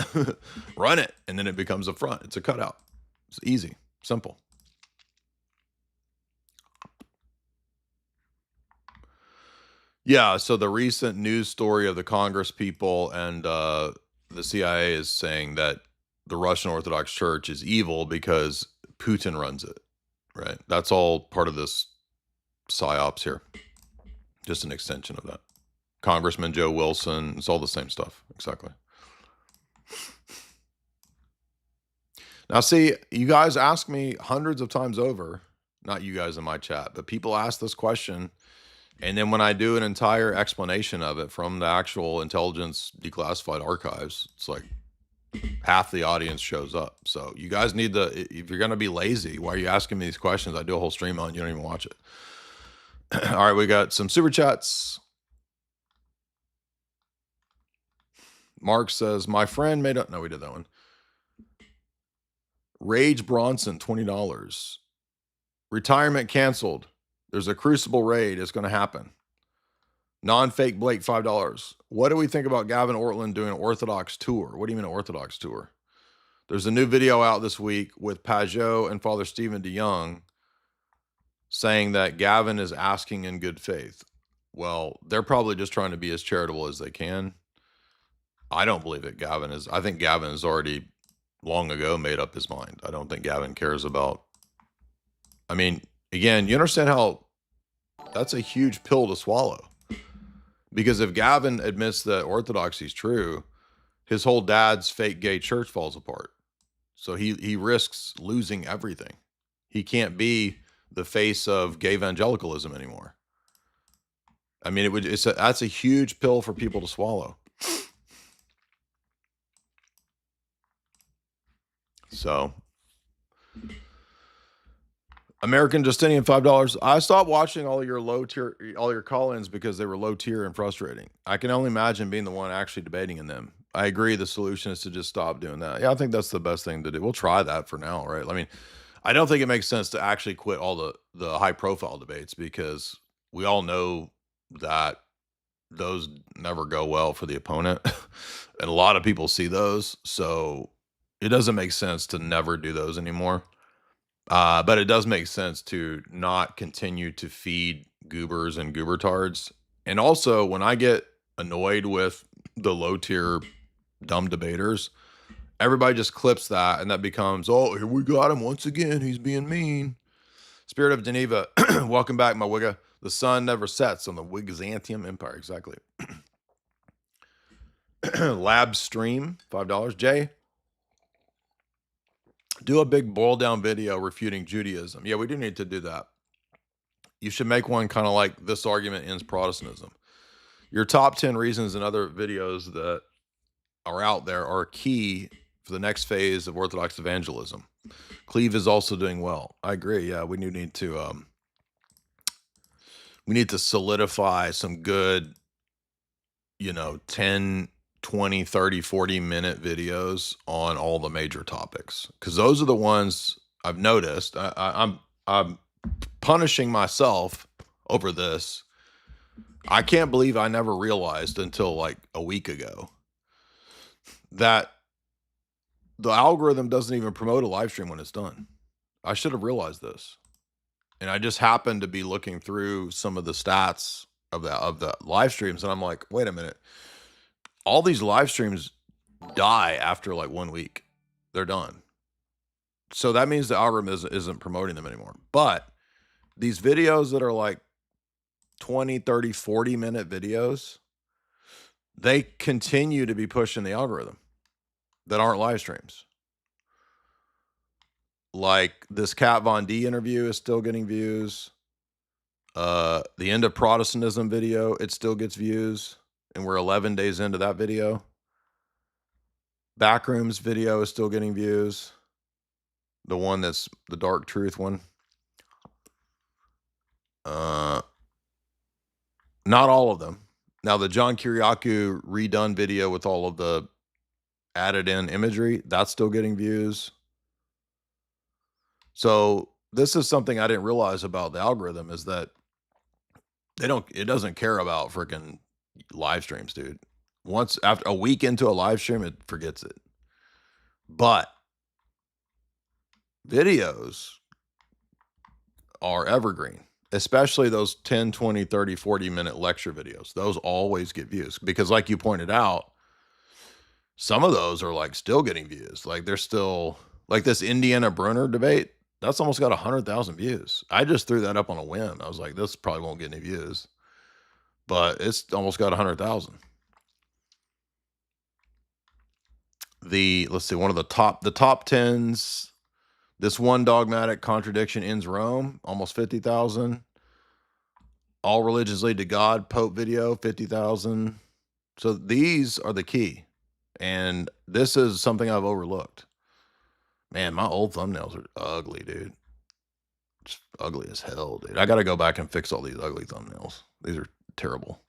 Run it. And then it becomes a front. It's a cutout. It's easy, simple. Yeah, so the recent news story of the Congress people and the CIA is saying that the Russian Orthodox Church is evil because Putin runs it, right? That's all part of this psyops here. Just an extension of that. Congressman Joe Wilson, it's all the same stuff, exactly. Now, see, you guys ask me hundreds of times over, not you guys in my chat, but people ask this question. And then when I do an entire explanation of it from the actual intelligence declassified archives, it's like half the audience shows up. So you guys need if you're going to be lazy, why are you asking me these questions? I do a whole stream on it, you don't even watch it. All right, we got some super chats. Mark says, my friend made up. No, we did that one. Rage Bronson, $20. Retirement canceled. There's a Crucible raid. It's going to happen. Non-fake Blake, $5. What do we think about Gavin Ortland doing an Orthodox tour? What do you mean an Orthodox tour? There's a new video out this week with Pajot and Father Stephen DeYoung saying that Gavin is asking in good faith. Well, they're probably just trying to be as charitable as they can. I don't believe that Gavin is. I think Gavin has already long ago made up his mind. I don't think Gavin cares about. I mean, again, you understand how that's a huge pill to swallow. Because if Gavin admits that orthodoxy is true, his whole dad's fake gay church falls apart. So he risks losing everything. He can't be the face of gay evangelicalism anymore. I mean, that's a huge pill for people to swallow. So, American Justinian, $5. I stopped watching all your call-ins because they were low tier and frustrating. I can only imagine being the one actually debating in them. I agree. The solution is to just stop doing that. Yeah, I think that's the best thing to do. We'll try that for now, right? I mean, I don't think it makes sense to actually quit all the high-profile debates because we all know that those never go well for the opponent, and a lot of people see those. So it doesn't make sense to never do those anymore. But it does make sense to not continue to feed goobers and goobertards. And also, when I get annoyed with the low-tier dumb debaters, everybody just clips that, and that becomes, oh, here we got him once again. He's being mean. Spirit of Geneva, welcome back, my wigga. The sun never sets on the Wigzantium Empire. Exactly. Lab Stream, $5. Jay, do a big boil down video refuting Judaism. Yeah, we do need to do that. You should make one kind of like this argument ends Protestantism. Your top 10 reasons and other videos that are out there are key for the next phase of Orthodox evangelism. Cleve is also doing well. I agree. Yeah, we need to solidify some good, 10, 20, 30, 40-minute videos on all the major topics. Because those are the ones I've noticed. I'm punishing myself over this. I can't believe I never realized until like a week ago that the algorithm doesn't even promote a live stream when it's done. I should have realized this. And I just happened to be looking through some of the stats of the live streams, and I'm like, wait a minute. All these live streams die after like 1 week. They're done. So that means the algorithm isn't promoting them anymore. But these videos that are like 20, 30, 40-minute videos, they continue to be pushing the algorithm that aren't live streams. Like this Kat Von D interview is still getting views. The end of Protestantism video, it still gets views. And we're 11 days into that video. Backrooms video is still getting views. The one that's the Dark Truth one. Not all of them. Now, the John Kiriakou redone video with all of the added in imagery, that's still getting views. So this is something I didn't realize about the algorithm is that it doesn't care about freaking live streams, dude. Once after a week into a live stream, it forgets it. But videos are evergreen, especially those 10, 20, 30, 40-minute lecture videos. Those always get views because like you pointed out, some of those are like still getting views. Like they're still like this Indiana Brunner debate. That's almost got 100,000 views. I just threw that up on a whim. I was like, this probably won't get any views, but it's almost got 100,000. Let's see, one of the top 10s, this one dogmatic contradiction ends Rome, almost 50,000. All religions lead to God, Pope video, 50,000. So these are the key. And this is something I've overlooked. Man, my old thumbnails are ugly, dude. It's ugly as hell, dude. I got to go back and fix all these ugly thumbnails. These are terrible.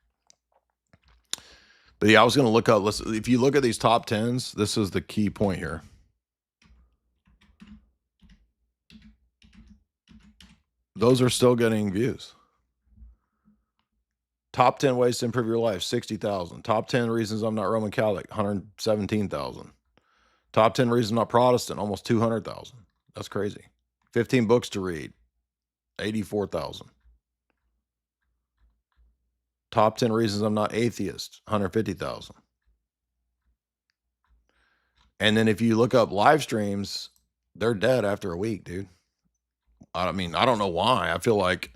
But yeah, I was going to look up, if you look at these top 10s, this is the key point here. Those are still getting views. Top 10 ways to improve your life, 60,000. Top 10 reasons I'm not Roman Catholic, 117,000. Top 10 reasons I'm not Protestant, almost 200,000. That's crazy. 15 books to read, 84,000. Top 10 reasons I'm not atheist, 150,000. And then if you look up live streams, they're dead after a week, dude. I mean, I don't know why. I feel like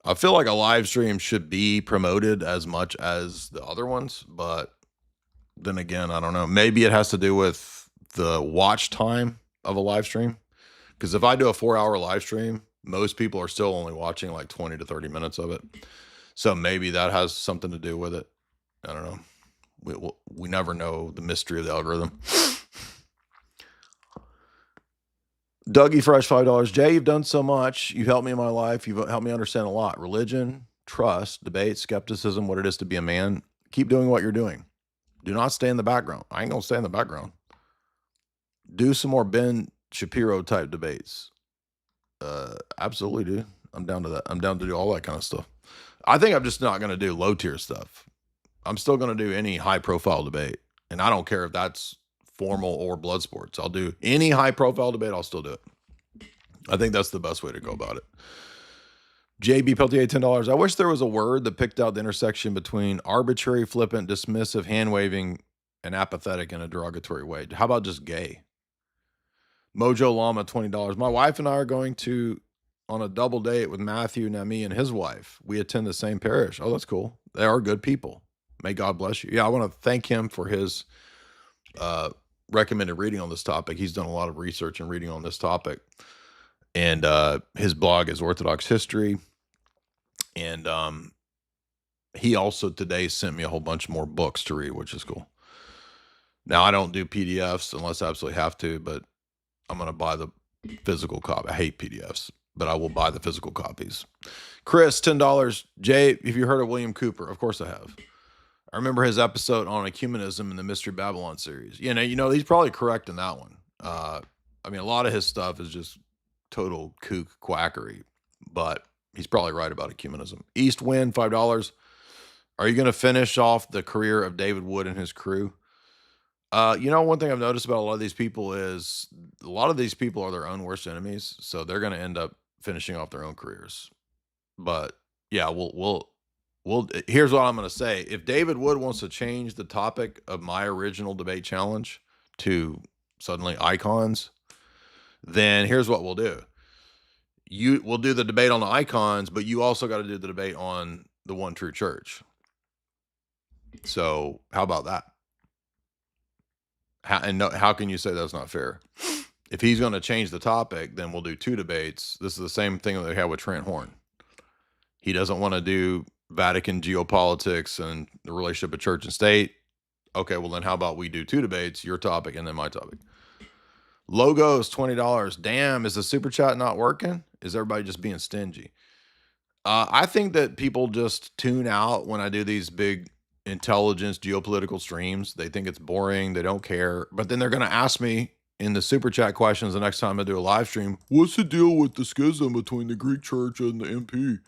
a live stream should be promoted as much as the other ones, but then again, I don't know. Maybe it has to do with the watch time of a live stream. Because if I do a 4-hour live stream, most people are still only watching like 20 to 30 minutes of it. So maybe that has something to do with it. I don't know. We never know the mystery of the algorithm. Dougie Fresh, $5. Jay, you've done so much. You've helped me in my life. You've helped me understand a lot. Religion, trust, debate, skepticism, what it is to be a man. Keep doing what you're doing. Do not stay in the background. I ain't going to stay in the background. Do some more Ben Shapiro type debates. Absolutely, dude. I'm down to that. I'm down to do all that kind of stuff. I think I'm just not going to do low tier stuff. I'm still going to do any high profile debate. And I don't care if that's formal or blood sports. I'll do any high profile debate. I'll still do it. I think that's the best way to go about it. JB Peltier, $10. I wish there was a word that picked out the intersection between arbitrary, flippant, dismissive, hand-waving, and apathetic in a derogatory way. How about just gay? Mojo Llama, $20. My wife and I are going on a double date with Matthew, Nami, and his wife. We attend the same parish. Oh, that's cool. They are good people. May God bless you. Yeah, I want to thank him for his recommended reading on this topic. He's done a lot of research and reading on this topic. And his blog is Orthodox History. And he also today sent me a whole bunch more books to read, which is cool. Now, I don't do PDFs unless I absolutely have to, but I'm going to buy the physical copy. I hate PDFs, but I will buy the physical copies. Chris, $10. Jay, have you heard of William Cooper? Of course I have. I remember his episode on ecumenism in the Mystery Babylon series. You know, he's probably correct in that one. I mean, a lot of his stuff is just total kook quackery, but he's probably right about ecumenism. East Wind, $5. Are you going to finish off the career of David Wood and his crew? You know, one thing I've noticed about a lot of these people is a lot of these people are their own worst enemies, so they're going to end up finishing off their own careers. But yeah, we'll here's what I'm going to say. If David Wood wants to change the topic of my original debate challenge to suddenly icons, then here's what we'll do. We'll do the debate on the icons, but you also got to do the debate on the one true church. So how about that? How can you say that's not fair? If he's going to change the topic, then we'll do 2 debates. This is the same thing that we had with Trent Horn. He doesn't want to do Vatican geopolitics and the relationship of church and state. Okay, well then how about we do 2 debates, your topic and then my topic. Logos, $20. Damn, is the super chat not working? Is everybody just being stingy? I think that people just tune out when I do these big intelligence geopolitical streams. They think it's boring. They don't care. But then they're going to ask me in the super chat questions the next time I do a live stream, what's the deal with the schism between the Greek church and the MP?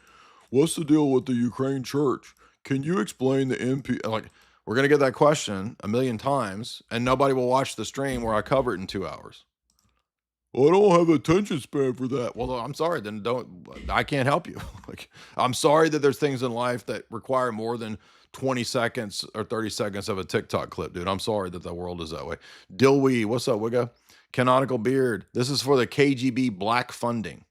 What's the deal with the Ukraine church? Can you explain the MP? Like, we're going to get that question a million times and nobody will watch the stream where I cover it in 2 hours. Well, I don't have attention span for that. Well, I'm sorry, then I can't help you. Like, I'm sorry that there's things in life that require more than 20 seconds or 30 seconds of a TikTok clip, dude. I'm sorry that the world is that way. Dilwee, what's up, Wigga? Canonical Beard. This is for the KGB black funding.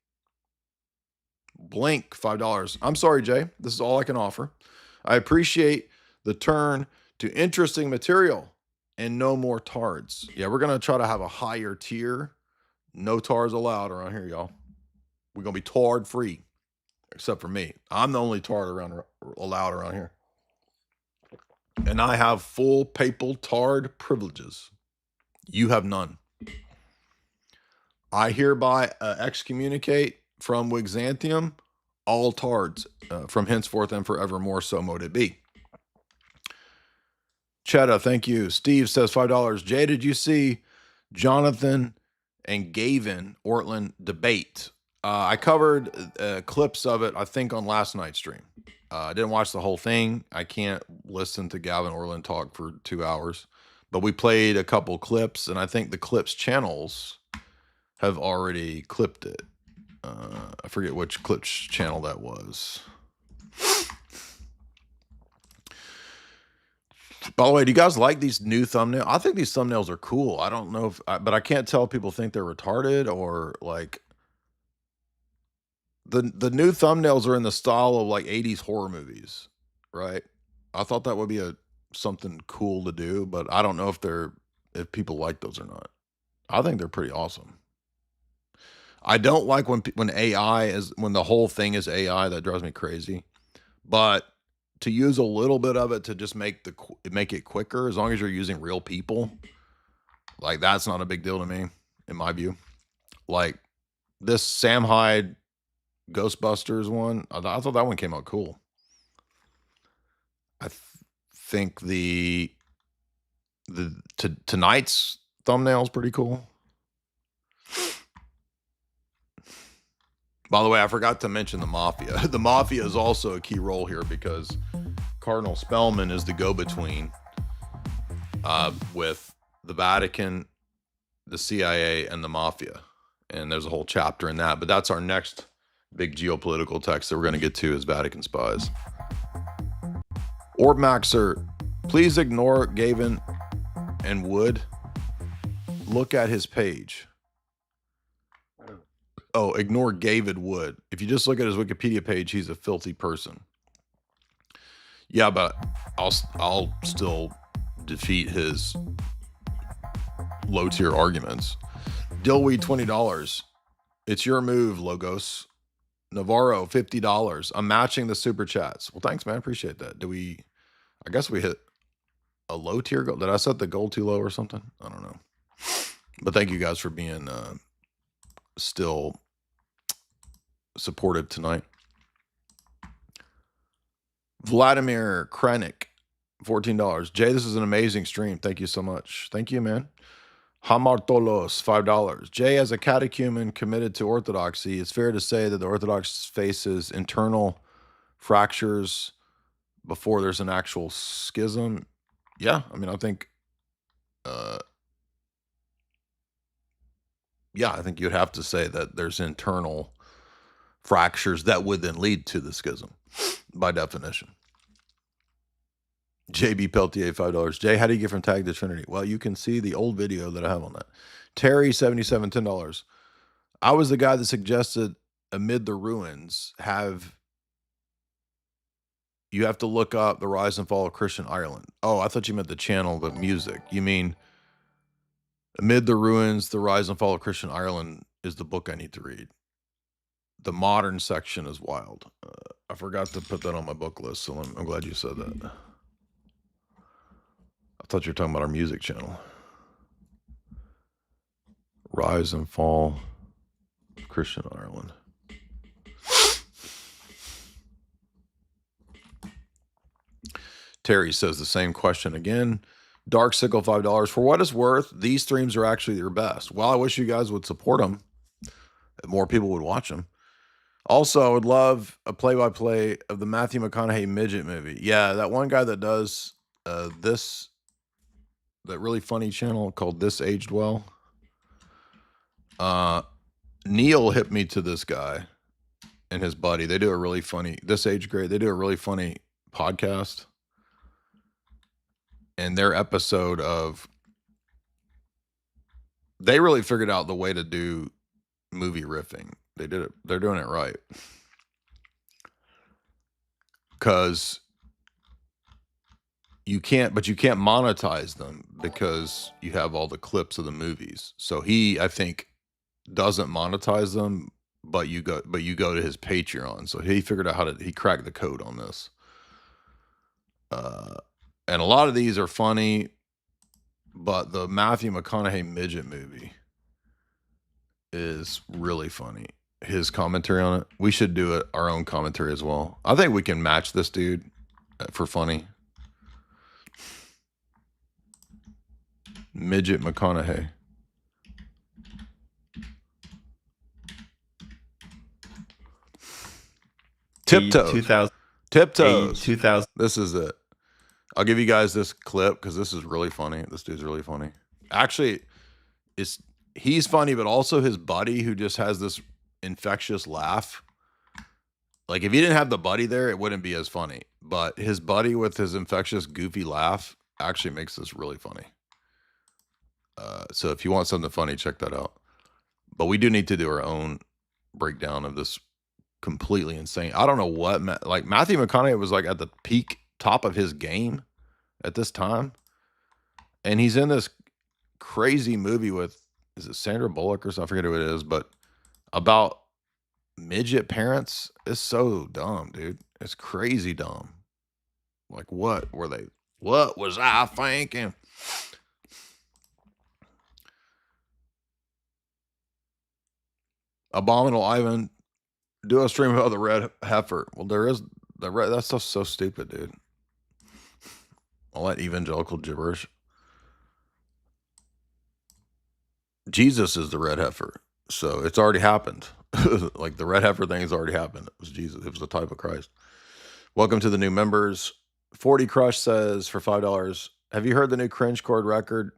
Blink, $5. I'm sorry, Jay. This is all I can offer. I appreciate the turn to interesting material and no more tards. Yeah, we're going to try to have a higher tier. No tards allowed around here, y'all. We're going to be tard free, except for me. I'm the only tard allowed around here. And I have full papal tard privileges. You have none. I hereby excommunicate from Wixantium all tards from henceforth and forevermore, so mote it be. Chetta, thank you. Steve says $5. Jay, did you see Jonathan and Gavin Ortland debate? I covered clips of it, I think, on last night's stream. I didn't watch the whole thing. I can't listen to Gavin Ortland talk for 2 hours. But we played a couple clips, and I think the clips channels have already clipped it. I forget which clips channel that was. By the way, do you guys like these new thumbnails? I think these thumbnails are cool. I don't know but I can't tell if people think they're retarded or like the new thumbnails are in the style of like 80s horror movies, right? I thought that would be something cool to do, but I don't know if people like those or not. I think they're pretty awesome. I don't like when the whole thing is AI. That drives me crazy. But to use a little bit of it to just make it quicker, as long as you're using real people, like that's not a big deal to me, in my view. Like this Sam Hyde Ghostbusters one, I thought that one came out cool. I think tonight's thumbnail is pretty cool. By the way, I forgot to mention the Mafia. The Mafia is also a key role here because Cardinal Spellman is the go-between with the Vatican, the CIA, and the Mafia. And there's a whole chapter in that. But that's our next big geopolitical text that we're going to get to is Vatican spies. Orbmaxer, please ignore Gavin and Wood. Look at his page. Oh, ignore David Wood. If you just look at his Wikipedia page, he's a filthy person. Yeah, but I'll still defeat his low-tier arguments. Dillweed, $20. It's your move, Logos. Navarro, $50. I'm matching the super chats. Well, thanks, man. Appreciate that. I guess we hit a low tier goal. Did I set the goal too low or something? I don't know. But thank you guys for being still supportive tonight. Vladimir Krenik, $14. Jay, this is an amazing stream. Thank you so much. Thank you, man. Hamartolos, $5. Jay, as a catechumen committed to orthodoxy, it's fair to say that the Orthodox faces internal fractures before there's an actual schism. Yeah, I mean, I think, I think you'd have to say that there's internal fractures that would then lead to the schism, by definition. JB Peltier, $5. Jay, how do you get from tag to Trinity? Well, you can see the old video that I have on that. Terry, 77, $10. I was the guy that suggested Amid the Ruins you have to look up the rise and fall of Christian Ireland. Oh, I thought you meant the channel, the music. You mean Amid the Ruins, the rise and fall of Christian Ireland is the book I need to read. The modern section is wild. I forgot to put that on my book list, so I'm glad you said that. I thought you were talking about our music channel. Rise and Fall, Christian Ireland. Terry says the same question again. Dark Sickle, $5. For what it's worth, these streams are actually your best. Well, I wish you guys would support them. More people would watch them. Also, I would love a play-by-play of the Matthew McConaughey midget movie. Yeah, that one guy that does that really funny channel called This Aged Well. Neil hit me to this guy and his buddy. They do a really funny, This Age Grade, they do a really funny podcast. And their episode they really figured out the way to do movie riffing. They did it. They're doing it right. Because you can't monetize them because you have all the clips of the movies. So he, I think, doesn't monetize them, but you go to his Patreon. So he figured out he cracked the code on this. And a lot of these are funny, but the Matthew McConaughey midget movie is really funny. His commentary on it. We should do our own commentary as well. I think we can match this dude for funny. Midget McConaughey. Tiptoes. Tiptoes. 2000. This is it. I'll give you guys this clip because this is really funny. This dude's really funny. Actually, he's funny, but also his buddy who just has this infectious laugh. Like if you didn't have the buddy there, it wouldn't be as funny. But his buddy with his infectious, goofy laugh actually makes this really funny. So if you want something funny, check that out. But we do need to do our own breakdown of this completely insane. I don't know what, like Matthew McConaughey was like at the peak top of his game at this time. And he's in this crazy movie with, is it Sandra Bullock or something? I forget who it is, but about midget parents. It's so dumb, dude. It's crazy dumb. Like what was I thinking? Abominable Ivan, do a stream about the red heifer. Well, there is that's so stupid, dude. All that evangelical gibberish. Jesus is the red heifer, so it's already happened. Like the red heifer thing has already happened. It was Jesus. It was the type of Christ. Welcome to the new members. 40 Crush says for $5. Have you heard the new Cringe Chord record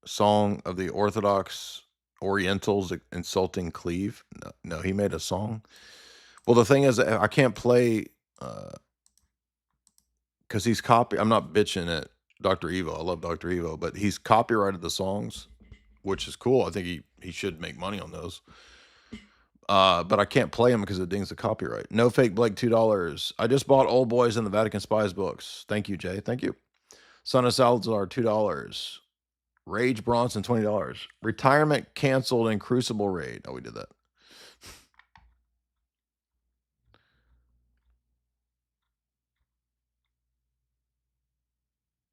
song of the Orthodox Orientals insulting Cleve? No, he made a song. Well, the thing is, I can't play because he's I'm not bitching at Dr. Evo. I love Dr. Evo, but he's copyrighted the songs, which is cool. I think he should make money on those. But I can't play them because it dings the copyright. No Fake Blake, $2. I just bought Old Boys and the Vatican Spies books. Thank you, Jay. Thank you. Son of Salazar, $2. Rage Bronson, $20. Retirement canceled in Crucible raid. Oh, we did that.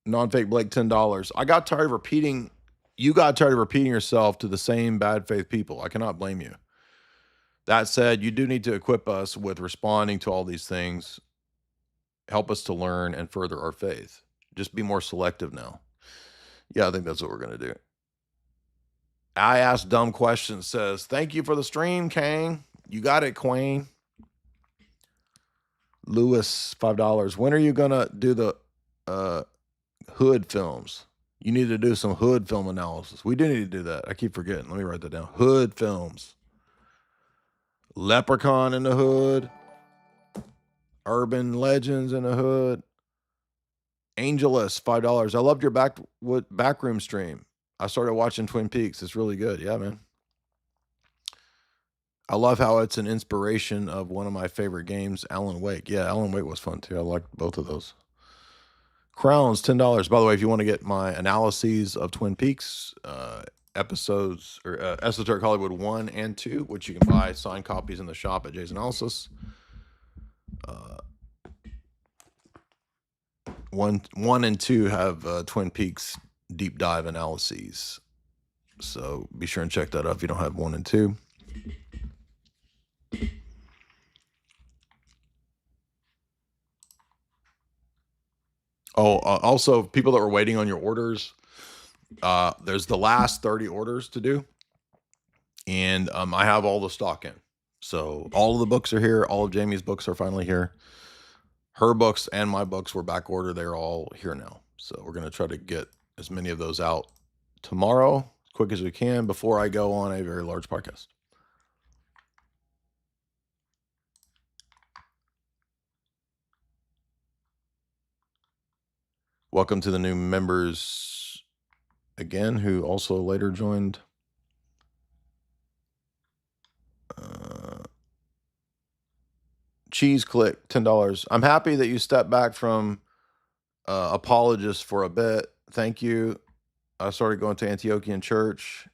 Non-fake Blake, $10. I got tired of repeating. You got tired of repeating yourself to the same bad faith people. I cannot blame you. That said, you do need to equip us with responding to all these things. Help us to learn and further our faith. Just be more selective now. Yeah, I think that's what we're going to do. I ask dumb questions says, thank you for the stream, Kang. You got it, Queen. Lewis, $5. When are you going to do the hood films? You need to do some hood film analysis. We do need to do that. I keep forgetting. Let me write that down. Hood films. Leprechaun in the hood. Urban legends in the hood. Angelus, $5. I loved your backroom stream. I started watching Twin Peaks. It's really good. Yeah, man. I love how it's an inspiration of one of my favorite games, Alan Wake. Yeah, Alan Wake was fun too. I liked both of those. Crowns, $10. By the way, if you want to get my analyses of Twin Peaks episodes, or Esoteric Hollywood 1 and 2, which you can buy signed copies in the shop at Jay's Analysis. 1 and 2 have Twin Peaks deep dive analyses. So be sure and check that out if you don't have 1 and 2. Oh, also, people that were waiting on your orders, there's the last 30 orders to do. And I have all the stock in. So all of the books are here. All of Jamie's books are finally here. Her books and my books were back ordered. They're all here now. So we're going to try to get as many of those out tomorrow, as quick as we can, before I go on a very large podcast. Welcome to the new members again, who also later joined. Cheese Click, $10. I'm happy that you stepped back from apologists for a bit. Thank you. I started going to Antiochian Church.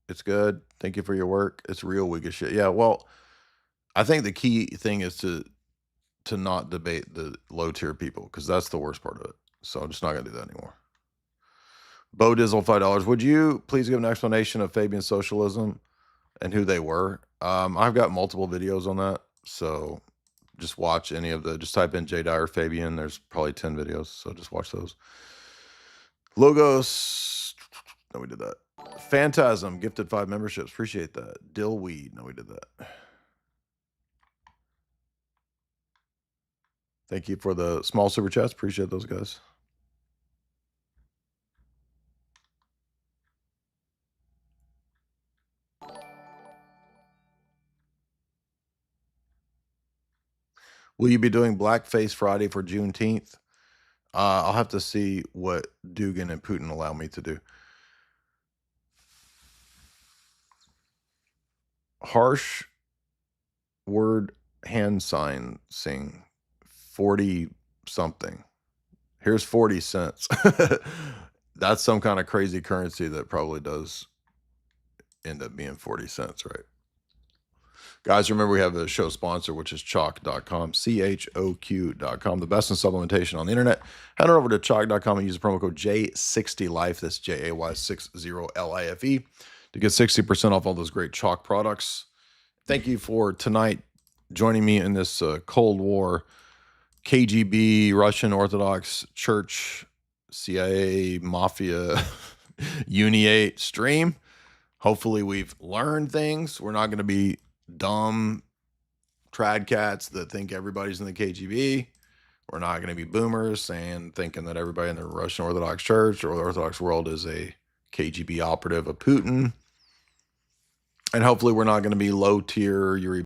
It's good. Thank you for your work. It's real weak as shit. Yeah, well, I think the key thing is to not debate the low tier people, because that's the worst part of it. So I'm just not going to do that anymore. Bo Dizzle, $5. Would you please give an explanation of Fabian socialism and who they were? I've got multiple videos on that. So just watch any of just type in J. Dyer Fabian. There's probably 10 videos. So just watch those. Logos. No, we did that. Phantasm, gifted 5 memberships. Appreciate that. Dillweed. No, we did that. Thank you for the small super chats. Appreciate those guys. Will you be doing Blackface Friday for Juneteenth? I'll have to see what Dugan and Putin allow me to do. Harsh word hand sign sing 40 something. Here's 40 cents. That's some kind of crazy currency that probably does end up being 40 cents, right? Guys, remember we have a show sponsor, which is chalk.com, CHOQ.com, the best in supplementation on the internet. Head on over to chalk.com and use the promo code J60Life, that's JAY60LIFE, to get 60% off all those great chalk products. Thank you for tonight joining me in this Cold War, KGB, Russian Orthodox Church, CIA, Mafia, Uniate stream. Hopefully we've learned things. We're not going to be dumb trad cats that think everybody's in the KGB. We're not going to be boomers thinking that everybody in the Russian Orthodox Church or the Orthodox world is a KGB operative of Putin. And hopefully we're not going to be low tier Yuri